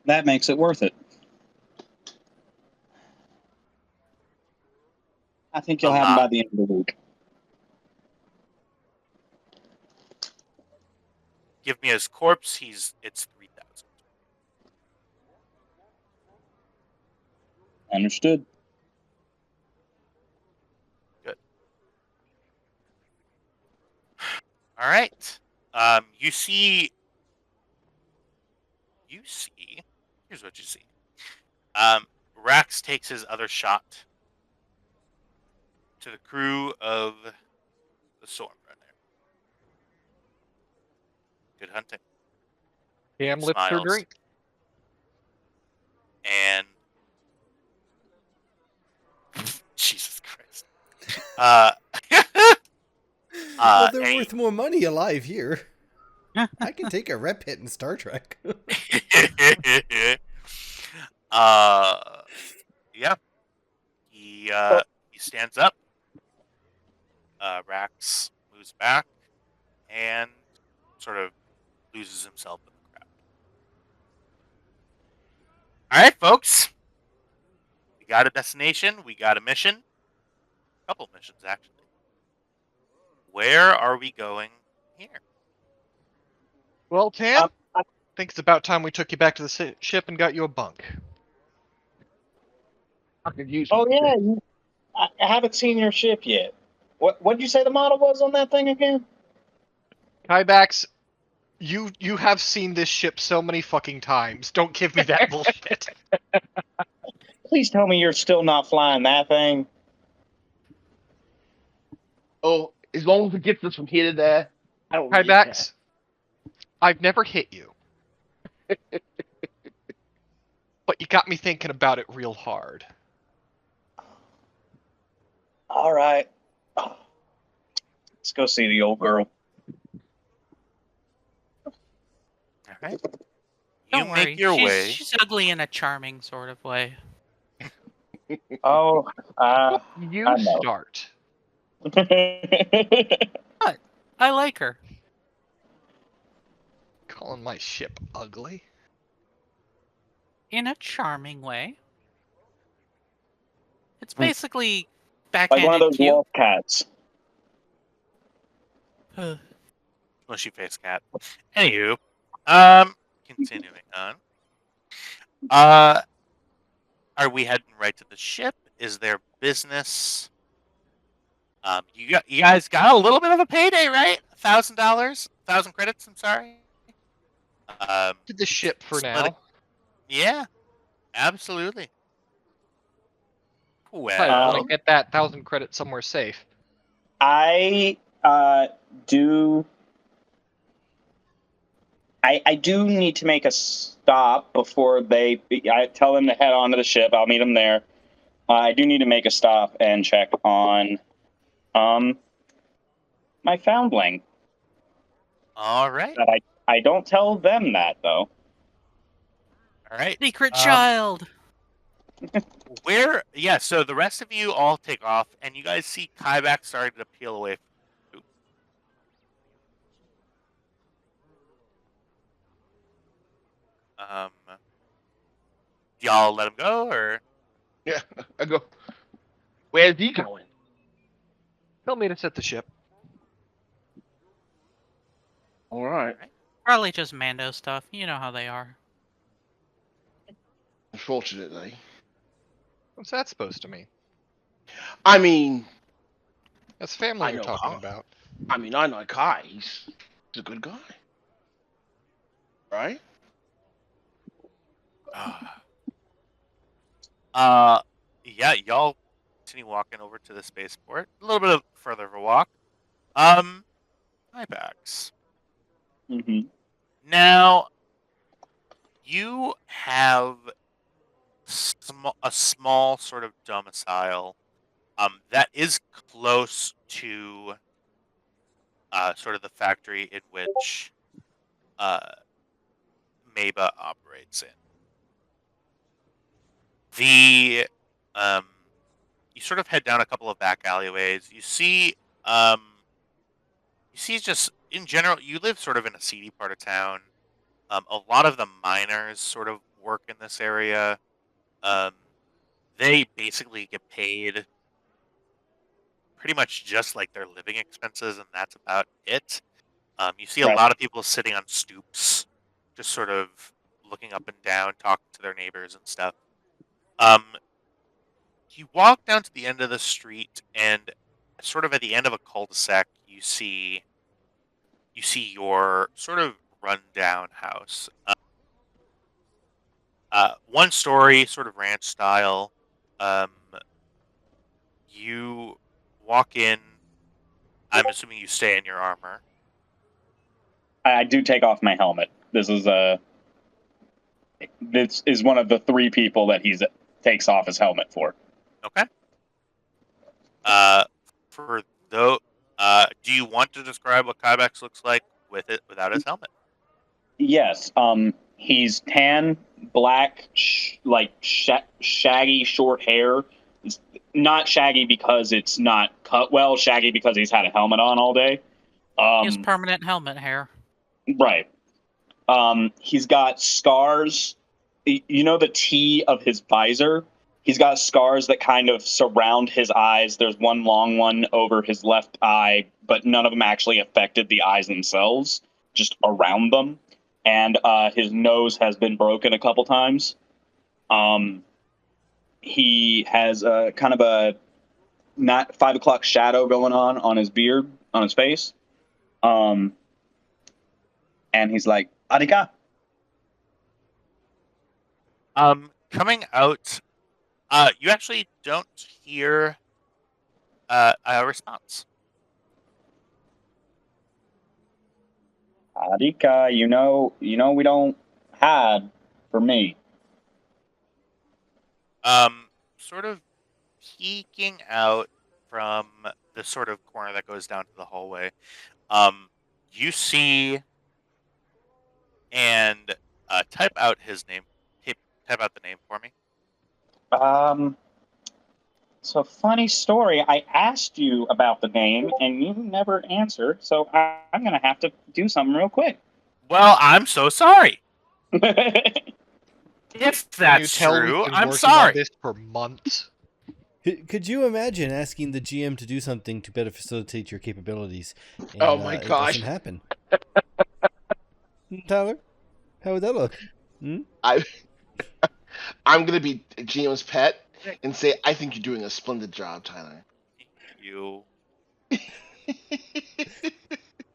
S5: That makes it worth it. I think you'll have him by the end of the week.
S1: Give me his corpse. It's 3,000.
S5: Understood.
S1: Good. All right. You see. Here's what you see. Rax takes his other shot to the crew of the Stormrunner. Good hunting.
S3: Damn lips are
S1: Smiles.
S3: drink.
S1: And Jesus Christ.
S2: Well, they're
S1: hey.
S2: worth more money alive here. I can take a rep hit in Star Trek.
S1: Yeah. He stands up. Rax moves back and sort of loses himself in the crowd. All right, folks. We got a destination. We got a mission. A couple missions, actually. Where are we going here?
S3: Well, Tan, I think it's about time we took you back to the ship and got you a bunk.
S6: I could use.
S5: Oh, yeah. I haven't seen your ship yet. What did you say the model was on that thing again?
S3: Kybax, you have seen this ship so many fucking times. Don't give me that bullshit.
S5: Please tell me you're still not flying that thing.
S6: Oh, as long as it gets us from here to there, I don't really care.
S3: Kybax, I've never hit you. But you got me thinking about it real hard.
S5: All right. Let's go see the old girl.
S1: All right.
S4: Don't worry.
S1: Make your way.
S4: She's ugly in a charming sort of way.
S5: Oh,
S3: You
S5: I know.
S3: start.
S4: I like her.
S3: Calling my ship ugly?
S4: In a charming way. It's basically
S5: like one of
S4: backhanded
S5: those
S4: cute.
S5: wolf cats.
S1: Mushy face cat. Anywho, continuing on. Are we heading right to the ship? Is there business? You guys got a little bit of a payday, right? $1,000, 1,000 credits. I'm sorry.
S3: To the ship for
S1: split
S3: now.
S1: Yeah, absolutely.
S3: I
S1: Well,
S3: want to get that 1,000 credits somewhere safe.
S5: I do need to make a stop before I tell them to head on to the ship. I'll meet them there. I do need to make a stop and check on my foundling.
S1: All right.
S5: But I don't tell them that though.
S1: All right.
S4: Secret child.
S1: Yeah, so the rest of you all take off, and you guys see Kybak starting to peel away. Um, y'all let him go, or
S6: Yeah, I go. Where's he going?
S3: Tell me to set the ship.
S6: All right.
S4: Probably just Mando stuff. You know how they are.
S6: Unfortunately,
S3: What's that supposed to mean?
S6: I mean,
S3: That's family
S6: I
S3: you're
S6: know
S3: talking
S6: how.
S3: about.
S6: I know Kai. He's a good guy, right?
S1: yeah, y'all continue walking over to the spaceport. A little bit of further of a walk. Buybacks.
S5: Hmm.
S1: Now, you have a small sort of domicile that is close to sort of the factory in which Maba operates in. The you sort of head down a couple of back alleyways. You see just in general, you live sort of in a seedy part of town. A lot of the miners sort of work in this area. They basically get paid pretty much just like their living expenses, and that's about it. You see a
S5: Right.
S1: lot of people sitting on stoops, just sort of looking up and down, talking to their neighbors and stuff. You walk down to the end of the street, and sort of at the end of a cul-de-sac, you see your sort of rundown house. One story, sort of ranch style. Um, you walk in. I'm assuming you stay in your armor.
S5: I do take off my helmet. This is one of the 3 people that he takes off his helmet for.
S1: Okay. For though, do you want to describe what Kybex looks like without his helmet?
S5: Yes. He's tan, black, shaggy, short hair. It's not shaggy because it's not cut well. Shaggy because he's had a helmet on all day.
S4: He has permanent helmet hair.
S5: Right. He's got scars. You know the T of his visor? He's got scars that kind of surround his eyes. There's one long one over his left eye, but none of them actually affected the eyes themselves, just around them. And his nose has been broken a couple times. He has kind of a not 5 o'clock shadow going on his beard, on his face. And he's like, Arika.
S1: Coming out, you actually don't hear a response.
S5: Arika, you know we don't hide for me.
S1: Sort of peeking out from the sort of corner that goes down to the hallway. You see and type out his name. Type out the name for me.
S5: So funny story. I asked you about the name and you never answered. So I'm gonna have to do something real quick.
S1: Well, I'm so sorry. If
S3: Can you
S1: that's
S3: tell
S1: true,
S3: we've been
S1: I'm
S3: working on
S1: sorry.
S3: this for months?
S2: Could you imagine asking the GM to do something to better facilitate your capabilities? And,
S6: Oh my
S2: it
S6: gosh.
S2: doesn't happen. Tyler, how would that look?
S6: I'm gonna be GM's pet and say, I think you're doing a splendid job, Tyler.
S1: You.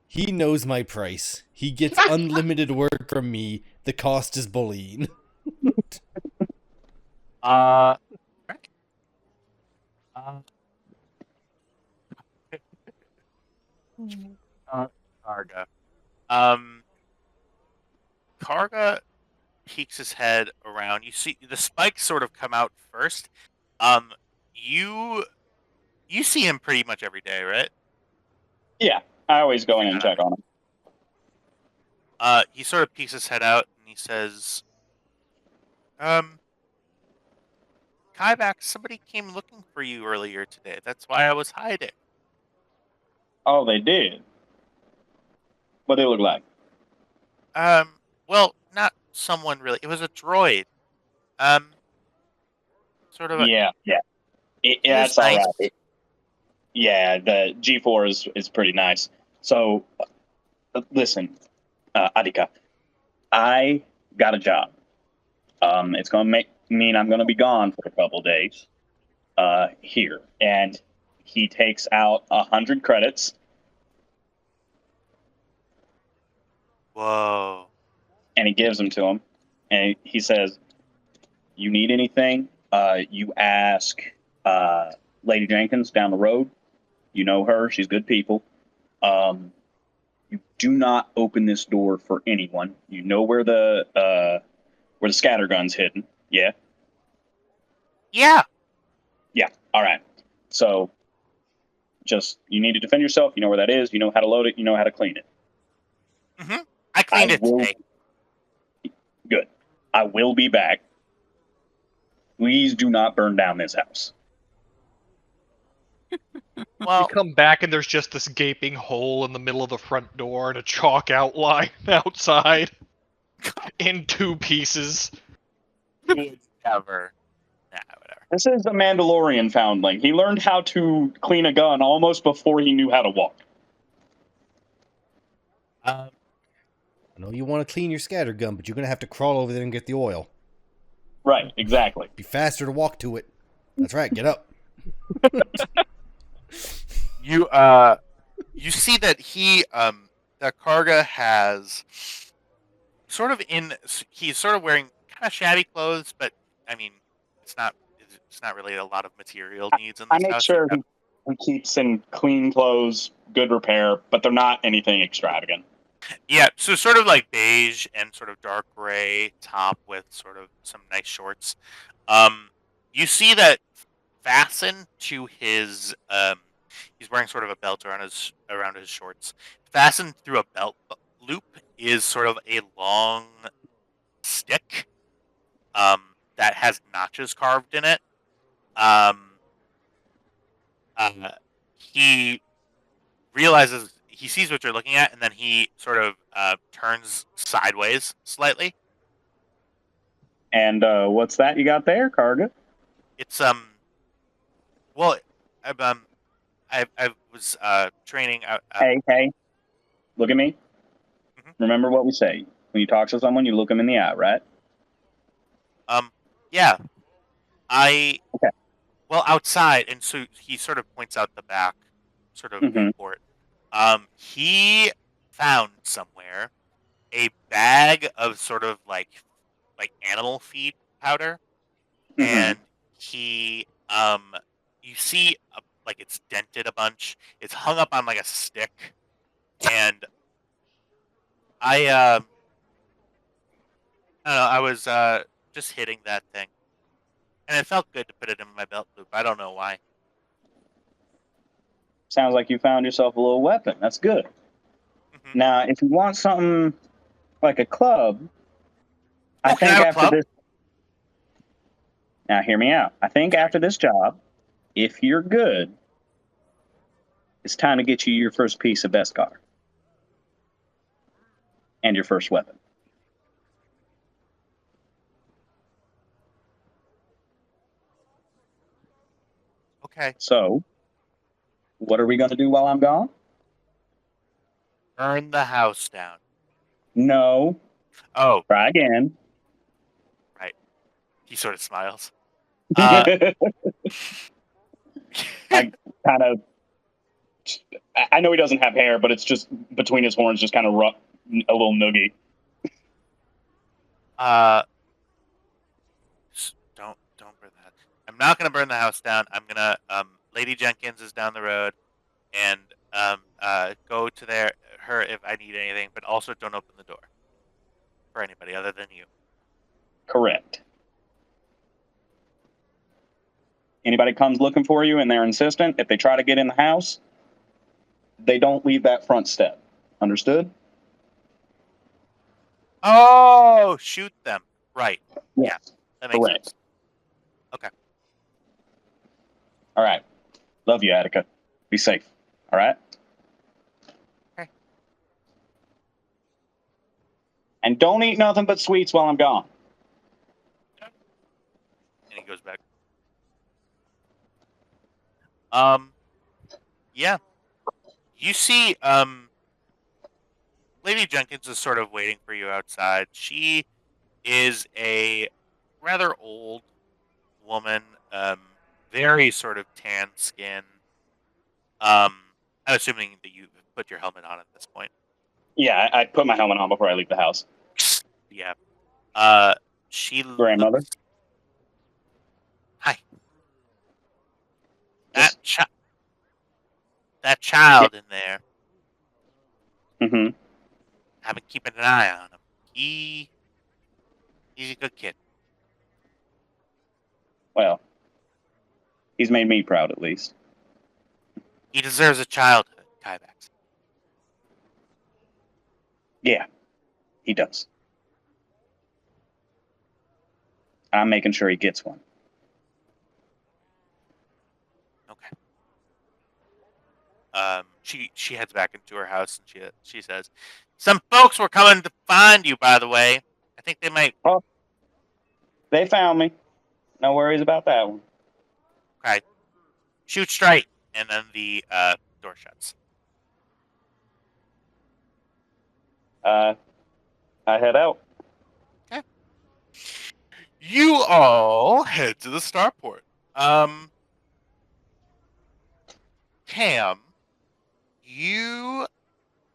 S2: He knows my price. He gets unlimited work from me. The cost is bullying.
S1: Karga. Karga peeks his head around. You see the spikes sort of come out first. You see him pretty much every day, right?
S5: Yeah, I always go in and check on him.
S1: He sort of peeks his head out and he says, Kybak, somebody came looking for you earlier today. That's why I was hiding.
S5: Oh, they did. What did it look like?
S1: Well, not someone really. It was a droid. Sort of a,
S5: Yeah.
S1: he was
S5: That's all
S1: nice.
S5: right. Yeah, the G4 is pretty nice. So, listen, Adika, I got a job. It's going to mean I'm going to be gone for a couple days here. And he takes out 100 credits.
S1: Whoa.
S5: And he gives them to him. And he says, you need anything, you ask Lady Jenkins down the road. You know her. She's good people. You do not open this door for anyone. You know where the scattergun's hidden. Yeah?
S1: Yeah.
S5: Yeah. All right. So, just, you need to defend yourself. You know where that is. You know how to load it. You know how to clean it.
S1: Mm-hmm. I cleaned it today.
S5: Good. I will be back. Please do not burn down this house.
S1: Well,
S3: You come back and there's just this gaping hole in the middle of the front door and a chalk outline outside in 2 pieces.
S1: never. Nah, whatever.
S5: This is a Mandalorian foundling. He learned how to clean a gun almost before he knew how to walk.
S2: I know you want to clean your scatter gun, but you're going to have to crawl over there and get the oil.
S5: Right, exactly.
S2: Be faster to walk to it. That's right, get up.
S1: You see that that Karga has he's sort of wearing kind of shabby clothes, but I mean, it's not really a lot of material needs in this
S5: I make
S1: house.
S5: sure he keeps in clean clothes, good repair, but they're not anything extravagant.
S1: Yeah, so sort of like beige and sort of dark gray top with sort of some nice shorts. You see that fastened to his he's wearing sort of a belt around his shorts. Fastened through a belt loop is sort of a long stick that has notches carved in it. He realizes he sees what you're looking at, and then he sort of turns sideways slightly.
S5: And what's that you got there, Karga?
S1: It's well, I was training.
S5: Hey, look at me.
S1: Mhm.
S5: Remember what we say. When you talk to someone, you look them in the eye, right?
S1: Yeah.
S5: Okay.
S1: Well, outside, and so he sort of points out the back, sort of viewport. He found somewhere a bag of sort of like animal feed powder, and he you see like it's dented a bunch. It's hung up on like a stick, and I don't know. I was just hitting that thing, and it felt good to put it in my belt loop. I don't know why.
S5: Sounds like you found yourself a little weapon. That's good.
S1: Mhm.
S5: Now, if you want something like a club, I
S1: can I
S5: think
S1: have a
S5: after
S1: club?
S5: this. Now, hear me out. I think after this job, if you're good, it's time to get you your first piece of Beskar. And your first weapon.
S1: Okay.
S5: So, what are we going to do while I'm gone?
S1: Burn the house down.
S5: No.
S1: Oh,
S5: Try again.
S1: right. He sort of smiles.
S5: I kind of. I know he doesn't have hair, but it's just between his horns, just kind of rough, a little noogie.
S1: Don't burn that. I'm not gonna burn the house down. I'm gonna Lady Jenkins is down the road, and go to her if I need anything, but also don't open the door for anybody other than you.
S5: Correct. Anybody comes looking for you and they're insistent, if they try to get in the house, they don't leave that front step. Understood?
S1: Oh, shoot them. Right. Yeah, that makes
S5: Correct.
S1: sense. Okay.
S5: All right. Love you, Attica. Be safe. All right.
S1: Okay.
S5: And don't eat nothing but sweets while I'm gone.
S1: And he goes back. Yeah. You see, Lady Jenkins is sort of waiting for you outside. She is a rather old woman, very sort of tan skin. I'm assuming that you put your helmet on at this point.
S5: Yeah, I put my helmet on before I leave the house.
S1: Yeah. She
S5: Grandmother.
S1: looks. Hi.
S5: Just-
S1: That child in there.
S5: Mm-hmm.
S1: I've been keeping an eye on him. He's a good kid.
S5: Well, he's made me proud at least.
S1: He deserves a childhood, Kyvax.
S5: Yeah, he does. I'm making sure he gets one.
S1: Okay. She heads back into her house and she says, "Some folks were coming to find you, by the way. I think they might."
S5: Oh, they found me. No worries about that one.
S1: Okay. Shoot straight, and then the door shuts.
S5: I head out.
S1: Okay. You all head to the starport. Cam, you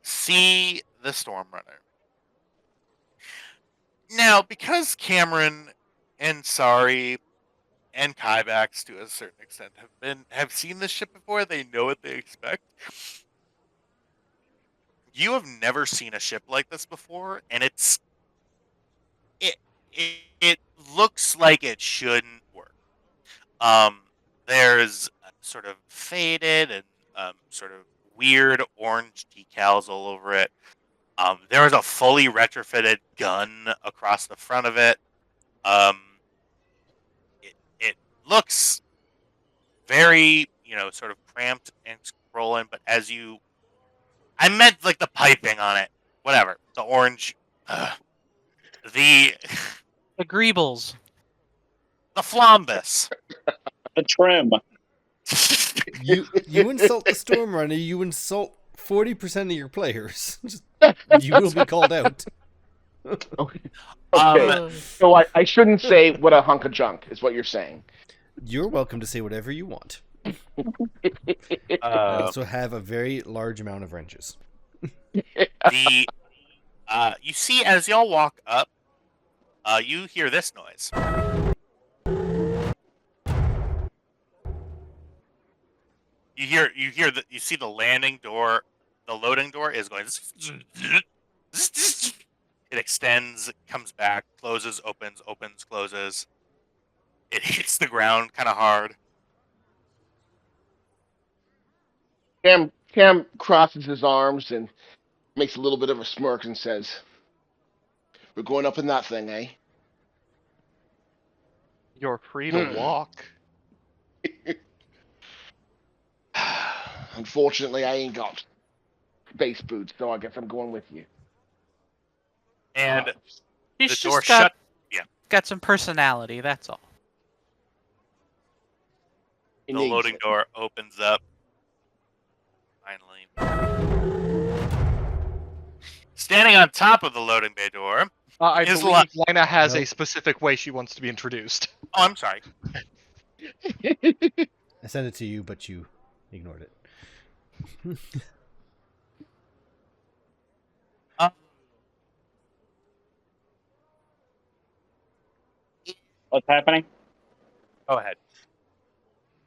S1: see the Stormrunner. Now, because Cameron and Sari and Kyvax to a certain extent have seen this ship before, they know what they expect. You have never seen a ship like this before, and it it looks like it shouldn't work. There's sort of faded and sort of weird orange decals all over it. There is a fully retrofitted gun across the front of it. Um, it looks very, sort of cramped and scrolling, but I meant like the piping on it. Whatever. The orange. The
S4: The Greebles.
S1: the flambus.
S5: The trim.
S2: You insult the Stormrunner, you insult 40% of your players. You will be called out.
S6: Okay. So I shouldn't say what a hunk of junk is what you're saying.
S2: You're welcome to say whatever you want. I also have a very large amount of wrenches.
S1: You see as y'all walk up, you hear this noise. You see the landing door, the loading door is going. It extends, comes back, closes, opens, closes. It hits the ground kind of hard.
S6: Cam crosses his arms and makes a little bit of a smirk and says, "We're going up in that thing, eh?"
S3: You're free to walk.
S6: Unfortunately, I ain't got space boots, so I guess I'm going with you.
S1: And
S4: She's
S1: the door
S4: just got,
S1: shut. Yeah.
S4: got some personality, that's all.
S1: The loading door opens up. Finally. Standing on top of the loading bay door.
S3: I
S1: is
S3: believe Lina has
S2: No.
S3: a specific way she wants to be introduced.
S1: Oh, I'm sorry.
S2: I sent it to you, but you ignored it.
S5: What's happening?
S1: Go ahead.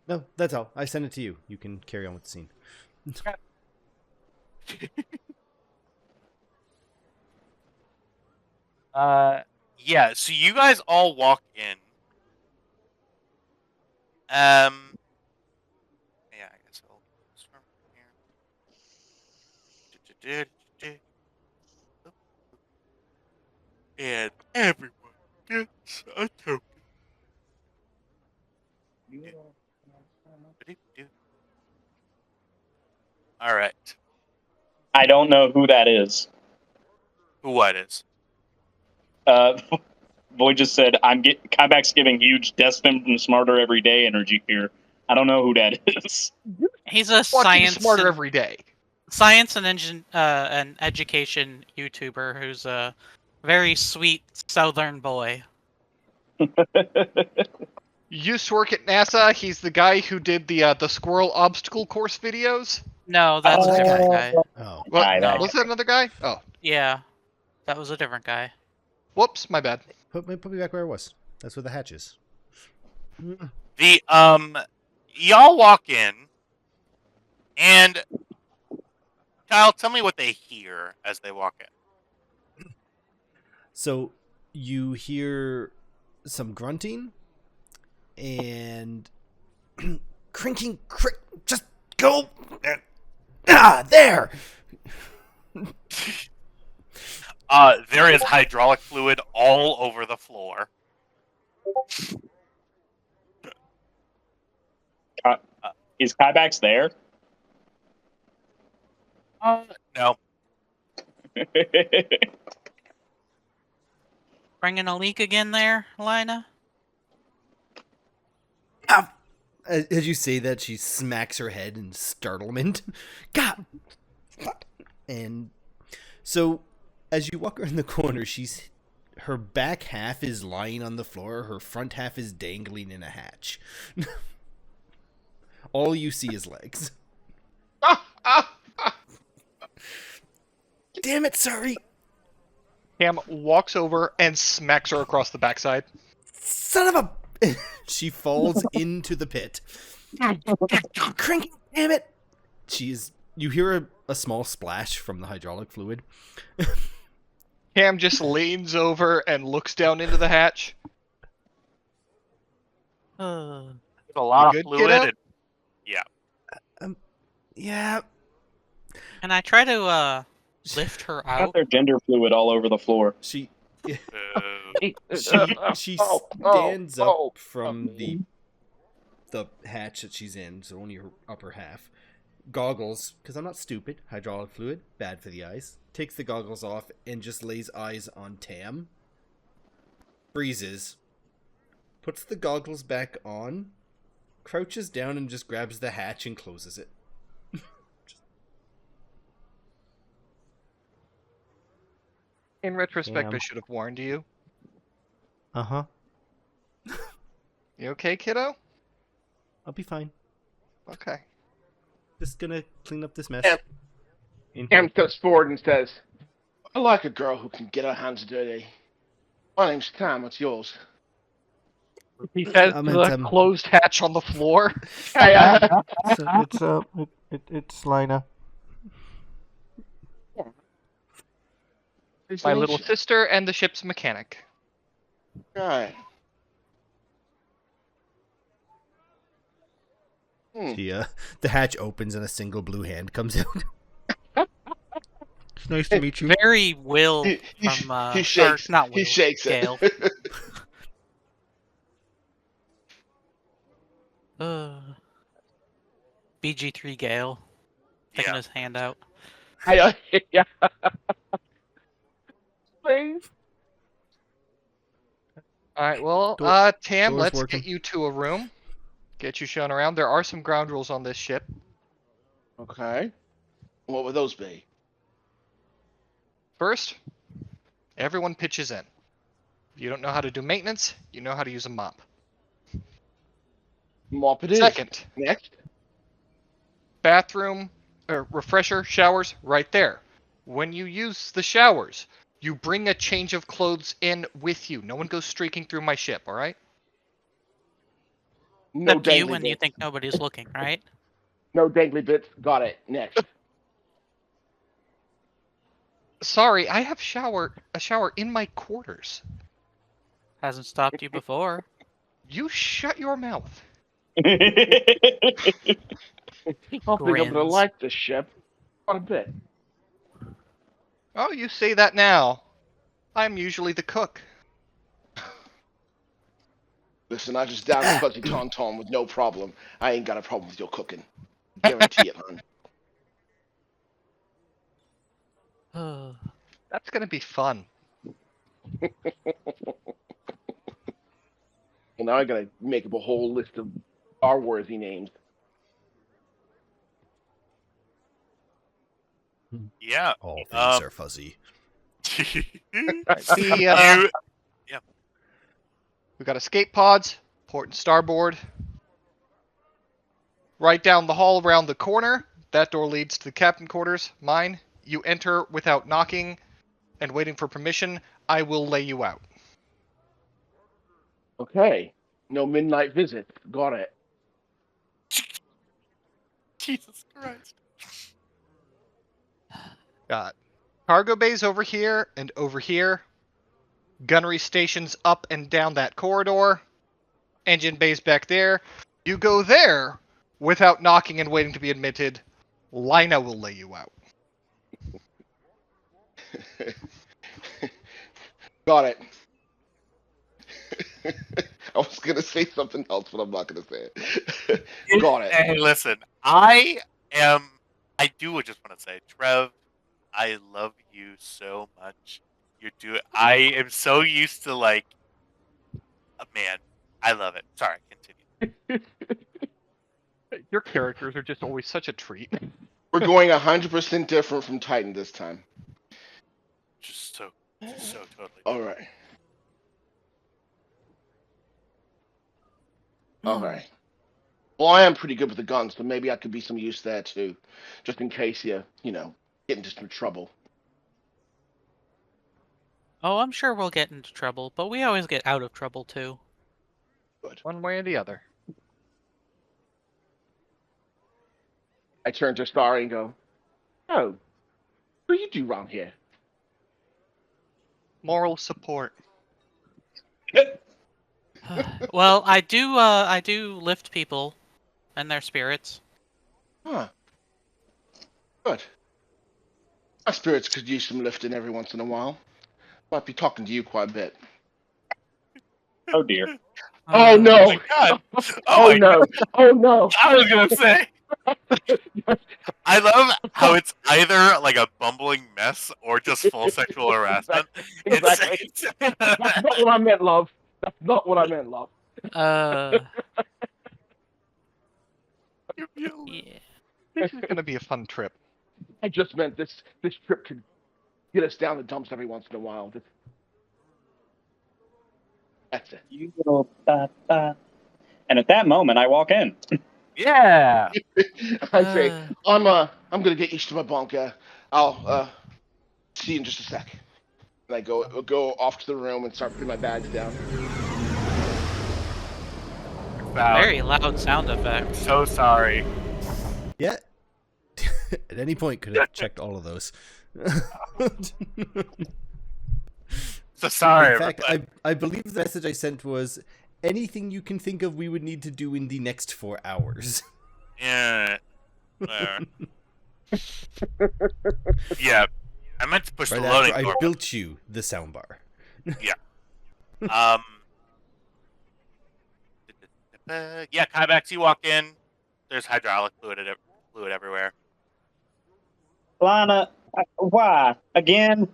S2: No, that's all. I sent it to you. You can carry on with the scene.
S1: Yeah, so you guys all walk in. Yeah, I guess I'll start from here. And everyone gets a token. All right.
S7: I don't know who that is.
S1: Who what is?
S7: Void just said, Kybak's giving huge Destin from Smarter Every Day energy here. I don't know who that is.
S4: He's a
S3: Watching Smarter
S4: and,
S3: every day.
S4: science and an education YouTuber who's a very sweet Southern boy.
S3: Used to work at NASA. He's the guy who did the squirrel obstacle course videos.
S4: No, that's a
S2: that
S4: different
S2: guy.
S4: guy.
S2: Oh.
S3: What?
S7: Guy, that
S3: Was that another guy? Oh,
S4: Yeah, that was a different guy.
S3: whoops, my bad.
S2: Put me back where I was. That's where the hatch is.
S1: The y'all walk in, and Kyle, tell me what they hear as they walk in.
S2: So you hear some grunting and crinking. Just go. There.
S1: There is hydraulic fluid all over the floor.
S7: Is Kybak's there?
S1: No.
S4: Bringing a leak again there, Lina?
S2: As you say that, she smacks her head in startlement. God. And so, as you walk around the corner, her back half is lying on the floor. Her front half is dangling in a hatch. All you see is legs. Damn it, sorry.
S3: Cam walks over and smacks her across the backside.
S2: Son of a... She falls into the pit. Cranky, damn it. You hear a small splash from the hydraulic fluid.
S3: Cam just leans over and looks down into the hatch.
S1: There's a lot
S3: You
S1: of
S3: good,
S1: fluid.
S3: kiddo?
S1: And, yeah.
S2: Yeah.
S4: Can I try to lift her
S7: Got
S4: out?
S7: their gender fluid all over the floor.
S2: She
S1: Uh,
S2: she
S6: Oh,
S2: stands up
S6: oh,
S2: from the hatch that she's in, so only her upper half. Goggles, because I'm not stupid. Hydraulic fluid, bad for the eyes. Takes the goggles off and just lays eyes on Tam. Freezes. Puts the goggles back on. Crouches down and just grabs the hatch and closes it.
S3: In retrospect,
S2: Cam.
S3: I should have warned you.
S2: Uh-huh.
S3: You okay, kiddo?
S2: I'll be fine.
S3: Okay.
S2: Just gonna clean up this mess.
S6: Cam.
S2: In
S6: Cam
S2: here.
S6: steps forward and says, I like a girl who can get her hands dirty. My name's Tam, what's yours?
S3: He says
S2: I
S3: to
S2: meant,
S3: the closed hatch on the floor.
S2: It's Lina.
S3: My little sister and the ship's mechanic.
S6: Right.
S2: The hatch opens and a single blue hand comes out. It's nice to meet you.
S4: Very Will
S6: He
S4: from
S6: he shakes.
S4: or not Will,
S6: He shakes it.
S4: Gale. BG3 Gale. Taking
S1: yeah.
S4: his hand out.
S6: Yeah. Please.
S3: Alright, well, Tam,
S2: door's
S3: let's
S2: working.
S3: get you to a room. Get you shown around. There are some ground rules on this ship.
S6: Okay. What would those be?
S3: First, everyone pitches in. If you don't know how to do maintenance, you know how to use a mop.
S6: Mop it is.
S3: Second,
S6: Next.
S3: bathroom, refresher, showers, right there. When you use the showers, you bring a change of clothes in with you. No one goes streaking through my ship, alright?
S6: No
S4: Except you
S6: dangly
S4: when you
S6: bits.
S4: think nobody's looking, right?
S6: No dangly bits. Got it. Next.
S3: Sorry, I have a shower in my quarters.
S4: Hasn't stopped you before.
S3: You shut your mouth.
S6: I think I'm gonna
S4: Grins.
S6: like this ship. Quite a bit.
S3: Oh, you say that now. I'm usually the cook.
S6: Listen, I just down a fuzzy tauntaun with no problem. I ain't got a problem with your cooking. Guarantee it, hon.
S3: That's gonna be fun.
S6: Well, now I gotta make up a whole list of Star-worthy names.
S1: Yeah.
S2: All things are fuzzy.
S3: The, we got escape pods, port and starboard. Right down the hall around the corner. That door leads to the captain quarters. Mine. You enter without knocking and waiting for permission. I will lay you out.
S6: Okay. No midnight visit. Got it.
S1: Jesus Christ.
S3: Got cargo bays over here and over here. Gunnery stations up and down that corridor. Engine bays back there. You go there without knocking and waiting to be admitted. Lina will lay you out.
S6: Got it. I was gonna say something else, but I'm not gonna say it. Got it.
S1: Hey, listen, I do just want to say, Trev, I love you so much. I am so used to, like, man, I love it. Sorry, continue.
S3: Your characters are just always such a treat.
S6: We're going 100% different from Titan this time.
S1: Just so totally.
S6: All right. All right. Well, I am pretty good with the guns, so maybe I could be some use there too, just in case you get into some trouble.
S4: Oh, I'm sure we'll get into trouble, but we always get out of trouble too.
S6: Good.
S3: One way or the other.
S6: I turn to Starry and go, "Oh, what do you do around here?"
S3: Moral support.
S4: Well, I do lift people and their spirits.
S6: Huh. Good. My spirits could use some lifting every once in a while. Might be talking to you quite a bit.
S7: Oh dear.
S6: Oh no!
S1: my God.
S6: Oh
S1: my
S6: no! Oh no!
S1: I was gonna say. I love how it's either like a bumbling mess or just full sexual harassment.
S6: Exactly. That's not what I meant, love. That's not what I meant, love.
S4: Yeah.
S3: This is gonna be a fun trip.
S6: I just meant this trip could get us down the dumps every once in a while. That's it.
S7: You go, ba, ba. And at that moment, I walk in.
S1: Yeah.
S6: I say, I'm gonna get used to my bunker. I'll see you in just a sec. And I go off to the room and start putting my bags down.
S4: Very loud sound effect.
S1: So sorry.
S2: Yeah. At any point, could have checked all of those.
S1: So sorry.
S2: In fact, I believe the message I sent was, anything you can think of we would need to do in the next 4 hours.
S1: Yeah. Yeah. I meant to push
S2: Right
S1: the loading
S2: after
S1: door.
S2: I built you the soundbar.
S1: Yeah, Kybax, you walk in. There's hydraulic fluid everywhere.
S7: Lana, why? Again?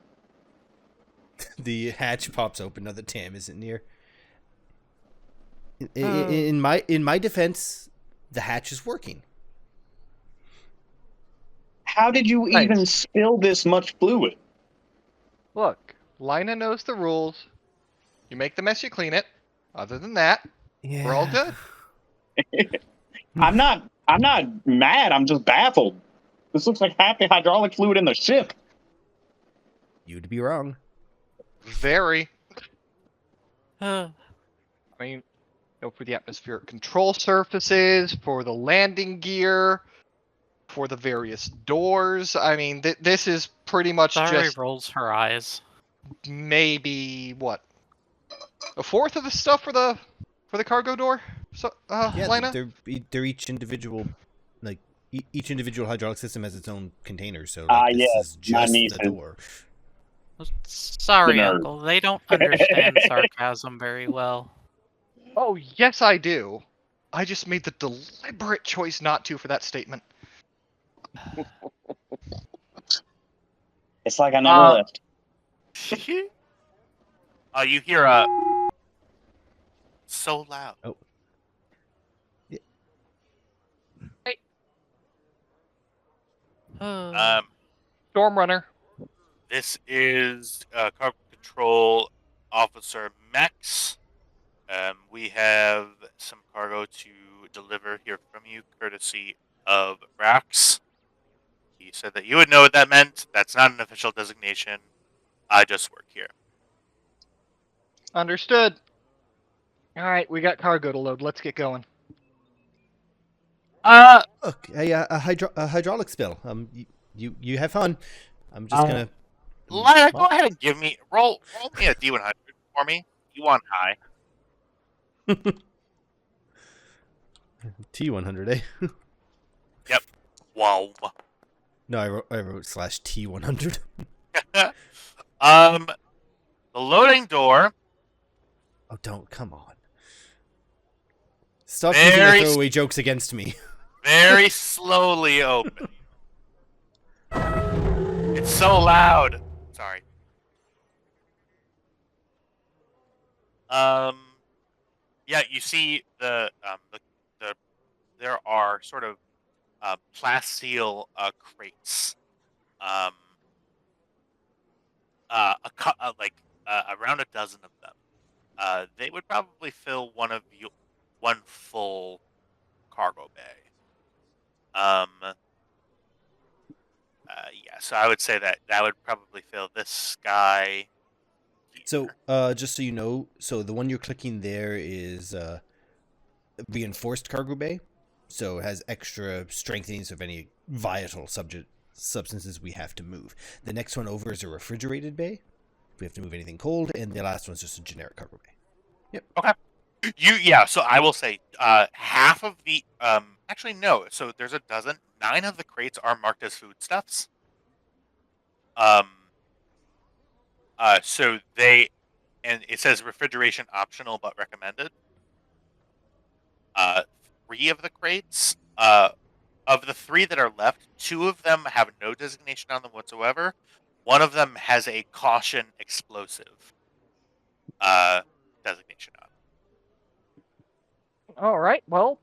S2: The hatch pops open. Now that Tam isn't near. In my defense, the hatch is working.
S7: How did you
S3: Right.
S7: even spill this much fluid?
S3: Look, Lina knows the rules. You make the mess, you clean it. Other than that,
S2: Yeah.
S3: we're all good.
S7: I'm not mad, I'm just baffled. This looks like half the hydraulic fluid in the ship.
S2: You'd be wrong.
S3: Very.
S4: Uh,
S3: I mean, for the atmospheric control surfaces, for the landing gear, for the various doors. I mean, this is pretty much
S4: Sorry
S3: just
S4: rolls her eyes.
S3: maybe what, a fourth of the stuff for the cargo door. So,
S2: Yeah,
S3: Lina?
S2: they're each individual, like each individual hydraulic system has its own container. So
S7: Ah,
S2: this
S7: yes,
S2: is
S7: my
S2: just
S7: niece
S2: the
S7: is-
S2: door.
S4: Sorry,
S7: nerd.
S4: Uncle. They don't understand sarcasm very well.
S3: Oh, yes, I do. I just made the deliberate choice not to for that statement.
S5: It's like I never left.
S1: You hear so loud.
S2: Oh.
S3: Stormrunner.
S1: This is Cargo Control Officer Max. We have some cargo to deliver here from you, courtesy of Rax. He said that you would know what that meant. That's not an official designation. I just work here.
S3: Understood. All right, we got cargo to load. Let's get going.
S2: Look, a hydraulic spill. You have fun. I'm just gonna.
S1: Lila, go ahead and give me roll me a D100 for me. You want high?
S2: T100, eh?
S1: Yep. Wow.
S2: No, I wrote /T100.
S1: The loading door.
S2: Oh, don't, come on. Stop using the throwaway jokes against me.
S1: Very slowly open. It's so loud. Sorry. Yeah, you see the there are sort of plasteel crates. Around a dozen of them. They would probably fill one full cargo bay. Yeah, so I would say that would probably fill this guy.
S2: So, just so you know, so the one you're clicking there is reinforced cargo bay, so it has extra strengthenings of any vital substances we have to move. The next one over is a refrigerated bay, if we have to move anything cold, and the last one's just a generic cargo bay. Yep.
S1: Okay. So I will say half of the actually no. So there's a dozen. 9 of the crates are marked as foodstuffs. So and it says refrigeration optional but recommended. 3 of the crates, of the 3 that are left, 2 of them have no designation on them whatsoever. One of them has a caution explosive designation on it.
S3: All right, well,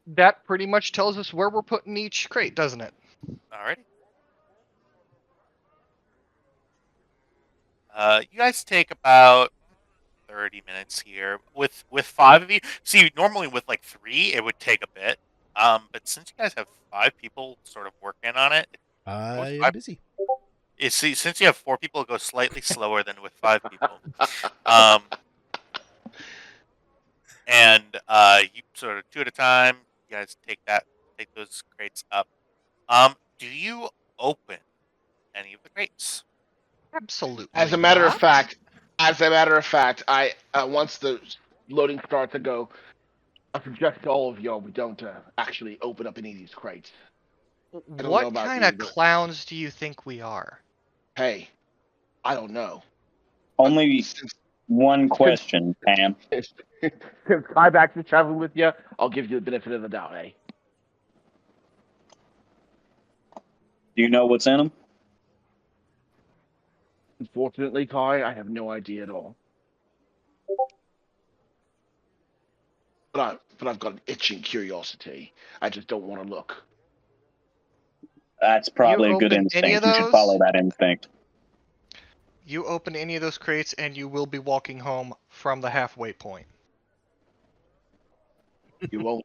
S3: that pretty much tells us where we're putting each crate, doesn't it?
S1: Alrighty. You guys take about 30 minutes here with 5 of you. See, normally with like 3, it would take a bit. But since you guys have 5 people sort of working on it,
S2: I am busy.
S1: Since you have 4 people, it goes slightly slower than with 5 people. And you sort of 2 at a time. You guys take those crates up. Do you open any of the crates?
S3: Absolutely.
S6: As a matter of
S3: not.
S6: fact, I once the loading starts to go, I suggest to all of y'all we don't actually open up any of these crates. don't know
S3: What
S6: about
S3: kind
S6: you,
S3: of
S6: but-
S3: clowns do you think we are?
S6: Hey, I don't know.
S7: Only
S6: Since
S7: one question, Pam.
S6: I've actually traveled with you, I'll give you the benefit of the doubt, eh?
S7: Do you know what's in them?
S6: Unfortunately, Kai, I have no idea at all. But I've got an itching curiosity. I just don't want to look.
S7: That's probably a good
S3: open any
S7: instinct.
S3: of
S7: You should
S3: those?
S7: follow that instinct.
S3: You open any of those crates and you will be walking home from the halfway point.
S6: You won't.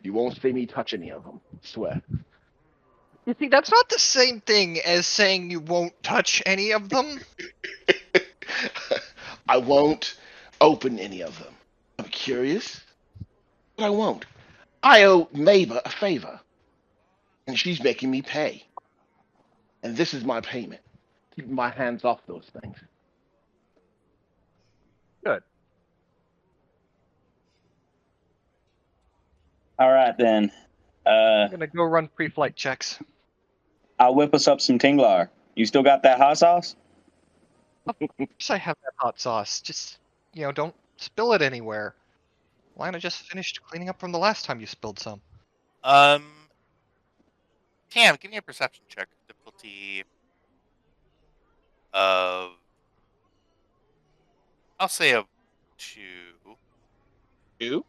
S6: You won't see me touch any of them. Swear.
S3: You see, that's not the same thing as saying you won't touch any of them.
S6: I won't open any of them. I'm curious, but I won't. I owe Maeva a favor, and she's making me pay. And this is my payment. Keeping my hands off those things.
S3: Good.
S7: All right then.
S3: I'm gonna go run pre-flight checks.
S5: I'll whip us up some Tinglar. You still got that hot sauce?
S3: Of course I have that hot sauce. Just, don't spill it anywhere. Lina just finished cleaning up from the last time you spilled some.
S1: Cam, give me a perception check. Difficulty of, I'll say of 2.
S3: You?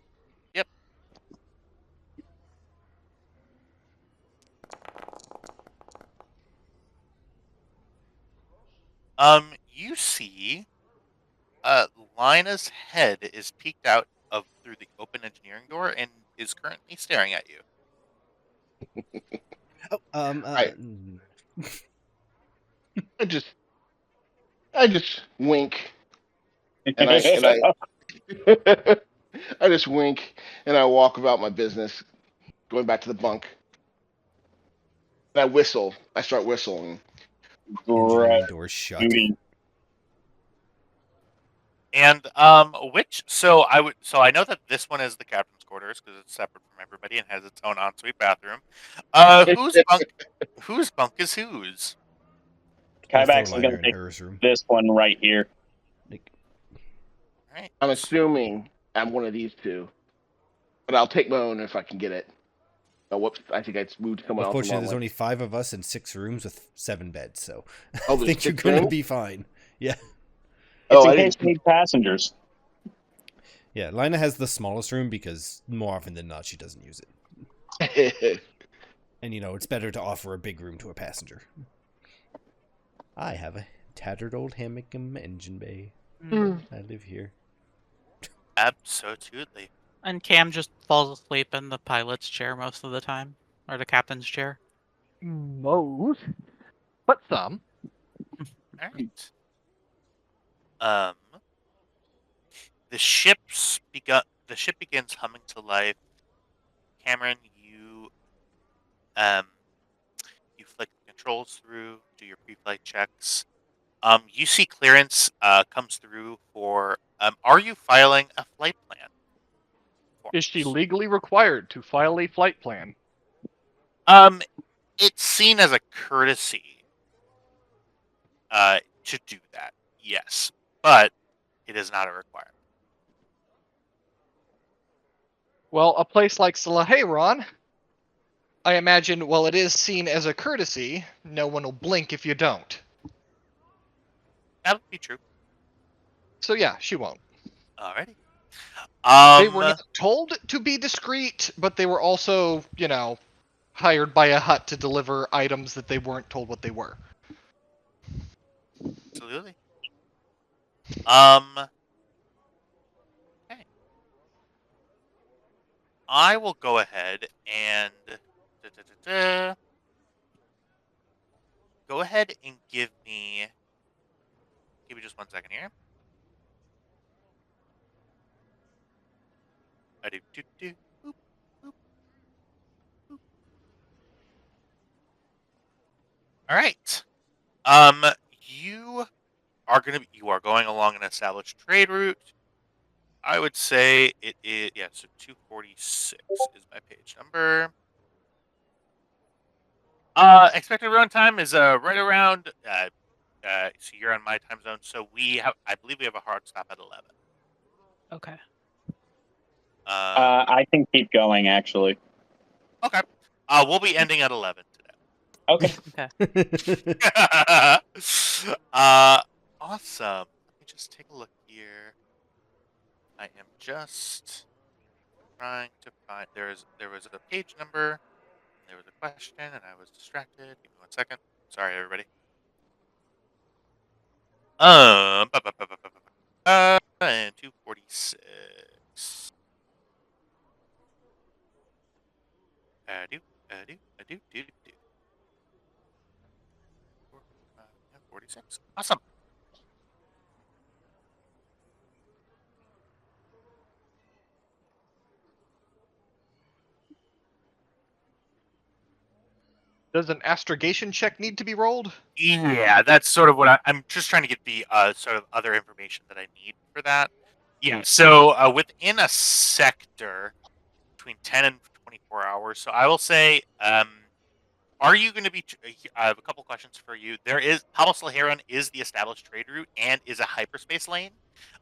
S1: Yep. You see, Lina's head is peeked out of through the open engineering door and is currently staring at you.
S6: I just wink, and I I just wink, and I walk about my business, going back to the bunk. And I whistle. I start whistling.
S2: Engineering doors shut.
S5: Duty.
S1: And so I know that this one is the captain's quarters because it's separate from everybody and has its own ensuite bathroom. Whose bunk is whose?
S2: We'll throw
S5: Kybax is
S2: Lina
S5: going to
S2: in
S5: take
S2: hers room.
S5: this one right here.
S2: Like,
S1: Right.
S6: I'm assuming I'm one of these two, but I'll take my own if I can get it. Oh, whoops! I think I moved someone
S2: well,
S6: else.
S2: fortunately,
S6: along
S2: there's
S6: with-
S2: only 5 of us in 6 rooms with 7 beds, so
S6: Oh,
S2: I
S6: there's
S2: think you're
S6: 6
S2: gonna
S6: rooms?
S2: be fine. Yeah.
S5: It's
S6: Oh, I
S5: in case
S6: didn't.
S5: we need passengers.
S2: Yeah, Lina has the smallest room because more often than not she doesn't use it. And it's better to offer a big room to a passenger. I have a tattered old hammock in my engine bay. I live here.
S1: Absolutely.
S4: And Cam just falls asleep in the pilot's chair most of the time, or the captain's chair.
S3: Most, but some.
S1: All right. The ship begins humming to life. Cameron, you flick the controls through, do your pre-flight checks. You see clearance comes through for. Are you filing a flight plan?
S3: Is she legally required to file a flight plan?
S1: It's seen as a courtesy to do that, yes, but it is not a requirement.
S3: Well, a place like Sleheyron, I imagine, while it is seen as a courtesy, no one will blink if you don't.
S1: That would be true.
S3: So yeah, she won't.
S1: Alrighty.
S3: They were not told to be discreet, but they were also, hired by a hut to deliver items that they weren't told what they were.
S1: Absolutely. Okay. I will go ahead and go ahead and give me just 1 second here. I do. Boop, boop, boop, boop. All right. You are going along an established trade route. I would say it is, yeah, so 246 is my page number. Expected run time is right around so you're on my time zone, so I believe we have a hard stop at 11.
S4: Okay.
S5: I can keep going, actually.
S1: Okay. We'll be ending at 11 today.
S5: Okay.
S4: Okay.
S1: Awesome. Let me just take a look here. I am just trying to find. There was a page number. There was a question, and I was distracted. Give me 1 second. Sorry, everybody. And 246. Do. 46. Awesome.
S3: Does an astrogation check need to be rolled?
S1: Yeah, that's sort of what I'm just trying to get the sort of other information that I need for that. Yeah, so within a sector between 10 and 24 hours. So I will say Are you going to be? I have a couple questions for you. Sleheyron is the established trade route and is a hyperspace lane.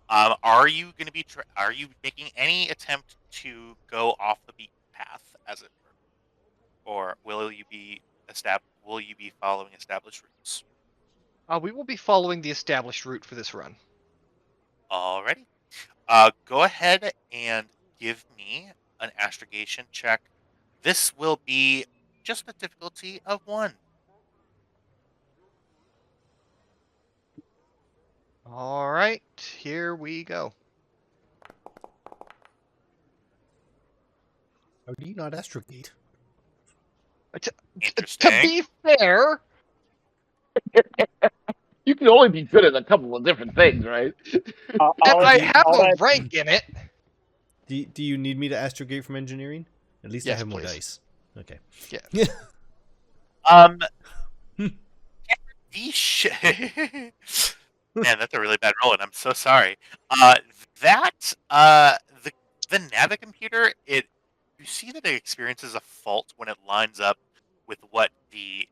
S1: Are you going to be? Are you making any attempt to go off the beaten path, as it were, or will you be following established routes?
S3: We will be following the established route for this run.
S1: Alrighty. Go ahead and give me an astrogation check. This will be just a difficulty of 1.
S3: All right, here we go.
S2: How do you not astrogate?
S3: To
S1: Interesting.
S3: be fair,
S6: You can only be good at a couple of different things, right?
S3: I have a rank in it.
S2: Do you need me to astrogate from engineering? At least I
S3: Yes,
S2: have more
S3: please.
S2: dice. Okay.
S3: Yeah.
S1: Man, that's a really bad roll, and I'm so sorry. The Navicomputer, you see that it experiences a fault when it lines up with what the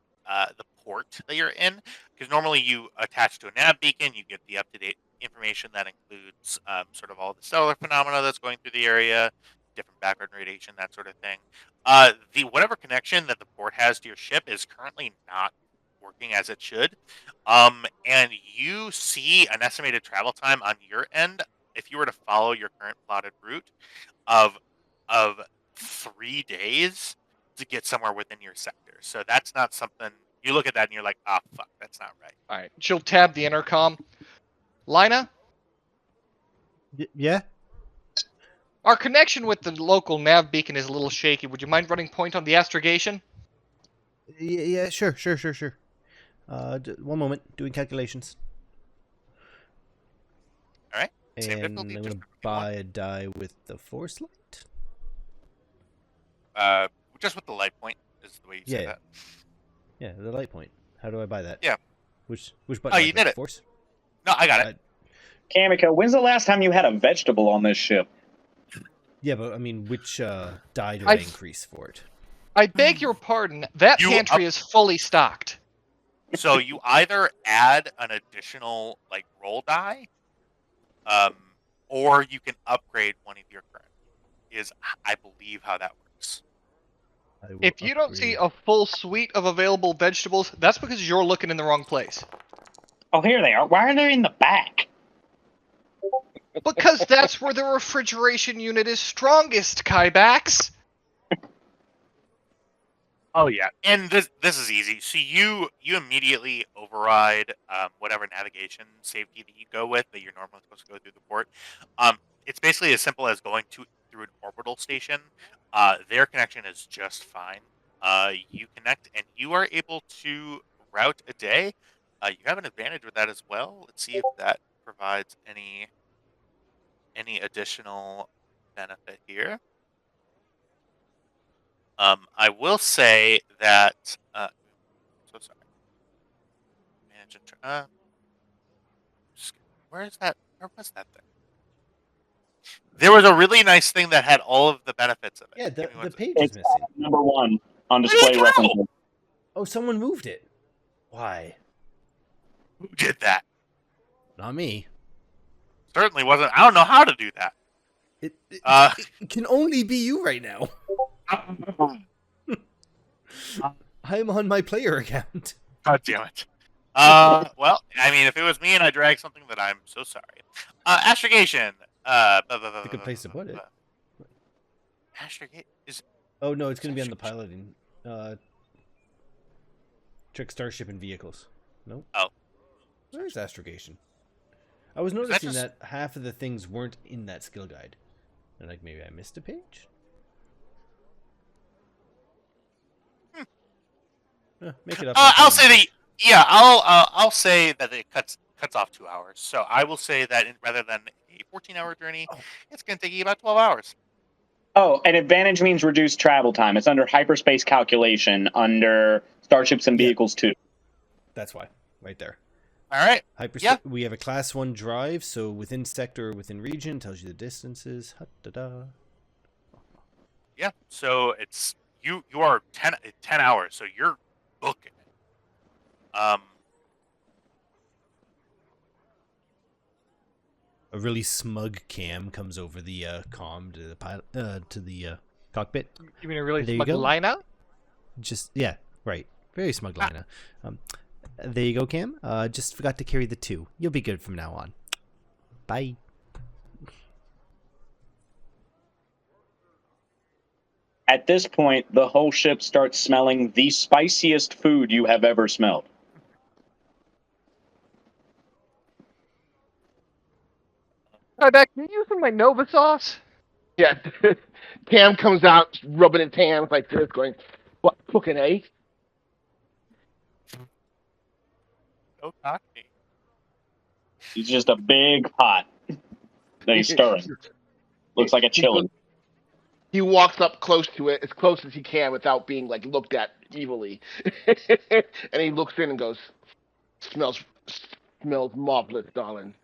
S1: port that you're in, because normally you attach to a nav beacon, you get the up-to-date information that includes sort of all the stellar phenomena that's going through the area, different background radiation, that sort of thing. The whatever connection that the port has to your ship is currently not working as it should. And you see an estimated travel time on your end, if you were to follow your current plotted route, of 3 days to get somewhere within your sector. So that's not something you look at that and you're like, ah, fuck, that's not right.
S3: All right, she'll tab the intercom. Lina,
S2: Yeah?
S3: our connection with the local nav beacon is a little shaky. Would you mind running point on the astrogation?
S2: Yeah, sure. 1 moment, doing calculations.
S1: All right. Same
S2: And
S1: difficulty,
S2: I'm
S1: just
S2: going to buy a die with the force light.
S1: just with the light point is the way you say that.
S2: Yeah, the light point. How do I buy that?
S1: Yeah.
S2: Which button?
S1: Oh,
S2: do I
S1: you
S2: click?
S1: did it.
S2: Force?
S1: No, I got it.
S5: Kamika, when's the last time you had a vegetable on this ship?
S2: Yeah, but I mean, which die do I increase for it?
S3: I beg your pardon. That
S1: You
S3: pantry is fully stocked.
S1: So you either add an additional roll die, or you can upgrade one of your current. Is I believe how that works.
S3: If you don't see a full suite of available vegetables, that's because you're looking in the wrong place.
S5: Oh, here they are. Why are they in the back?
S3: Because that's where the refrigeration unit is strongest, Kybax.
S1: Oh yeah, and this is easy. So you immediately override whatever navigation safety that you go with that you're normally supposed to go through the port. It's basically as simple as going through an orbital station. Their connection is just fine. You connect and you are able to route a day. You have an advantage with that as well. Let's see if that provides any additional benefit here. I will say that. So sorry. Manage where is that? Where was that thing? There was a really nice thing that had all of the benefits of it.
S2: Yeah, the page
S5: It's
S2: is missing.
S5: number 1 on display references.
S2: Oh, someone moved it. Why?
S1: Who did that?
S2: Not me.
S1: Certainly wasn't. I don't know how to do that.
S2: It can only be you right now. I'm on my player account.
S1: God damn it. Well, I mean, if it was me and I dragged something, then I'm so sorry. Astrogation.
S2: It's a good place to put it.
S1: Astrogate is.
S2: Oh no, it's going to be on the piloting. Check starship and vehicles. Nope.
S1: Oh.
S2: Where's astrogation? I was noticing that half of the things weren't in that skill guide. And maybe I missed a page? Make it up.
S1: I'll say that. Yeah, I'll say that it cuts off 2 hours. So I will say that rather than a 14-hour journey, it's going to take you about 12 hours.
S5: Oh, an advantage means reduced travel time. It's under hyperspace calculation under starships and vehicles too.
S2: That's why, right there.
S1: All right.
S2: We have a class 1 drive, so within sector or within region tells you the distances.
S1: Yeah. So it's you are 10 hours. So you're booking it.
S2: A really smug Cam comes over the comm to the pilot, to the cockpit.
S3: You mean a really
S2: There you
S3: smug
S2: go.
S3: Lina?
S2: Just yeah, right. Very smug Lina. There you go, Cam. Just forgot to carry the 2. You'll be good from now on. Bye.
S5: At this point, the whole ship starts smelling the spiciest food you have ever smelled.
S3: Hi, Beck. Can you use some of my Nova sauce?
S6: Yeah. Cam comes out rubbing his hands like this, going, "What cooking, eh?"
S1: Go cockney.
S5: It's just a big pot that he's stirring. Looks like a chili.
S6: He walks up close to it, as close as he can, without being like looked at evilly, and he looks in and goes, "Smells marvelous, darling.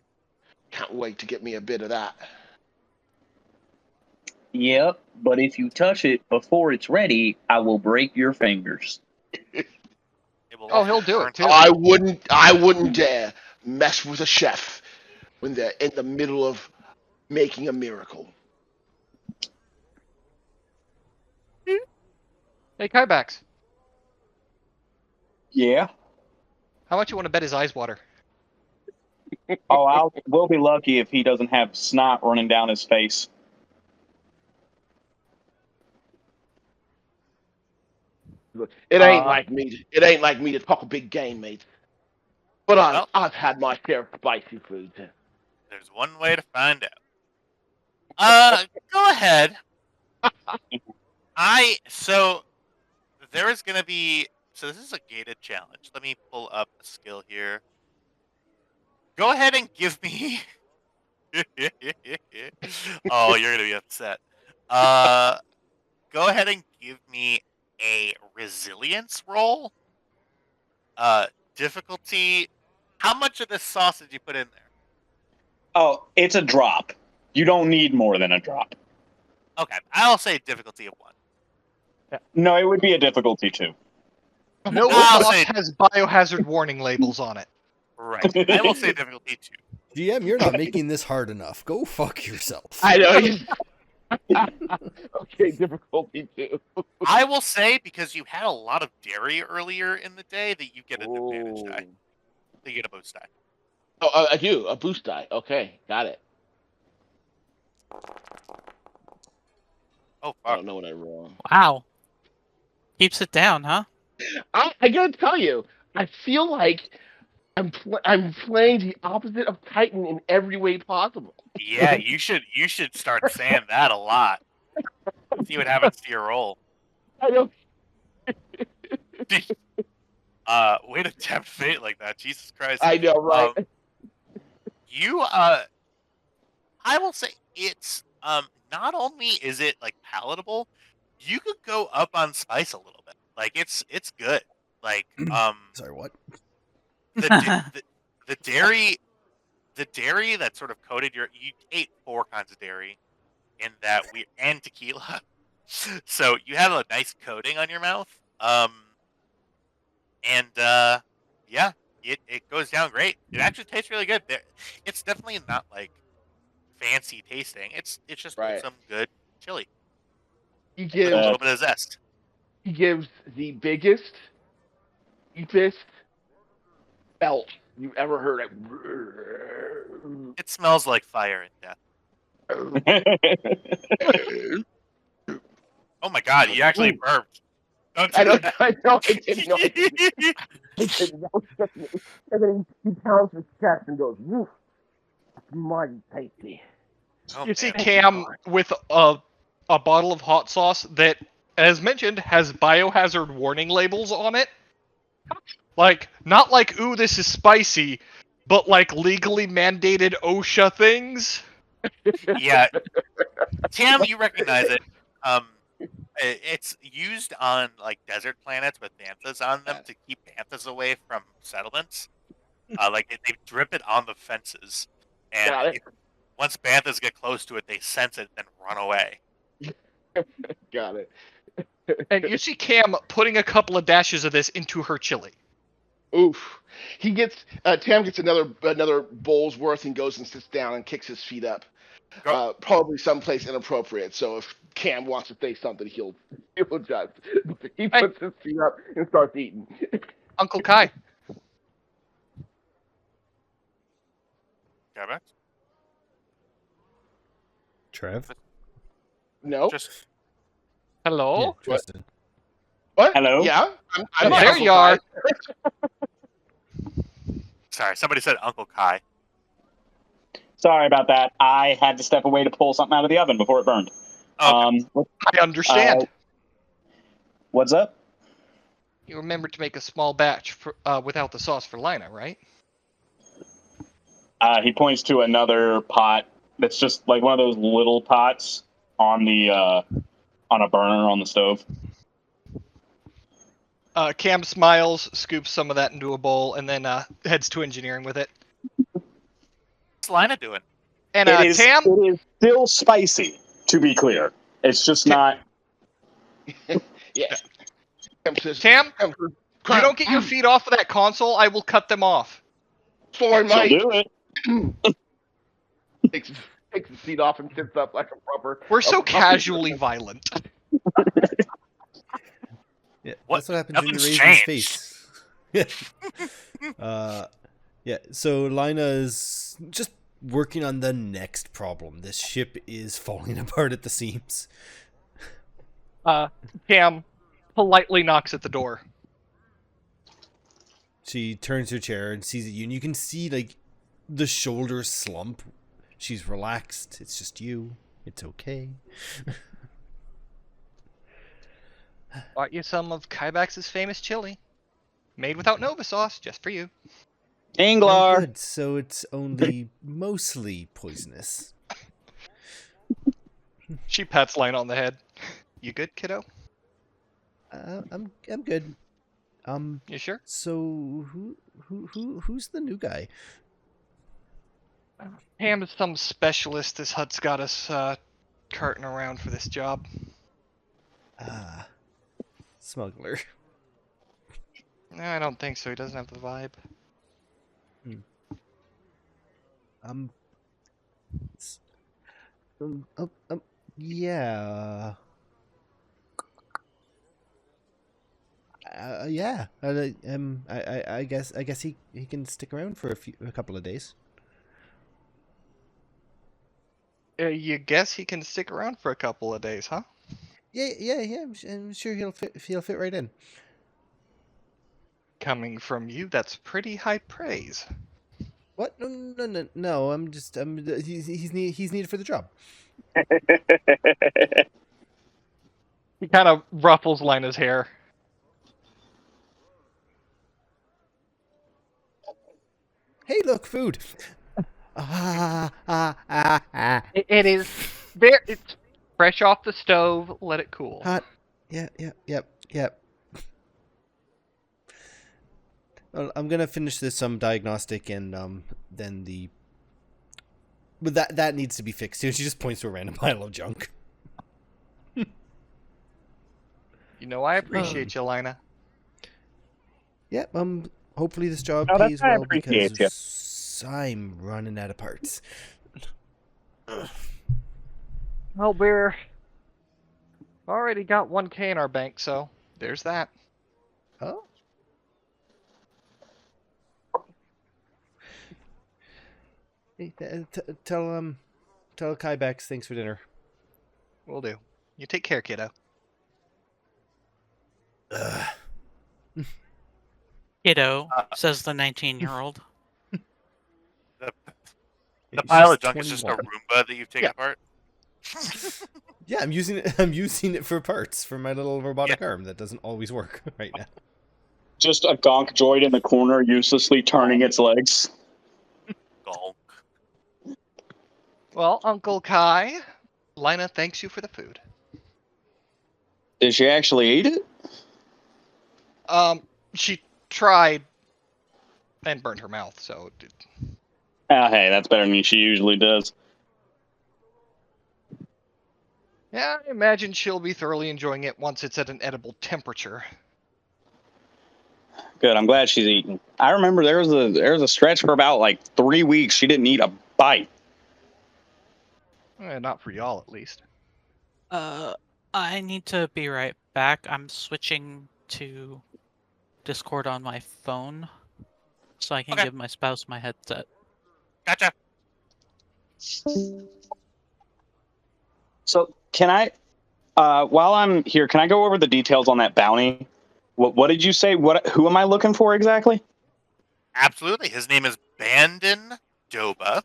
S6: Can't wait to get me a bit of that."
S7: Yep, but if you touch it before it's ready, I will break your fingers.
S1: It will
S3: Oh,
S1: also
S3: he'll do
S1: burn
S3: it too.
S6: I wouldn't dare mess with a chef when they're in the middle of making a miracle.
S3: Hey, Kybax.
S5: Yeah.
S3: How much you want to bet his eyes water?
S5: Oh, we'll be lucky if he doesn't have snot running down his face.
S6: It ain't like me. It ain't like me to talk a big game, mate. But
S1: Well.
S6: I've had my share of spicy foods.
S1: There's one way to find out. Go ahead. So there is gonna be. So this is a gated challenge. Let me pull up a skill here. Go ahead and give me. Oh, you're gonna be upset. Go ahead and give me a resilience roll. Difficulty. How much of this sauce did you put in there?
S5: Oh, it's a drop. You don't need more than a drop.
S1: Okay, I'll say difficulty of 1.
S5: No, it would be a difficulty 2.
S3: No
S1: I'll
S3: sauce
S1: say-
S3: has biohazard warning labels on it.
S1: Right. I will say difficulty 2.
S2: GM, you're not making this hard enough. Go fuck yourself.
S6: I know. Okay, difficulty 2.
S1: I will say, because you had a lot of dairy earlier in the day, that you get an advantage die. You get a boost die.
S6: Oh, I do. A boost die. Okay, got it.
S1: Oh,
S6: I
S1: fuck.
S6: don't know what I roll.
S4: Wow. Keeps it down, huh?
S6: I gotta tell you, I feel like I'm playing the opposite of Titan in every way possible.
S1: Yeah, you should start saying that a lot. See what happens to your roll.
S6: I don't.
S1: Way to tempt fate like that. Jesus Christ.
S6: I know, right?
S1: I will say it's not only is it like palatable, you could go up on spice a little bit. Like it's good. Like
S2: Sorry, what?
S1: the dairy that sort of coated you ate 4 kinds of dairy in that and tequila. So you have a nice coating on your mouth. Yeah, it goes down great. It actually tastes really good. It's definitely not like fancy tasting. It's just
S6: Right.
S1: some good chili.
S6: He
S1: With
S6: gives
S1: a little bit of zest.
S6: the biggest, deepest belt you ever heard of.
S1: It smells like fire and death. Oh my god, you actually burped. Don't do
S6: I
S1: that.
S6: didn't know. And then he pounds his chest and goes, "Woof, that's mighty tasty."
S1: Oh,
S3: You see
S1: man.
S3: Cam with a bottle of hot sauce that, as mentioned, has biohazard warning labels on it. Like, not like, ooh, this is spicy, but like legally mandated OSHA things.
S1: Yeah, Tam, you recognize it. It's used on like desert planets with banthas on them to keep banthas away from settlements. They drip it on the fences,
S6: Got
S1: and
S6: it.
S1: once banthas get close to it, they sense it and then run away.
S6: Got it.
S3: And you see Cam putting a couple of dashes of this into her chili.
S6: Oof. He gets Tam gets another bowl's worth and goes and sits down and kicks his feet up.
S1: Go-
S6: Probably someplace inappropriate. So if Cam wants to say something, he'll adjust. He puts his feet up and starts eating.
S3: Uncle Kai.
S1: Kevin?
S2: Trev?
S6: No.
S1: Just
S3: Hello?
S2: Yeah, Tristan.
S6: What?
S5: Hello?
S6: Yeah. I'm
S3: There
S6: Uncle
S3: you are.
S6: Kai.
S1: sorry, somebody said Uncle Kai.
S5: Sorry about that. I had to step away to pull something out of the oven before it burned.
S1: Okay.
S3: I understand.
S5: What's up?
S3: You remembered to make a small batch for, without the sauce for Lina, right?
S5: He points to another pot that's just like one of those little pots on the on a burner on the stove.
S3: Cam smiles, scoops some of that into a bowl, and then heads to engineering with it.
S1: What's Lina doing?
S3: And
S5: It is
S3: Tam,
S5: still spicy, to be clear. It's just not.
S6: Yeah.
S3: Tam, you don't get your feet off of that console, I will cut them off.
S6: Sorry,
S5: She'll
S6: Mike.
S5: do it.
S6: Takes the seat off and sits up like a proper.
S3: We're so
S6: a proper-
S3: casually violent.
S2: Yeah,
S1: What?
S2: that's what happens when you
S1: Nothing's
S2: raise his
S1: changed.
S2: face. Yeah, so Lina is just working on the next problem. This ship is falling apart at the seams.
S3: Cam politely knocks at the door.
S2: She turns her chair and sees you, and you can see, like, the shoulders slump. She's relaxed. It's just you. It's okay.
S3: Bought you some of Kybax's famous chili. Made without Nova sauce, just for you.
S2: Oh,
S5: Inglar.
S2: good. So it's only mostly poisonous.
S3: She pats Lina on the head. You good, kiddo?
S2: I'm good.
S3: You sure?
S2: So who's the new guy?
S3: Ham is some specialist this hut's got us carting around for this job.
S2: Ah, smuggler.
S3: No, I don't think so. He doesn't have the vibe.
S2: Yeah. Yeah. I guess he can stick around for a couple of days.
S3: You guess he can stick around for a couple of days, huh?
S2: Yeah. I'm sure he'll fit right in.
S3: Coming from you, that's pretty high praise.
S2: What? No. He's needed for the job.
S3: He kind of ruffles Lina's hair.
S2: Hey, look, food.
S3: It is there. It's fresh off the stove. Let it cool.
S2: Hot. Yep. Well, I'm gonna finish this diagnostic and then the. But that needs to be fixed too. She just points to a random pile of junk.
S3: You know I appreciate you, Lina.
S2: Yep. Hopefully this job
S5: Oh, that's
S2: pays
S5: why I
S2: well
S5: appreciate
S2: because I'm running out of parts.
S3: Well, we're already got 1K in our bank, so there's that.
S2: Oh. Hey, tell Kybax thanks for dinner.
S3: Will do. You take care, kiddo.
S4: Kiddo, says the 19-year-old.
S1: The pile of
S2: She's
S1: junk is just a
S2: 21.
S1: Roomba that you've taken
S3: Yeah.
S1: apart.
S2: Yeah, I'm using it for parts for my little robotic arm that doesn't always work right now.
S5: Just a gonk droid in the corner, uselessly turning its legs.
S1: Gulk.
S3: Well, Uncle Kai, Lina thanks you for the food.
S5: Did she actually eat it?
S3: She tried and burned her mouth, so
S5: Oh, hey, that's better than she usually does.
S3: Yeah, I imagine she'll be thoroughly enjoying it once it's at an edible temperature.
S5: Good. I'm glad she's eating. I remember there was a stretch for about like 3 weeks she didn't eat a bite.
S3: Not for y'all, at least.
S4: I need to be right back. I'm switching to Discord on my phone, so I can
S1: Okay.
S4: give my spouse my headset.
S1: Gotcha.
S5: So can I, while I'm here, can I go over the details on that bounty? What did you say? Who am I looking for exactly?
S1: Absolutely. His name is Bandon Doba.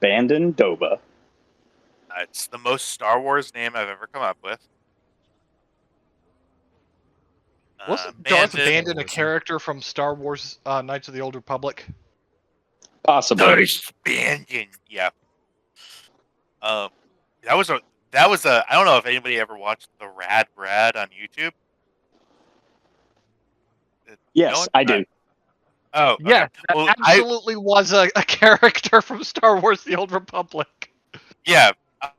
S5: Bandon Doba.
S1: It's the most Star Wars name I've ever come up with.
S3: Wasn't Darth
S1: Bandon.
S3: Bandon a character from Star Wars Knights of the Old Republic?
S5: Possibly.
S1: Darth Bandon. Yeah. That was a. I don't know if anybody ever watched the Rad Brad on YouTube.
S5: Yes,
S1: No?
S5: I do.
S1: Oh, okay.
S3: Yeah, that
S1: Well,
S3: absolutely was a character from Star Wars The Old Republic.
S1: yeah.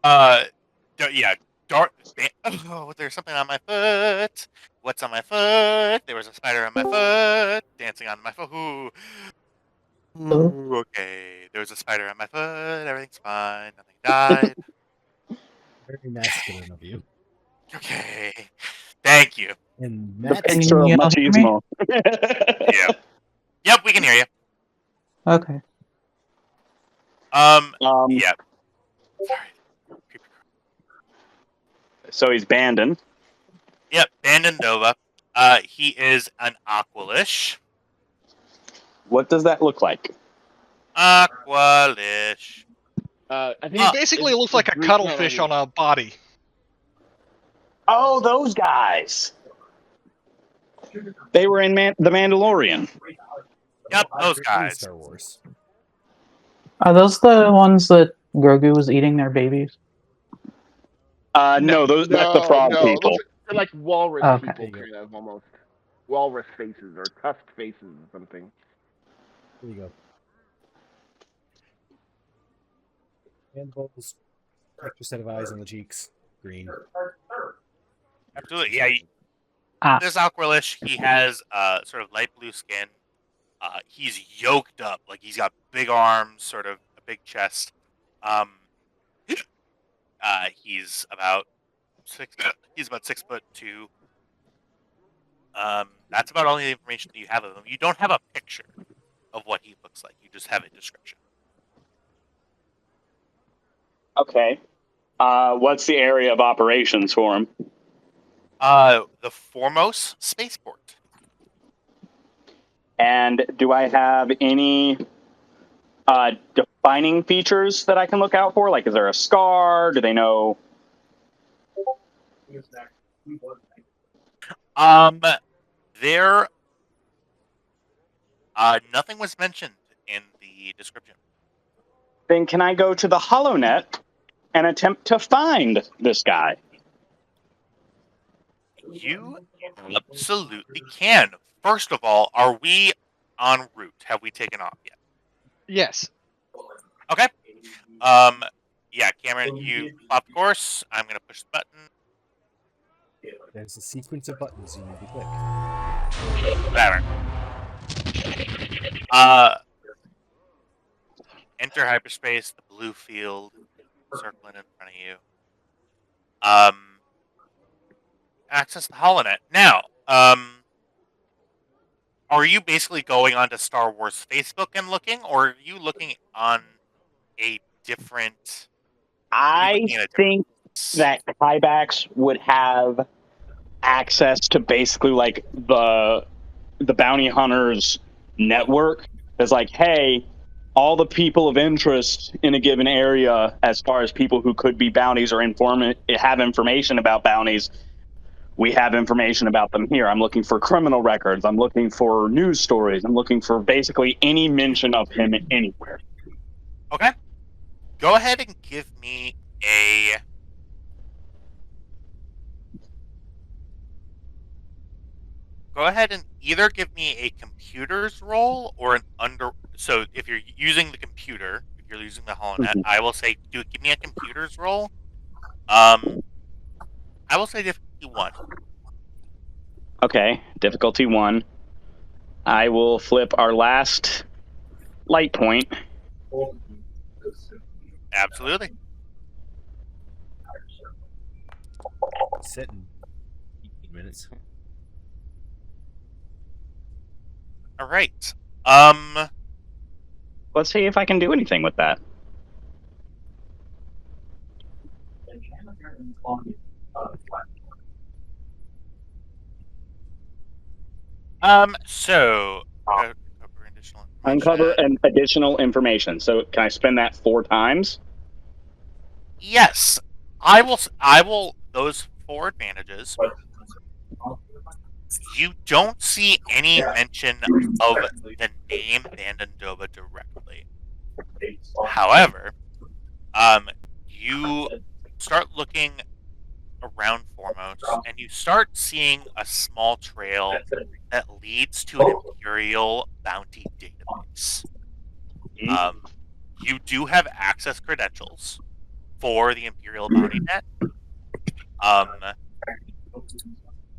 S1: Yeah. Oh, there's something on my foot. What's on my foot? There was a spider on my foot, dancing on my foot. Ooh. Ooh, okay. There was a spider on my foot. Everything's fine. Nothing died.
S2: Very masculine of you.
S1: Okay. Thank you.
S2: And
S5: The
S2: Matt's
S5: picture of
S9: you all hear me?
S5: machismo.
S1: Yeah. Yep, we can hear you.
S9: Okay.
S1: Yeah. Sorry.
S5: So he's Bandon.
S1: Yep, Bandon Nova. He is an Aqualish.
S5: What does that look like?
S1: Aqualish.
S6: I think
S3: He basically looks like a
S6: Greek
S3: cuttlefish on a body.
S5: Oh, those guys. They were in The Mandalorian.
S1: Yep, those
S2: in
S1: guys.
S2: Star Wars.
S9: Are those the ones that Grogu was eating their babies?
S5: No, that's the frog people.
S6: They're like walrus
S9: Okay.
S6: people, kind of almost. Walrus faces or tusk faces or something.
S2: There you go. Handballs, extra set of eyes on the cheeks, green.
S1: Absolutely. Yeah,
S9: Ah.
S1: this Aqualish, he has sort of light blue skin. He's yoked up, like he's got big arms, sort of a big chest. He's about 6'2". That's about all the information that you have of him. You don't have a picture of what he looks like. You just have a description.
S5: Okay. What's the area of operations for him?
S1: The foremost spaceport.
S5: And do I have any defining features that I can look out for? Like, is there a scar? Do they know?
S1: There. Nothing was mentioned in the description.
S5: Then can I go to the HoloNet and attempt to find this guy?
S1: You absolutely can. First of all, are we en route? Have we taken off yet?
S3: Yes.
S1: Okay. Yeah, Cameron, you plot the course. I'm gonna push the button.
S2: There's a sequence of buttons you need to click.
S1: Whatever. Enter hyperspace, the blue field, circling in front of you. Access the HoloNet. Now, are you basically going onto Star Wars Facebook and looking, or are you looking on a different...
S5: I think that Kybax would have access to basically like the bounty hunters network. It's like, hey, all the people of interest in a given area, as far as people who could be bounties or have information about bounties, we have information about them here. I'm looking for criminal records. I'm looking for news stories. I'm looking for basically any mention of him anywhere.
S1: Okay. Go ahead and give me a... Go ahead and either give me a computer's roll or an So if you're using the computer, if you're using the HoloNet, I will say, give me a computer's roll. I will say difficulty 1.
S5: Okay, difficulty 1. I will flip our last light point.
S1: Absolutely.
S2: Set in 18 minutes.
S1: All right.
S5: Let's see if I can do anything with that.
S1: So cover additional information.
S5: Uncover an additional information. So can I spend that 4 times?
S1: Yes, I will. Those 4 advantages. You don't see any mention of the name Vandandova directly. However, you start looking around foremost, and you start seeing a small trail that leads to an Imperial bounty database. You do have access credentials for the Imperial bounty net.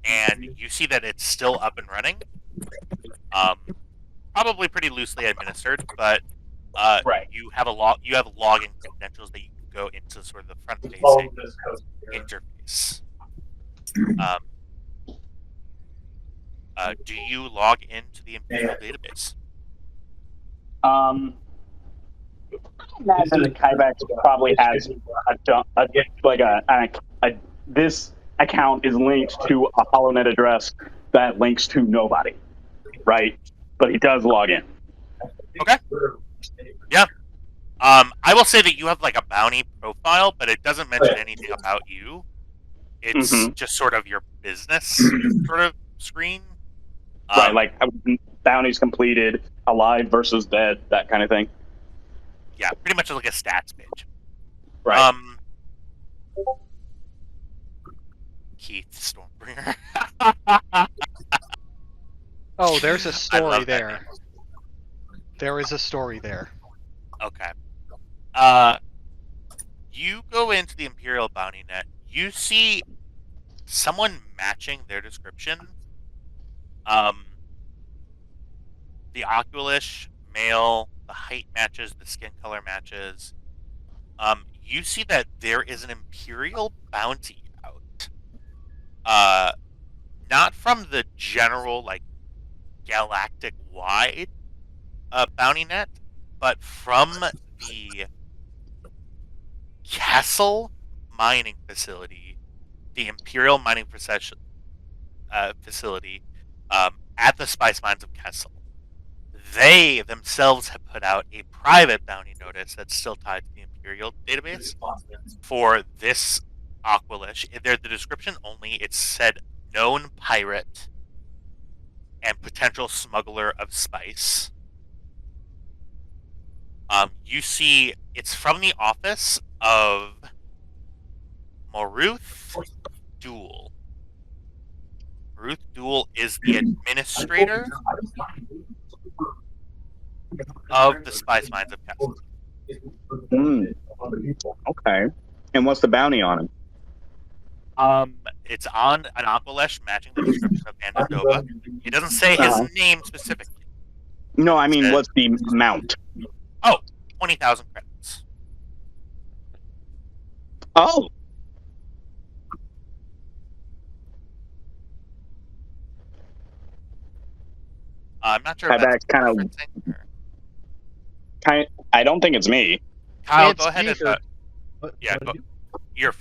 S1: And you see that it's still up and running. Probably pretty loosely administered, but
S5: Right.
S1: you have login credentials that you can go into sort of the front-facing interface. Do you log into the Imperial database?
S5: Imagine that Kybex probably has this account is linked to a HoloNet address that links to nobody, right? But he does log in.
S1: Okay. Yeah. I will say that you have like a bounty profile, but it doesn't mention anything about you. It's just sort of your business sort of screen.
S5: Right, like bounties completed, alive versus dead, that kind of thing.
S1: Yeah, pretty much like a stats page.
S5: Right.
S1: Keith Stormbringer.
S3: Oh, there's a
S1: I
S3: story
S1: love that
S3: there.
S1: name.
S3: There is a story there.
S1: Okay. You go into the Imperial Bounty Net. You see someone matching their description. The Oculish, male, the height matches, the skin color matches. You see that there is an Imperial bounty out. Not from the general, like, galactic-wide bounty net, but from the Castle mining facility, the Imperial mining facility at the spice mines of Kessel. They themselves have put out a private bounty notice that's still tied to the Imperial database for this Aqualish. The description only, it said known pirate and potential smuggler of spice. You see, it's from the office of Maruth Duel. Maruth Duel is the administrator of the spice mines of Kessel.
S5: Okay. And what's the bounty on him?
S1: It's on an Aqualesh matching the description of Vandandova. It doesn't say his name specifically.
S5: No, I mean, what's the amount?
S1: Oh, 20,000 credits.
S5: Oh.
S1: I'm not sure if that's
S5: kind of. I don't think it's me.
S1: Kyle,
S3: It's
S1: go ahead and
S3: Buford.
S1: yeah, go. Your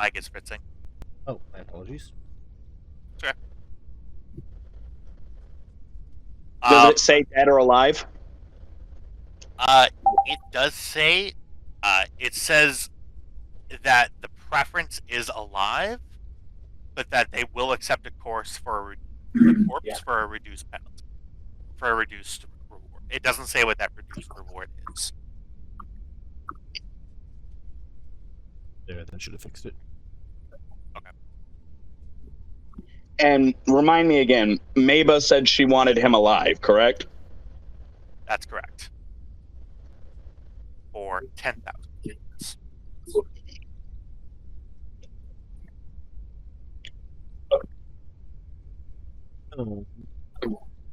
S1: mic is fritzing.
S2: Oh, my apologies.
S1: Sure.
S5: Does it say dead or alive?
S1: It does say. It says that the preference is alive, but that they will accept a course for the corpse for a reduced penalty, for a reduced reward. It doesn't say what that reduced reward is.
S2: Yeah, that should have fixed it.
S1: Okay.
S5: And remind me again, Maba said she wanted him alive, correct?
S1: That's correct. For 10,000 units.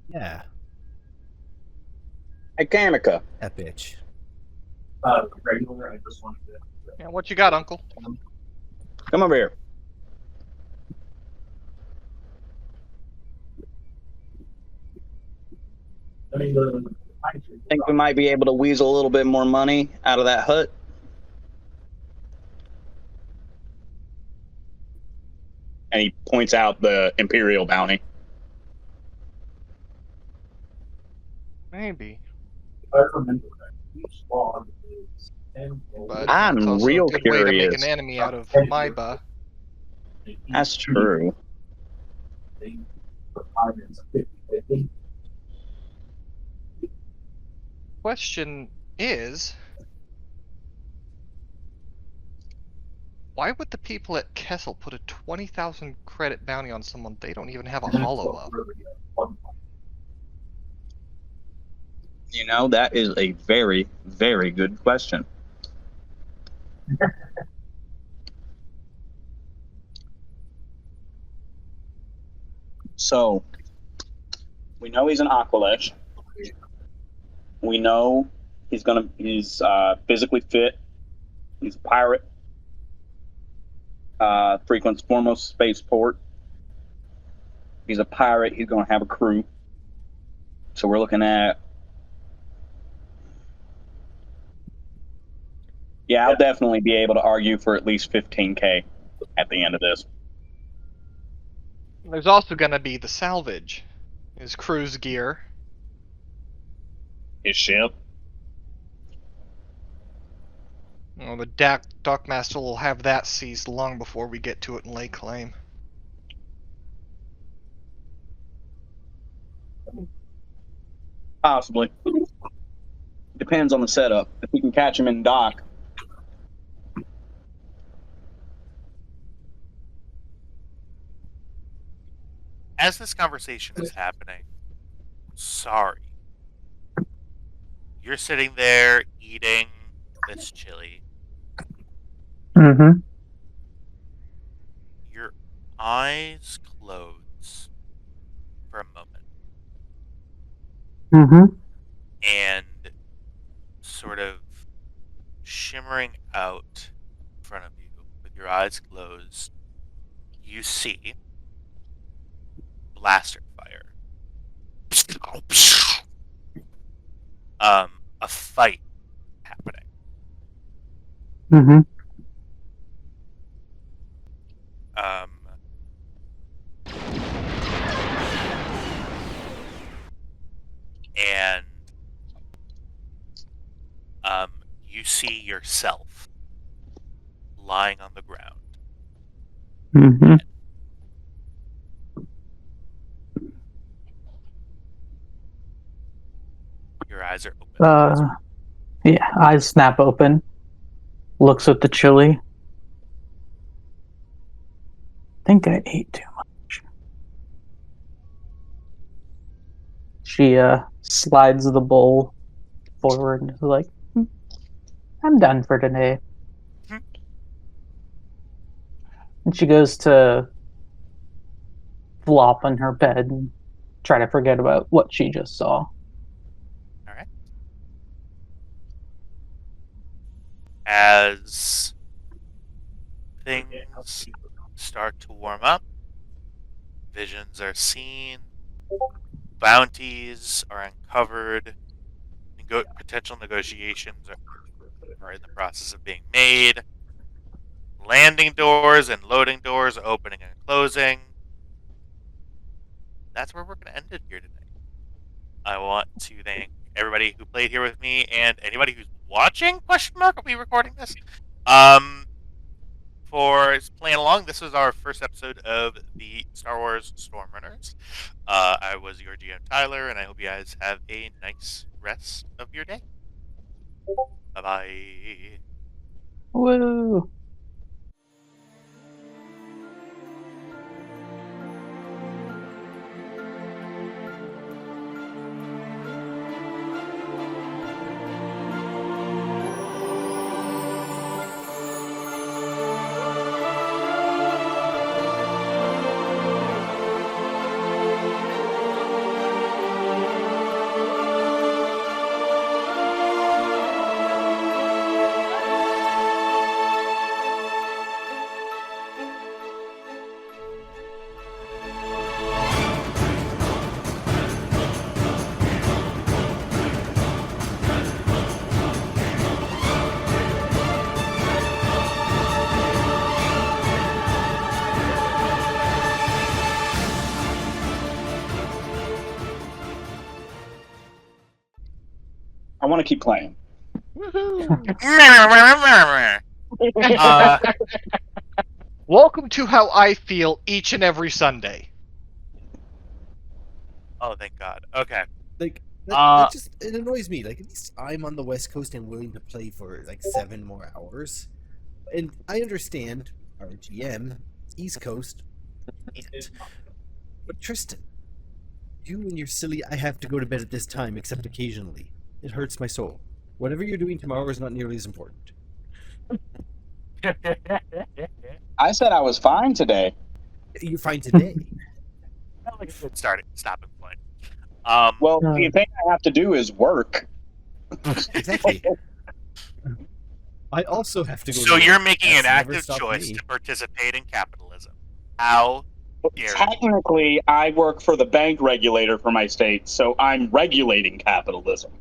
S2: Yeah,
S5: Hey, Kanika.
S2: that bitch.
S3: Yeah, what you got, Uncle?
S5: Come over here. Think we might be able to weasel a little bit more money out of that hut? And he points out the Imperial bounty.
S3: Maybe.
S5: I'm
S3: It's also
S5: real
S3: a good way to make
S5: curious.
S3: an enemy out of Maiba.
S5: That's true.
S3: Question is, why would the people at Kessel put a 20,000 credit bounty on someone they don't even have a hollow of?
S5: You know, that is a very, very good question. So, we know he's an Aqualesh. We know he's physically fit. He's a pirate. Frequents foremost spaceport. He's a pirate. He's going to have a crew. So we're looking at. Yeah, I'll definitely be able to argue for at least 15K at the end of this.
S3: There's also going to be the salvage, his cruise gear.
S5: His ship.
S3: Well, the Dockmaster will have that seized long before we get to it and lay claim.
S5: Possibly. Depends on the setup. If we can catch him in dock.
S1: As this conversation is happening, sorry. You're sitting there eating this chili.
S9: Mm-hmm.
S1: Your eyes close for a moment.
S9: Mm-hmm.
S1: And sort of shimmering out in front of you with your eyes closed, you see blaster fire. A fight happening.
S9: Mm-hmm.
S1: And you see yourself lying on the ground.
S9: Mm-hmm.
S1: Your eyes are open.
S9: Yeah, eyes snap open. Looks at the chili. Think I ate too much. She slides the bowl forward and is like, I'm done for today. And she goes to flop on her bed and try to forget about what she just saw.
S1: All right. As things start to warm up, visions are seen, bounties are uncovered, potential negotiations are in the process of being made, landing doors and loading doors opening and closing. That's where we're going to end it here today. I want to thank everybody who played here with me and anybody who's watching, question mark, are we recording this? For playing along. This was our first episode of the Star Wars Stormrunners. I was your GM Tyler, and I hope you guys have a nice rest of your day. Bye-bye.
S9: Woo!
S5: want to keep playing.
S3: Welcome to how I feel each and every Sunday.
S1: Oh, thank God. Okay.
S2: Like, that just, it annoys me. Like, at least I'm on the West Coast and willing to play for, like, 7 more hours. And I understand our GM, East Coast, can't. But Tristan, you and your silly, I have to go to bed at this time, except occasionally. It hurts my soul. Whatever you're doing tomorrow is not nearly as important.
S5: I said I was fine today.
S2: You're fine today.
S1: Stop and play.
S5: Well, the thing I have to do is work.
S2: Exactly. I also have to go.
S1: So
S2: to
S1: you're
S2: work.
S1: making an
S2: That's never
S1: active
S2: stopped
S1: choice
S2: me.
S1: to participate in capitalism. How dare you?
S5: Technically, I work for the bank regulator for my state, so I'm regulating capitalism.